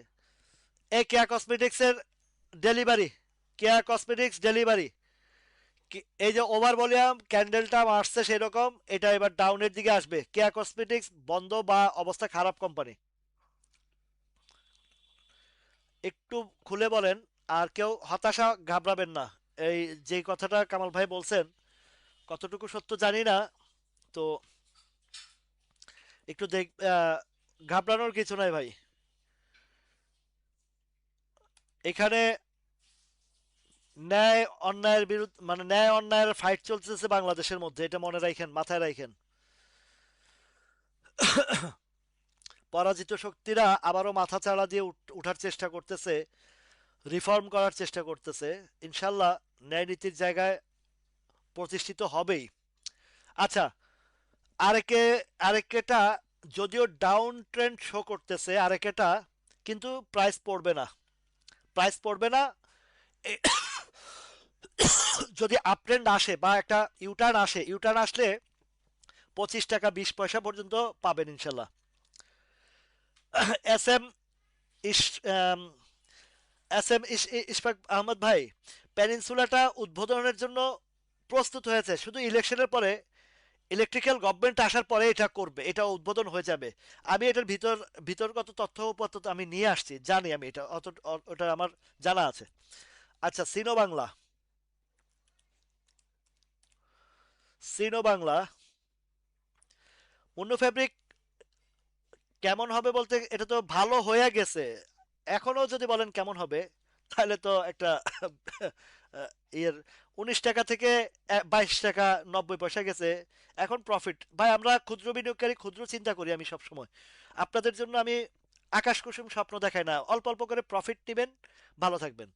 এই কেয়া কসমেটিক্সের ডেলিভারি, কেয়া কসমেটিক্স ডেলিভারি, এই যে ওভার ভলিউম ক্যান্ডেলটা মারছে সেরকম, এটা এবার ডাউনের দিকে আসবে। কেয়া কসমেটিক্স বন্ধ বা অবস্থা খারাপ কোম্পানি? একটু খুলে বলেন। আর কেউ হতাশা ঘাবড়াবেন না। এই যে কথাটা কামাল ভাই বলছেন, কতটুকু সত্য জানি না। তো একটু ঘাবড়ানোর কিছু নাই ভাই। এখানে ন্যায় অন্যায়ের বিরুদ্ধে, মানে ন্যায় অন্যায়ের ফাইট চলতেছে বাংলাদেশের মধ্যে, এটা মনে রাখেন, মাথায় রাখেন। পরাজিত শক্তিরা আবারও মাথা চাড়া দিয়ে উঠার চেষ্টা করতেছে, রিফর্ম করার চেষ্টা করতেছে। ইনশাল্লাহ ন্যায় নীতির জায়গায় প্রতিষ্ঠিত হবেই। আচ্ছা, আরেকে আরেকেটা যদিও ডাউন ট্রেন্ড শো করতেছে, আরেকেটা কিন্তু প্রাইস পড়বে না, প্রাইস পড়বে না। এ- যদি আপ ট্রেন্ড আসে বা একটা ইউটার্ন আসে, ইউটার্ন আসলে 25 টাকা 20 পয়সা পর্যন্ত পাবেন ইনশাল্লাহ। এস এম ইস এস এম ইশফাক আহমদ ভাই, পেনিনসুলাটা উদ্বোধনের জন্য প্রস্তুত হয়েছে, শুধু ইলেকশনের পরে, ইলেকট্রিক্যাল গভর্নমেন্ট আসার পরে এটা করবে, এটা উদ্বোধন হয়ে যাবে। আমি এটার ভিতরগত তথ্য উপাত্ত আমি নিয়ে আসছি, জানি আমি এটা, ওটা আমার জানা আছে। আচ্ছা, সিনো বাংলা, সিনো বাংলা অন্য ফেব্রিক কেমন হবে বলতে, এটা তো ভালো হয়ে গেছে। এখনো যদি বলেন কেমন হবে, তাহলে তো একটা ইয়ের 19 টাকা থেকে 22 টাকা 90 পয়সা গেছে, এখন প্রফিট। ভাই আমরা ক্ষুদ্র বিনিয়োগকারী, ক্ষুদ্র চিন্তা করি আমি সব সময়। আপনাদের জন্য আমি আকাশ কুসুম স্বপ্ন দেখাই না, অল্প অল্প করে প্রফিট নেবেন, ভালো থাকবেন।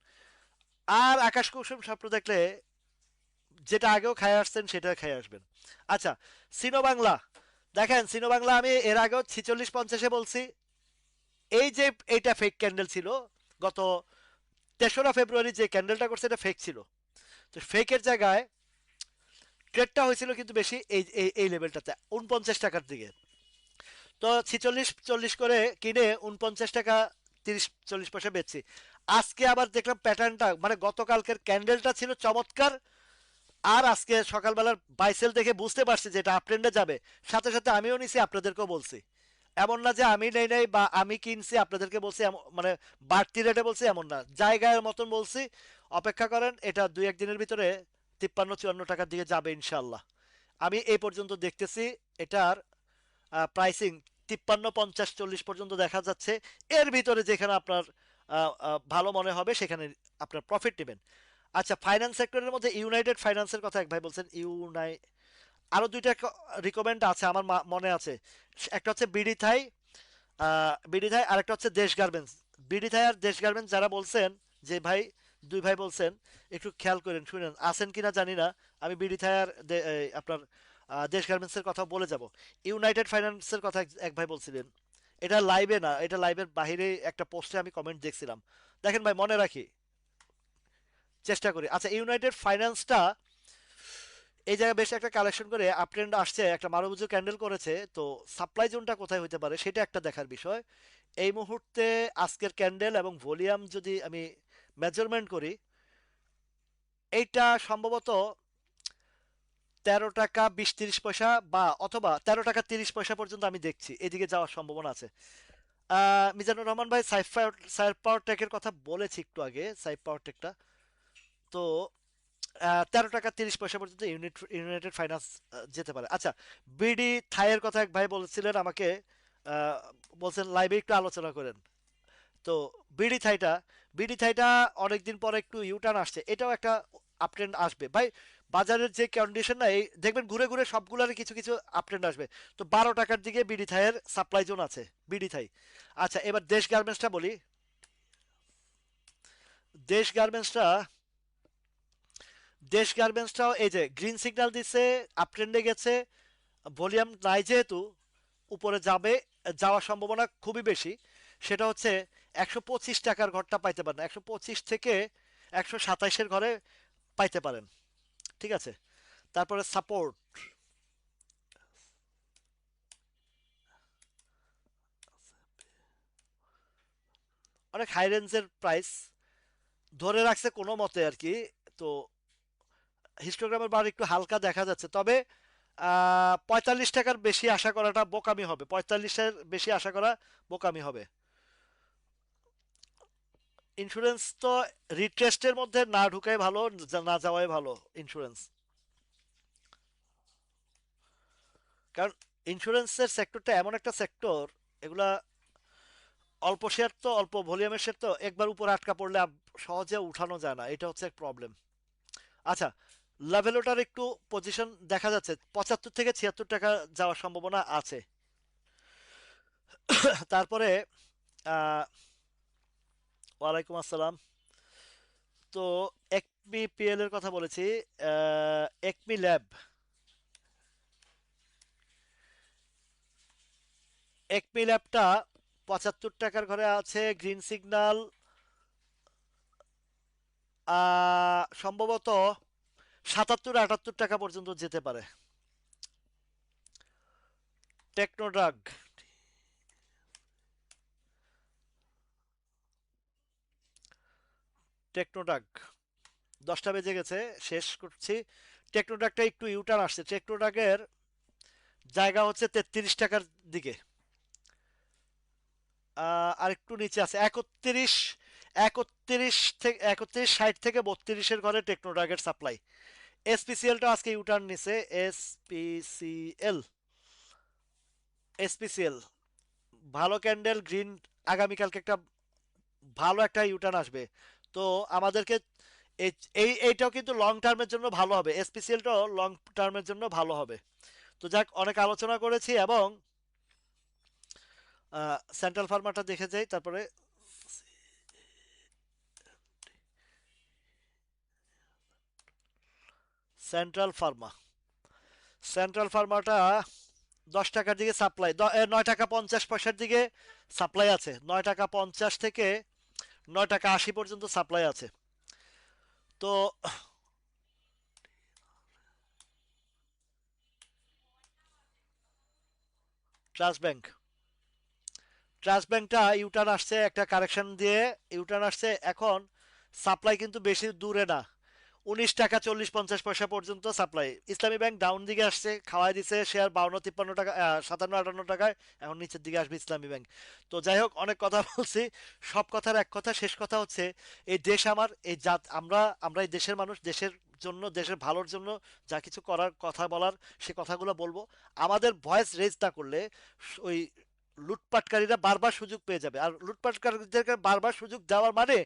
আর আকাশ কুসুম স্বপ্ন দেখলে যেটা আগেও খাই আসছেন সেটা খাই আসবেন। আচ্ছা, সিনো বাংলা, দেখেন সিনো বাংলা আমি এর আগেও 46-50-এ বলছি। এই যে এইটা ফেক ক্যান্ডেল ছিল, গত 3রা ফেব্রুয়ারি যে ক্যান্ডেলটা করছে এটা ফেক ছিল। তো ফেকের জায়গায় ট্রেডটা হয়েছিল কিন্তু বেশি এই এই এই লেভেলটাতে 49 টাকার দিকে। তো 46-40 করে কিনে 49 টাকা 30-40 পয়সা বেচছি। আজকে আবার দেখলাম প্যাটার্নটা, মানে গতকালকের ক্যান্ডেলটা ছিল চমৎকার। আর আজকে সকালবেলার বাইসেল দেখে বুঝতে পারছি যে এটা আপট্রেন্ডে যাবে। সাথে সাথে আমিও নিছি, আপনাদেরকেও বলছি। এমন না যে আমি নেই নাই বা আমি কিনছি আপনাদেরকে বলছি, মানে বাড়তি রেটে বলছি এমন না, জায়গার মতন বলছি। অপেক্ষা করেন, এটা 2-1 দিনের ভিতরে 53-54 টাকার দিকে যাবে ইনশাল্লাহ। আমি এই পর্যন্ত দেখতেছি এটার প্রাইসিং 53-50-40 পর্যন্ত দেখা যাচ্ছে। এর ভিতরে যেখানে আপনার ভালো মনে হবে সেখানে আপনার প্রফিট নেবেন। আচ্ছা, ফাইন্যান্স সেক্টরের মধ্যে ইউনাইটেড ফাইন্যান্সের কথা এক ভাই বলছেন, আরো দুইটা রিকমেন্ড আছে আমার মনে আছে। একটা হচ্ছে বিডি থাই, বিডি থাই, আরেকটা হচ্ছে দেশ গার্মেন্টস। বিডি থাই আর দেশ গার্মেন্টস যারা বলছেন, যে ভাই, দুই ভাই বলছেন, একটু খেয়াল করেন, শুনেন আছেন কিনা জানি না। আমি বিডি থাই আর আপনার দেশ গার্মেন্টসের কথা বলে যাব। ইউনাইটেড ফাইন্যান্সের কথা এক ভাই বলছিলেন, এটা লাইভে না, এটা লাইভের বাহিরে একটা পোস্টে আমি কমেন্ট দেখছিলাম। দেখেন ভাই, মনে রাখি, চেষ্টা করি। আচ্ছা, ইউনাইটেড ফাইন্যান্সটা এই জায়গায় বেশ একটা কালেকশন করে আপ ট্রেন্ড আসছে, একটা মারুবুজু ক্যান্ডেল করেছে। তো সাপ্লাই জোনটা কোথায় হতে পারে সেটা একটা দেখার বিষয়। এই মুহূর্তে আজকের ক্যান্ডেল এবং ভলিউম যদি আমি মেজারমেন্ট করি, এইটা সম্ভবত 13 টাকা 20-30 পয়সা, বা অথবা 13 টাকা 30 পয়সা পর্যন্ত আমি দেখছি এদিকে যাওয়ার সম্ভাবনা আছে। মিজানুর রহমান ভাই, সাইফ পাওয়ার টেকের কথা বলেছি একটু আগে, সাইফ পাওয়ার টেকটা। তো 13 টাকা 30 পয়সা পর্যন্ত ইউনাইটেড ফাইন্যান্স যেতে পারে। আচ্ছা, বিডি থাইয়ের কথা এক ভাই বলছিলেন আমাকে, আহ, বলছেন লাইভে একটু আলোচনা করেন। তো বিডি থাইটা বিডি থাইটা অনেকদিন পরে একটু ইউটার্ন আসছে, এটাও একটা আপট্রেন্ড আসবে ভাই। বাজারের যে কন্ডিশন না, এই দেখবেন ঘুরে ঘুরে সবগুলোর কিছু কিছু আপট্রেন্ড আসবে। তো 12 টাকার দিকে বিডি থাইয়ের সাপ্লাই জোন আছে, বিডি থাই। আচ্ছা, এবার দেশ গার্মেন্টসটা বলি। দেশ গার্মেন্টসটা দেশ গার্মেন্টসটাও এই যে গ্রিন সিগন্যাল দিচ্ছে, আপট্রেন্ডে গেছে, ভলিউম নাই যেহেতু, উপরে যাওয়ার সম্ভাবনা খুবই বেশি। সেটা হচ্ছে 125 টাকার ঘরটা পাইতে পারেন, 125 থেকে 127-এর ঘরে পাইতে পারেন। ঠিক আছে, তারপরে সাপোর্ট, অনেক হাই রেঞ্জের প্রাইস ধরে রাখছে কোনো মতে আর কি। তো হিস্টোগ্রামের বার একটু হালকা দেখা যাচ্ছে, তবে 45 টাকার বেশি আশা করাটা বোকামি হবে, 45-এর বেশি আশা করা বোকামি হবে। ইন্স্যুরেন্স তো রিট্রেস্টের মধ্যে না ঢুকাই ভালো, না যাওয়াই ভালো ইন্স্যুরেন্স। কারণ ইন্স্যুরেন্সের সেক্টরটা এমন একটা সেক্টর, এগুলা অল্প শেয়ার তো, অল্প ভলিউমের শেয়ার তো, একবার উপরে আটকা পড়লে সহজে উঠানো যায় না, এটা হচ্ছে এক প্রবলেম। আচ্ছা, লেভেলোটার একটু পজিশন দেখা যাচ্ছে 75 থেকে 76 টাকা যাওয়ার সম্ভাবনা আছে। তারপরে আহ, ওয়ালাইকুম আসসালাম। তো একমি পিএল এর কথা বলেছি। একমি ল্যাব, একমি ল্যাবটা 75 টাকার ঘরে আছে। গ্রিন সিগন্যাল সম্ভবত 77-78 টাকা পর্যন্ত যেতে পারে। টেকনোড্রাগ, টেকনোড্রাগ 10টা বেজে গেছে, শেষ করছি। টেকনোড্রাগটা একটু ইউটার্ন আসছে, টেকনোড্রাগের জায়গা হচ্ছে 33 টাকার দিকে। আর একটু নিচে আছে 31, 31 থেকে 31, 60 থেকে 32-এর ঘরে টেকনোড্রাগের সাপ্লাই। এসপিসিএলটা আজকে ইউটার্ন নিছে। এসপিসিএল, এসপিসিএল ভালো ক্যান্ডেল গ্রিন, আগামীকালকে একটা ভালো একটা ইউটার্ন আসবে। তো আমাদেরকে এইটাও কিন্তু লং টার্মের জন্য ভালো হবে, এসপিসিএলটাও লং টার্মের জন্য ভালো হবে। তো যাক, অনেক আলোচনা করেছি, এবং সেন্ট্রাল ফার্মাটা দেখে যাই তারপরে। সেন্ট্রাল ফার্মা, সেন্ট্রাল ফার্মাটা 10 টাকার দিকে সাপ্লাই, 9 টাকা 50 পয়সার দিকে সাপ্লাই আছে, 9 টাকা 50 থেকে 9 টাকা 80 পর্যন্ত সাপ্লাই আছে। তো ট্রাস্ট ব্যাংক, ট্রাস্ট ব্যাংকটা ইউটার্ন আসছে, একটা কারেকশন দিয়ে ইউটার্ন আসছে। এখন সাপ্লাই কিন্তু বেশি দূরে না, 19 টাকা 40-50 পয়সা পর্যন্ত সাপ্লাই। ইসলামী ব্যাংক ডাউন দিকে আসছে, খাওয়াই দিছে শেয়ার 52-53 টাকা, 57-58 টাকায়। এখন নিচের দিকে আসবে ইসলামী ব্যাংক। তো যাই হোক, অনেক কথা বলছি, সব কথার এক কথা, শেষ কথা হচ্ছে এই দেশ আমার, এই জাত আমরা, আমরা এই দেশের মানুষ, দেশের জন্য, দেশের ভালোর জন্য যা কিছু করার কথা বলার, সে কথাগুলো বলবো। আমাদের ভয়েস রেজ না করলে ওই লুটপাটকারীরা বারবার সুযোগ পেয়ে যাবে। আর লুটপাটকারীদেরকে বারবার সুযোগ দেওয়ার মানে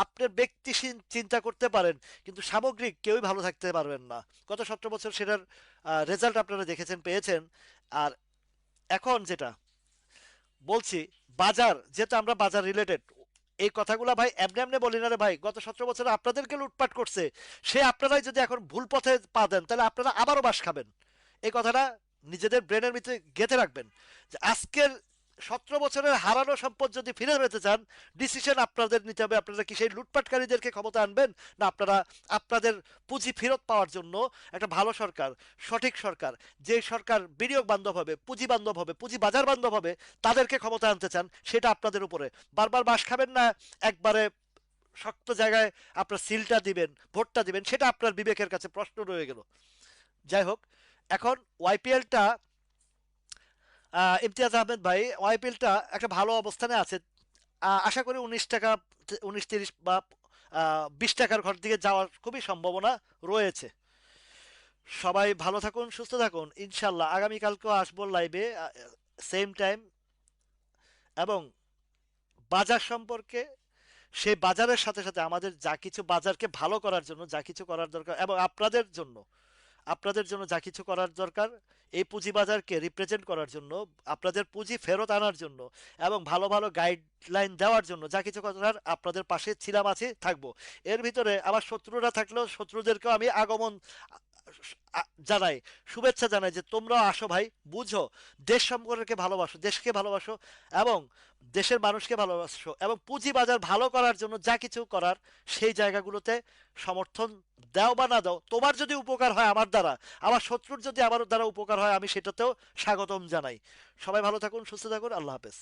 আপনার ব্যক্তি চিন্তা করতে পারেন, কিন্তু সামগ্রিক কেউই ভালো থাকতে পারবেন না। গত 17 বছর সেটার রেজাল্ট আপনারা দেখেছেন, পেয়েছেন। আর এখন যেটা বলছি, বাজার, যেহেতু আমরা বাজার রিলেটেড, এই কথাগুলা ভাই এমনি এমনি বলি না রে ভাই। গত 17 বছরে আপনাদেরকে লুটপাট করছে, সে আপনারাই যদি এখন ভুল পথে পা দেন, তাহলে আপনারা আবারও বাস খাবেন। এই কথাটা নিজেদের ব্রেনের ভিতরে গেঁথে রাখবেন, যে আজকের 17 বছরের হারানো সম্পদ যদি ফিরে পেতে চান, ডিসিশন আপনাদের নিতে হবে। আপনারা কি সেই লুটপাটকারীদেরকে ক্ষমতা আনবেন, না আপনারা আপনাদের পুঁজি ফেরত পাওয়ার জন্য একটা ভালো সরকার, সঠিক সরকার, যে সরকার বিনিয়োগ বান্ধব হবে, পুঁজি বান্ধব হবে, পুঁজি বাজার বান্ধব হবে, তাদেরকে ক্ষমতা আনতে চান? সেটা আপনাদের উপরে। বারবার বাস খাবেন না, একবারে শক্ত জায়গায় আপনার সিলটা দিবেন, ভোটটা দিবেন, সেটা আপনার বিবেকের কাছে প্রশ্ন রয়ে গেল। যাই হোক, এখন ওয়াইপিএলটা, ইমতিয়াজ আহমেদ ভাই, ওয়াইপিএলটা একটা ভালো অবস্থানে আছে। আশা করি 19 টাকা, 19-30 বা 20 টাকার ঘর দিকে যাওয়ার খুবই সম্ভাবনা রয়েছে। সবাই ভালো থাকুন, সুস্থ থাকুন, ইনশাল্লাহ আগামীকালকেও আসবো লাইভে, সেম টাইম। এবং বাজার সম্পর্কে, সেই বাজারের সাথে সাথে আমাদের যা কিছু বাজারকে ভালো করার জন্য যা কিছু করার দরকার, এবং আপনাদের জন্য, আপনাদের জন্য যা কিছু করার দরকার, এই পুঁজিবাজারকে রিপ্রেজেন্ট করার জন্য, আপনাদের পুঁজি ফেরত আনার জন্য, এবং ভালো ভালো গাইডলাইন দেওয়ার জন্য যা কিছু করার আপনাদের পাশে ছিলাম, আছি, থাকবো। এর ভিতরে আমার শত্রুরা থাকলেও শত্রুদেরকেও আমি আগমন জানাই, শুভেচ্ছা জানাই, যে তোমরাও আসো ভাই, বুঝো, দেশ সম্পর্কে ভালোবাসো, দেশকে ভালোবাসো, এবং দেশের মানুষকে ভালোবাসো, এবং পুঁজিবাজার ভালো করার জন্য যা কিছু করার, সেই জায়গাগুলোতে সমর্থন দাও বা না দাও, তোমার যদি উপকার হয় আমার দ্বারা, আমার শত্রুর যদি আমার দ্বারা উপকার হয়, আমি সেটাতেও স্বাগতম জানাই। সবাই ভালো থাকুন, সুস্থ থাকুন, আল্লাহ হাফেজ।